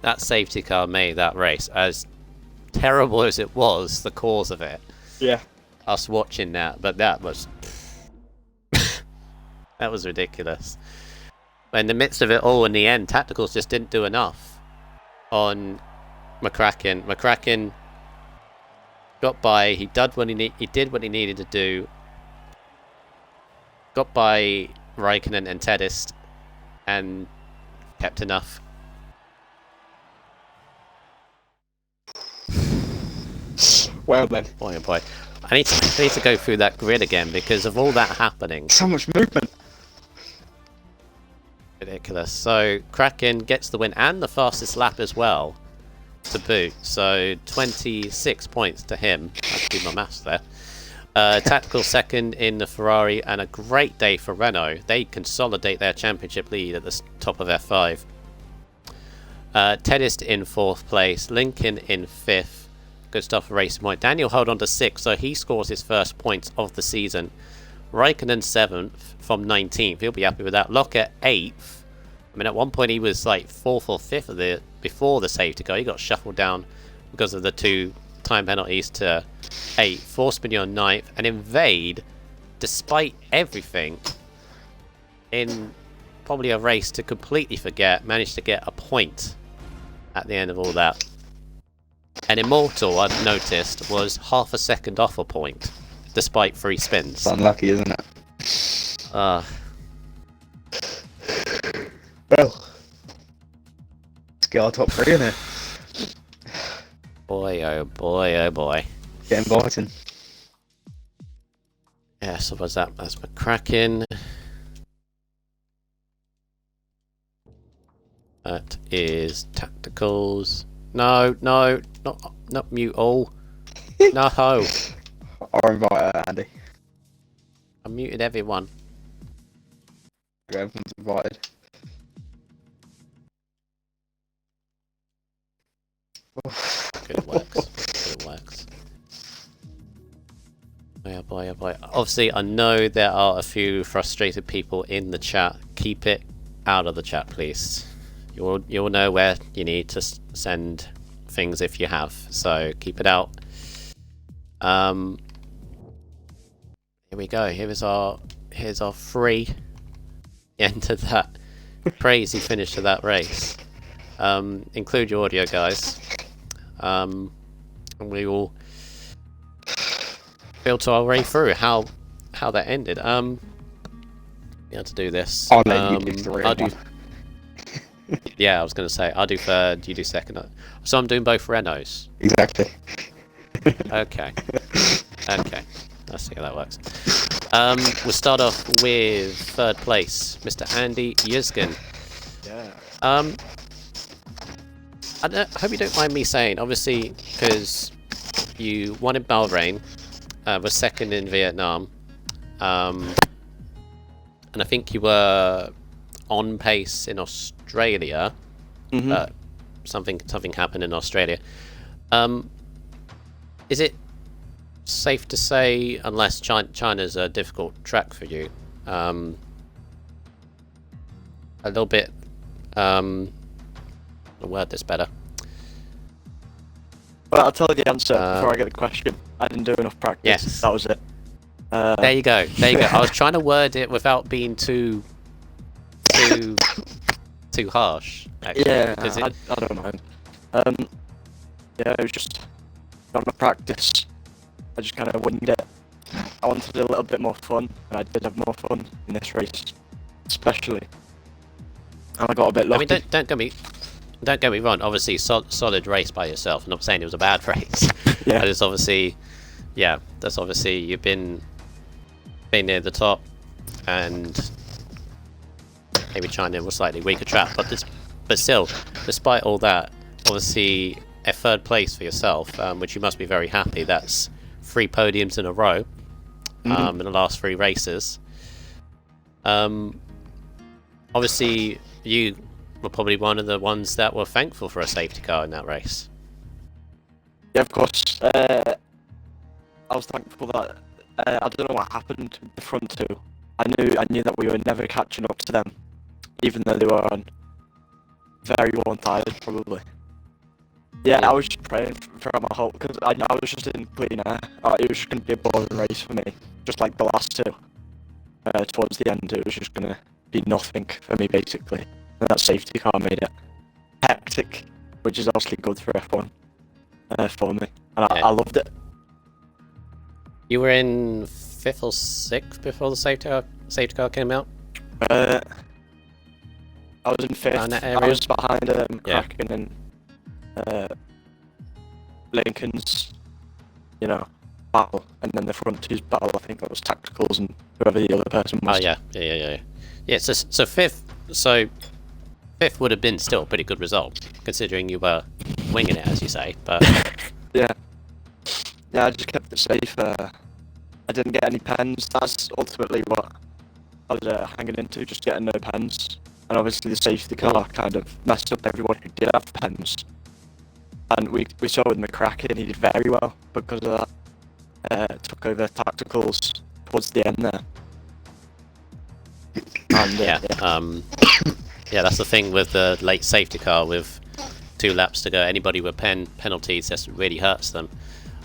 That safety car made that race, as terrible as it was, the cause of it. Yeah. Us watching that, but that was... that was ridiculous. In the midst of it all, in the end, Tacticals just didn't do enough on McCracken. McCracken got by. He did what he needed to do. Got by Raikkonen and Tedis, and kept enough. Well then. Boy, oh boy. I need to go through that grid again because of all that happening. So much movement. Ridiculous. So Kraken gets the win and the fastest lap as well to boot. So 26 points to him. I have to do my maths there. Tactical second in the Ferrari, and a great day for Renault. They consolidate their championship lead at the top of F5. Tedist in 4th place. Lincoln in 5th. Good stuff for Racing Point. Daniel hold on to 6th, so he scores his first points of the season. Raikkonen 7th from 19th. He'll be happy with that. Locker 8th. I mean, at one point he was like 4th or 5th of the before the safety car. He got shuffled down because of the 2 time penalties to 8th. Forspignon 9th. And Invade, despite everything, in probably a race to completely forget, managed to get a point at the end of all that. And Immortal, I've noticed, was half a second off a point, despite 3 spins. It's unlucky, isn't it? Uh, Well, let's get our top 3 in here. boy, oh boy, oh boy. Get inviting. Yeah, so was that? That's McCracken. That is Tacticals. No, not mute all. No. I'll invite Andy. I muted everyone. Everyone's invited. Good, it works. Good, it works. Oh boy, oh boy. Obviously, I know there are a few frustrated people in the chat. Keep it out of the chat, please. You'll know where you need to send things if you have. So keep it out. Here we go. Here's our 3. End of that crazy finish to that race. Include your audio, guys. And we will filter our way through how that ended. We had to do this. I'll let you do 3 I'll do. Yeah, I was going to say I'll do 3rd, you do 2nd. So I'm doing both Renaults. Exactly. Okay. Okay. Let's see how that works. We'll start off with 3rd place, Mr. Andy Yuzkin. Yeah. I hope you don't mind me saying, obviously, because you won in Bahrain, was 2nd in Vietnam, and I think you were on pace in Australia. Mhm. Something happened in Australia. Is it safe to say, unless China's a difficult track for you, a little bit, a word that's better. Well, I'll tell you the answer before I get the question. I didn't do enough practice. Yes. That was it. There you go. There you go. I was trying to word it without being too harsh. Actually, Yeah, because I don't mind. Yeah, it was just not enough practice. I just kind of winged it. I wanted a little bit more fun, and I did have more fun in this race, especially. And I got a bit I lucky. mean, don't get me wrong. Obviously, solid race by yourself. I'm not saying it was a bad race. Yeah. But it's obviously, that's obviously you've been near the top, and maybe China was slightly weaker track. But still, despite all that, obviously a third place for yourself, which you must be very happy. That's 3 podiums in a row in the last 3 races. Obviously, you were probably one of the ones that were thankful for a safety car in that race. Yeah, of course. I was thankful that I don't know what happened with the front two. I knew that we were never catching up to them, even though they were on very worn tyres, probably. Yeah, I was just praying for my whole, because I was just in clean air. It was just going to be a boring race for me, just like the last two. Towards the end, it was just going to be nothing for me, basically. And that safety car made it hectic, which is obviously good for F1 for me, and I loved it. You were in 5th or 6th before the safety car came out. I was in 5th. Around that area? I was behind Kraken and Lincoln's, battle, and then the front two's battle. I think that was Tacticals and whoever the other person was. Oh yeah. Yeah. So 5th. So 5th would have been still a pretty good result, considering you were winging it, as you say. But Yeah, I just kept it safe. I didn't get any pens. That's ultimately what I was hanging into, just getting no pens. And obviously the safety car kind of messed up everyone who did have pens. And we saw with McCracken, he did very well because of that. Took over Tacticals towards the end there. And, that's the thing with the late safety car with 2 laps to go. Anybody with penalties, this really hurts them.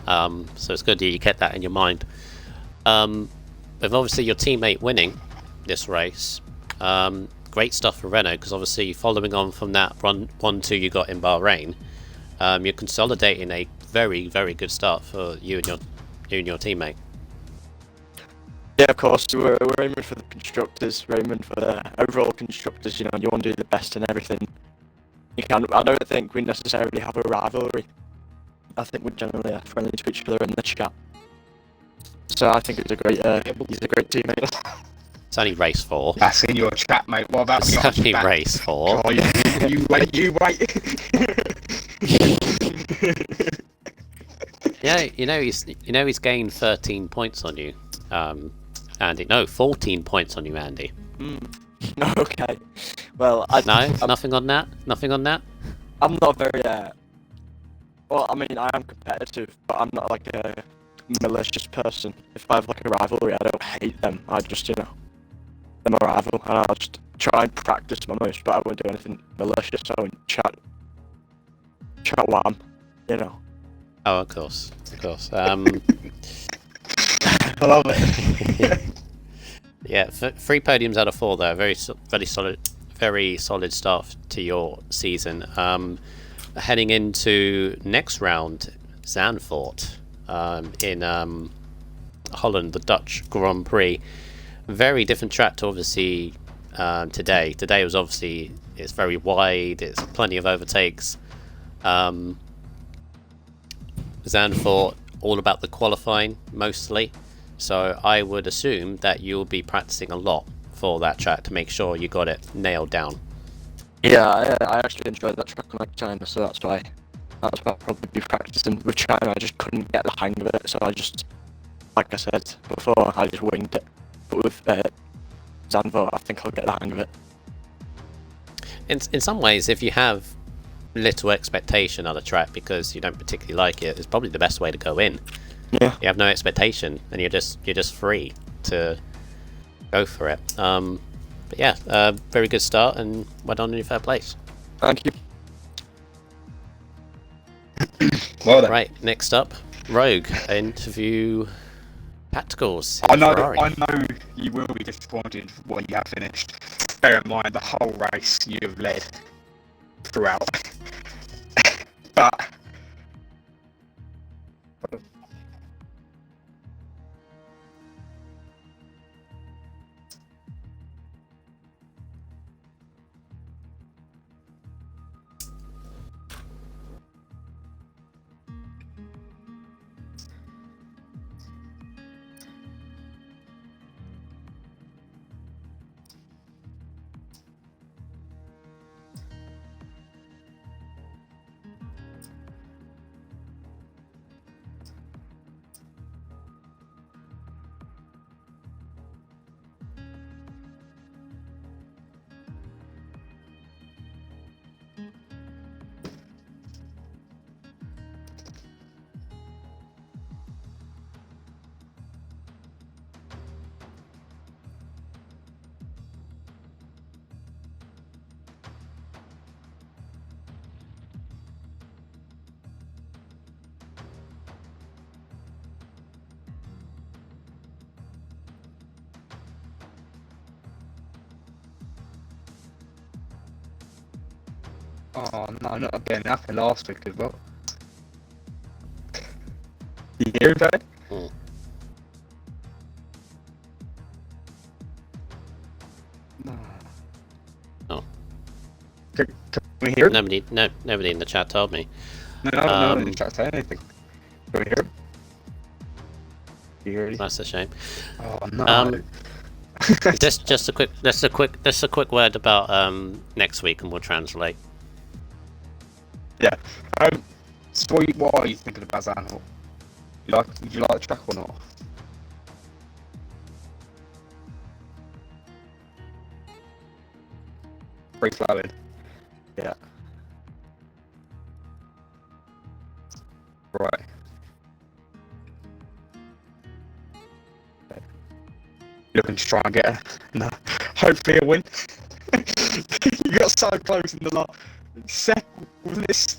So it's good that you kept that in your mind. With obviously your teammate winning this race, great stuff for Renault, because obviously following on from that 1-2 you got in Bahrain, you're consolidating a very, very good start for you and your teammate. Yeah, of course, we're aiming for the Constructors, we're aiming for the overall Constructors, you want to do the best in everything you can. I don't think we necessarily have a rivalry. I think we're generally friendly to each other in the chat. So I think it's a great, he's a great teammate. It's only race 4. That's in your chat, mate. What about It's only race 4. Oh, you wait. Yeah, he's gained 13 points on you, Andy. No, 14 points on you, Andy. Okay. Well, nothing on that. Nothing on that. I'm not very. Well, I mean, I am competitive, but I'm not like a malicious person. If I have like a rivalry, I don't hate them. I just, they're my rival, and I'll just try and practice my most. But I won't do anything malicious. I won't chat wham, Oh, of course. I love it. Yeah, 3 podiums out of 4 though. Very solid start to your season. Heading into next round, Zandvoort in Holland, the Dutch Grand Prix. Very different track to obviously today. Today was obviously, it's very wide. It's plenty of overtakes. Zandvoort, all about the qualifying mostly. So I would assume that you'll be practicing a lot for that track to make sure you got it nailed down. Yeah, I actually enjoyed that track like China, so that's why I'll probably be practicing with China. I just couldn't get the hang of it, so I just, like I said before, I just winged it. But with Zandvoort, I think I'll get the hang of it. In some ways, if you have little expectation on a track because you don't particularly like it, it's probably the best way to go in. Yeah. You have no expectation, and you're just free to go for it. But yeah, very good start, and well done in your third place. Thank you. Well then. Right, next up, Rogue, interview tacticals. I know you will be disappointed when you have finished. Bear in mind the whole race you have led throughout. But oh no, not again. That happened last week as well. You hear that? No. Oh. Can we hear it? Nobody in the chat told me. No one in the chat said anything. Can we hear it? You hear it? That's a shame. Oh no. Just a quick word about next week, and we'll translate. Yeah. So what are you thinking about Zandvoort? Did you like the track or not? Free flowing. Yeah. Right. Looking to try and get no, hopefully a win. You got so close in the last second, wasn't it?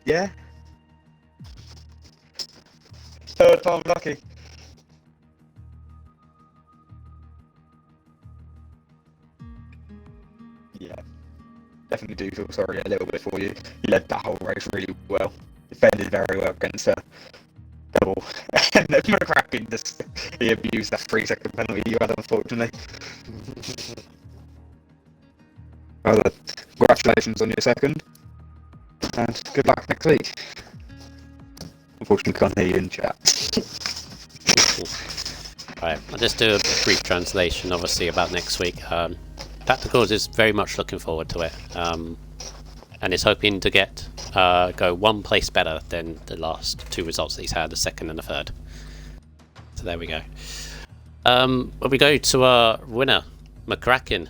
Yeah. Third time lucky. Yeah. Definitely do feel sorry a little bit for you. You led that whole race really well. Defended very well against double. And then McCracken just he abused that 3-second penalty you had, unfortunately. Well, congratulations on your second. And good luck next week. Unfortunately, can't hear you in chat. Right, I'll just do a brief translation, obviously, about next week. Tacticals is very much looking forward to it, and is hoping to get go one place better than the last two results that he's had, the second and the third. So there we go. Well, we go to our winner, McCracken.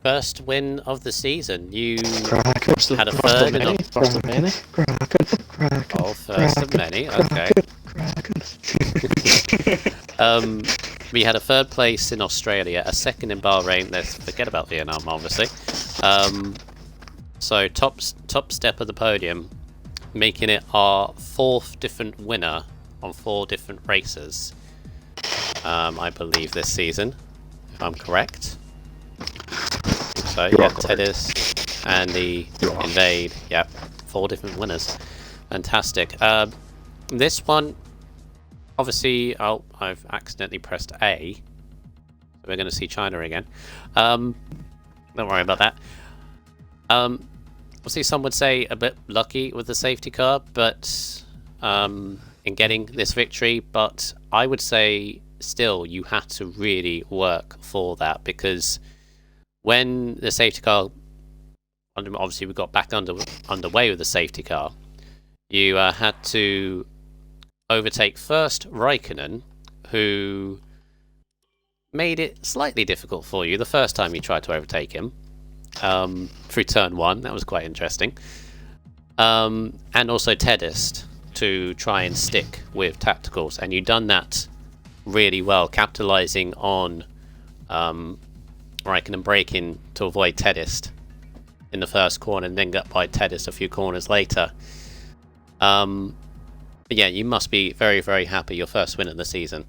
First win of the season. You had a third in First of many. Oh, first of many. Okay. We had a third place in Australia, a second in Bahrain. Let's forget about Vietnam, obviously. So top step of the podium, making it our fourth different winner on 4 different races. I believe this season, if I'm correct. So yeah, Tennis, Andy, Invade, yeah, 4 different winners. Fantastic. This one, obviously, I've accidentally pressed A. So we're going to see China again. Don't worry about that. Obviously, some would say a bit lucky with the safety car, but in getting this victory. But I would say still you had to really work for that, because when the safety car, obviously we got back underway with the safety car, you had to overtake first Raikkonen, who made it slightly difficult for you the first time you tried to overtake him through turn 1. That was quite interesting. And also Tedist to try and stick with tacticals, and you've done that really well, capitalizing on Raikkonen braking to avoid Tedist in the first corner and then got by Tedist a few corners later. But yeah, you must be very, very happy, your first win of the season.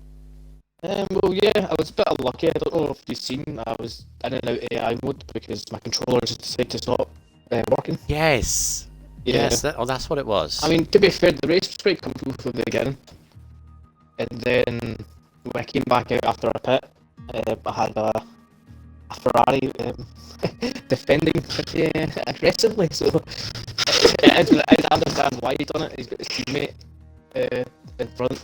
Well, yeah, I was a bit unlucky. I don't know if you've seen, I was in and out AI mode because my controller just decided to stop working. Yes. Yeah. Yes, that's what it was. I mean, to be fair, the race was quite comfortable from the beginning. And then when I came back out after a pit, I had a Ferrari defending pretty aggressively, so I understand why he done it. He's got his teammate in front.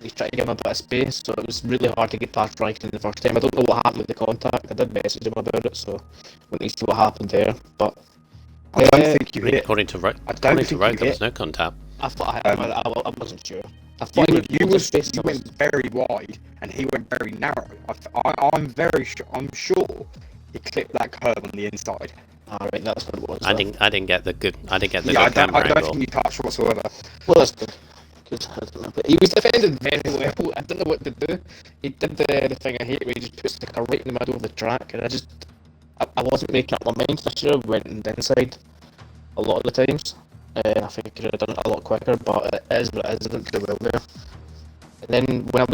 He's trying to give him a bit of space, so it was really hard to get past Raikkonen the first time. I don't know what happened with the contact. I did message him about it, so we need to see what happened there. But I don't think you hit. according to Roke, I don't think you there was hit. no contact. I thought I wasn't sure. I thought You went very wide, and he went very narrow. I'm very sure. I'm sure he clipped that curve on the inside. Alright, that's what it was. I didn't get the good. I didn't get the Yeah, good I camera don't angle. think you touched whatsoever. Well, that's good. I don't know, but he was defended very well. I don't know what to do. He did the thing I hate where he just puts the car right in the middle of the track, and I wasn't making up my mind. I should have went inside a lot of the times. I think I could have done it a lot quicker, but it is what it is. I didn't do well there. And then when I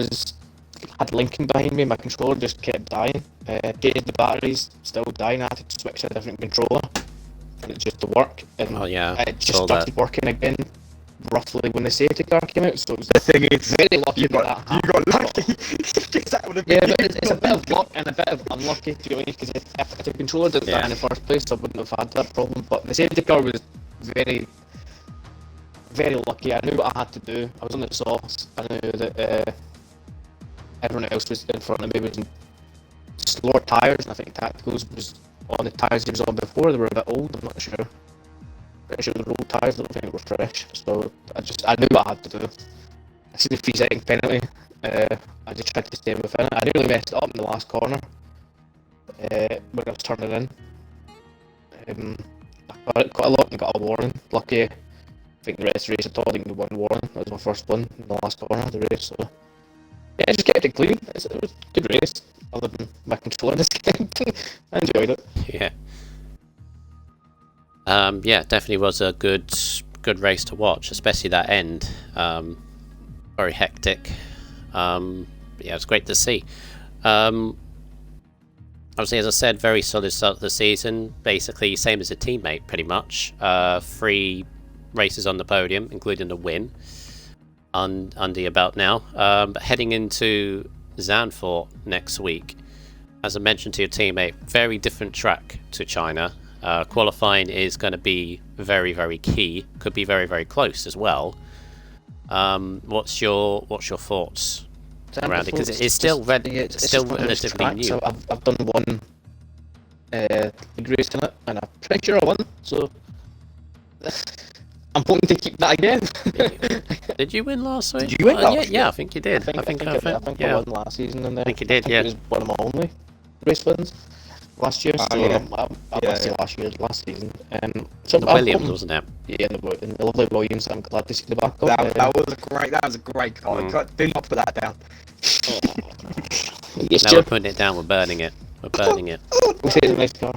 had Lincoln behind me, my controller just kept dying. Gated the batteries, still dying. I had to switch to a different controller for it just to work. And Oh yeah, it just saw started that. working again roughly when the safety car came out. So it was The thing is, very lucky you that got happened. lucky. That would have been Yeah, but you it's a got bit of lucky. luck and a bit of unlucky, to be honest, because if the controller didn't die in the first place, I wouldn't have had that problem. But the safety car was very, very lucky. I knew what I had to do. I was on the softs. I knew that everyone else was in front of me was in slower tyres, and I think Tacticals was on the tyres he was on before. They were a bit old, I'm not sure. Pretty sure they were old tyres, I don't think they were fresh. So I knew what I had to do. I see the 3-second penalty. I just tried to stay within it. I nearly messed it up in the last corner when I was turning in. I got it quite a lot and got a warning. Lucky, I think the rest of the race I thought I didn't get one warning. That was my first one in the last corner of the race. So yeah, I just kept it clean. It was a good race, other than my controller disconnecting. I enjoyed it. Yeah. Yeah, definitely was a good race to watch, especially that end. Very hectic. Yeah, it was great to see. Obviously, as I said, very solid start of the season. Basically, same as a teammate, pretty much. 3 races on the podium, including a win under your belt now. But heading into Zandvoort next week, as I mentioned to your teammate, very different track to China. Qualifying is going to be very, very key. Could be very, very close as well. What's your thoughts around it? Because it's still still relatively new. So I've done one league race in it, and I'm pretty sure I won. So I'm hoping to keep that again. Did you win last week? Did you win last yeah, week? yeah, I think you did. I think I won last season, and I think you did, It was one of my only race wins last year. So yeah. I must say last season. So The I'm Williams, hoping- wasn't it? Yeah, the lovely Williams. I'm glad to see the back of. That was a great car. Do not put that down. Yes, No, we're putting it down. We're burning it. We're burning it. we'll say it's a nice car.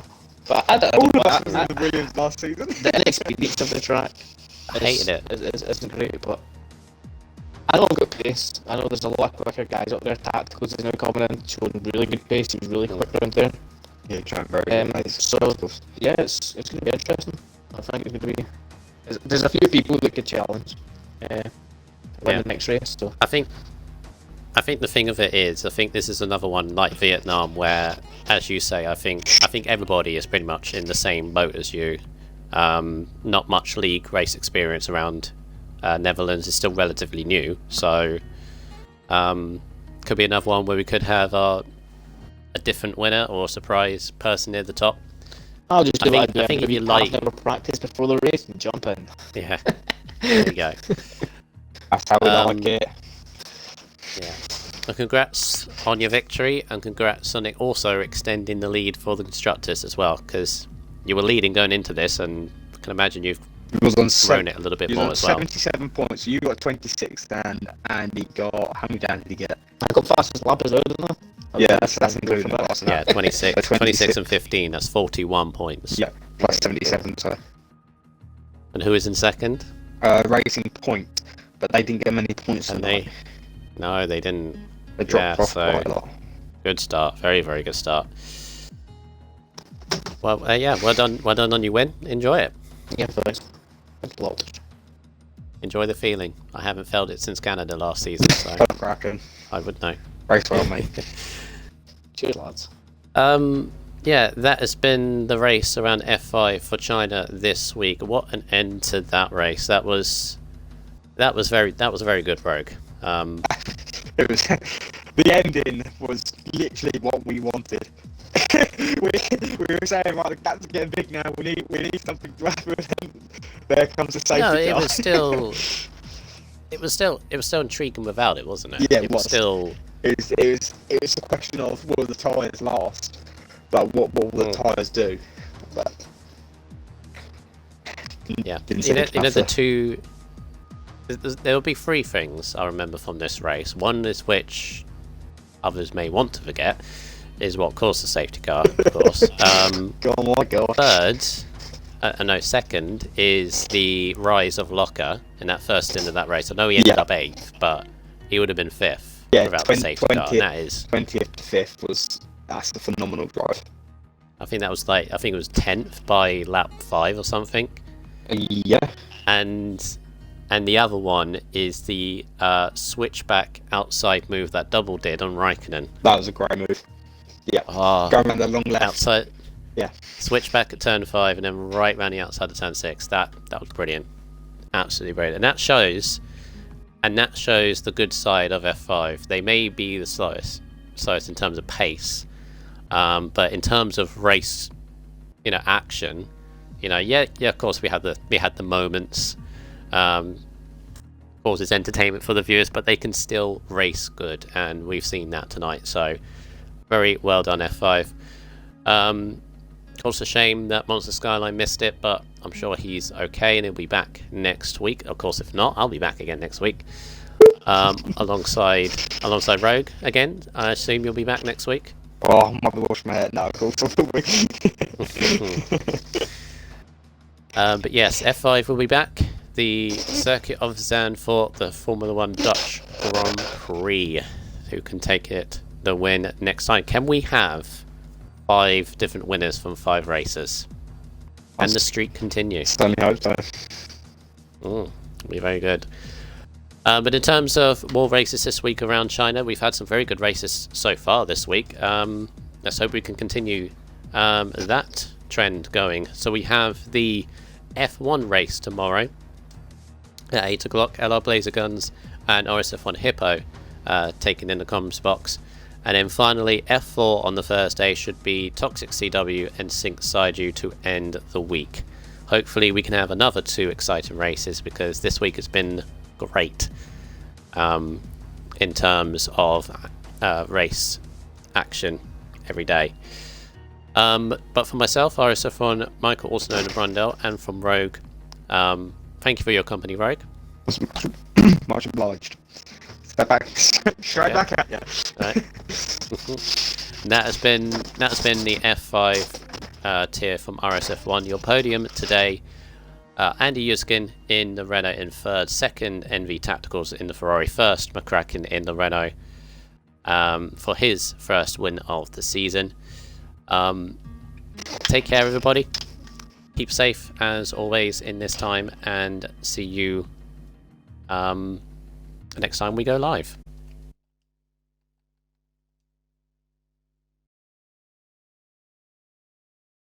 But I All of don't us was know, in the Williams last season. the inexperience of the track I hated it. isn't great, but I know I've got pace. I know there's a lot of quicker guys up there. Tacticals is now coming in, showing really good pace. He was really quick around there. Yeah, trying very So yeah, it's going to be interesting. I think it's going to be. There's a few people that could challenge win the next race. So I think the thing of it is, I think this is another one like Vietnam, where, as you say, I think everybody is pretty much in the same boat as you. Not much league race experience around Netherlands. Is still relatively new, so could be another one where we could have a different winner or a surprise person near the top. I'll just do I what think- I think if you like- never practice before the race and jump in. Yeah, there you go. That's how we Um, like it. Yeah. And congrats on your victory, and congrats on it also extending the lead for the Constructors as well, because you were leading going into this, and I can imagine you've was on grown it a little bit more as well. 77 points. You got 26, and Andy got, how many down did he get? I got fastest lap as well, didn't I? Yeah, that's including the last Yeah, lap. 26 and 15. That's 41 points. Yeah, plus 77. So And who is in second? Racing Point, but they didn't get many points. And tonight. no, they didn't. They dropped off quite a lot. Good start. Very, very good start. Well, yeah, well done on your win. Enjoy it. Yeah, thanks. Thanks a lot. Enjoy the feeling. I haven't felt it since Canada last season, so Cracking. I would know. Race well, mate. Cheers, lads. Yeah, that has been the race around F5 for China this week. What an end to that race. That was a very good Rogue. It was the ending was literally what we wanted. we were saying, right, the gaps are getting big now. We need something to happen. There comes the safety No, car. it was still intriguing without it, wasn't it? Yeah, it was still. It was a question of will the tyres last, but what will the tyres do? But Yeah, didn't you know seem to the matter. two. There will be three things I remember from this race. One is which others may want to forget, is what caused the safety car, of course. Oh my god. Third, second is the rise of Locker in that first stint of that race. I know he ended up 8th, but he would have been 5th without the safety car. And that is 20th to 5th that's a phenomenal drive. I think it was 10th by lap 5 or something. Yeah. And the other one is the switchback outside move that Double did on Raikkonen. That was a great move. Yeah. Going around the long left. Outside. Yeah. Switchback at turn 5 and then right round the outside of turn 6. That was brilliant. Absolutely brilliant. And that shows the good side of F5. They may be the slowest in terms of pace, but in terms of race, action, of course we had the moments. Causes entertainment for the viewers, but they can still race good, and we've seen that tonight. So, very well done, F5. Also, a shame that Monster Skyline missed it, but I'm sure he's okay, and he'll be back next week. Of course, if not, I'll be back again next week, alongside Rogue again. I assume you'll be back next week. Oh, might be washing my head now. Of course, I will be. But yes, F5 will be back. The circuit of Zandvoort, the Formula 1 Dutch Grand Prix. Who can take the win next time? Can we have 5 different winners from 5 races? And the streak continue? Certainly hope so. Will be very good. But in terms of more races this week around China, we've had some very good races so far this week. Let's hope we can continue that trend going. So we have the F1 race tomorrow at 8 o'clock. LR Blazer Guns and RSF1 Hippo taking in the comms box. And then finally, F4 on the Thursday should be Toxic CW and Sync Saiju to end the week. Hopefully we can have another 2 exciting races, because this week has been great in terms of race action every day. But for myself, RSF1, Michael, also known as Brundle, and from Rogue, thank you for your company, Rogue. Much obliged. Step back, straight back at you. Right. That has been the F5 tier from RSF1. Your podium today: Andy Yuskin in the Renault in 3rd, 2nd NV Tacticals in the Ferrari, 1st McCracken in the Renault for his first win of the season. Take care, everybody. Keep safe as always in this time, and see you next time we go live.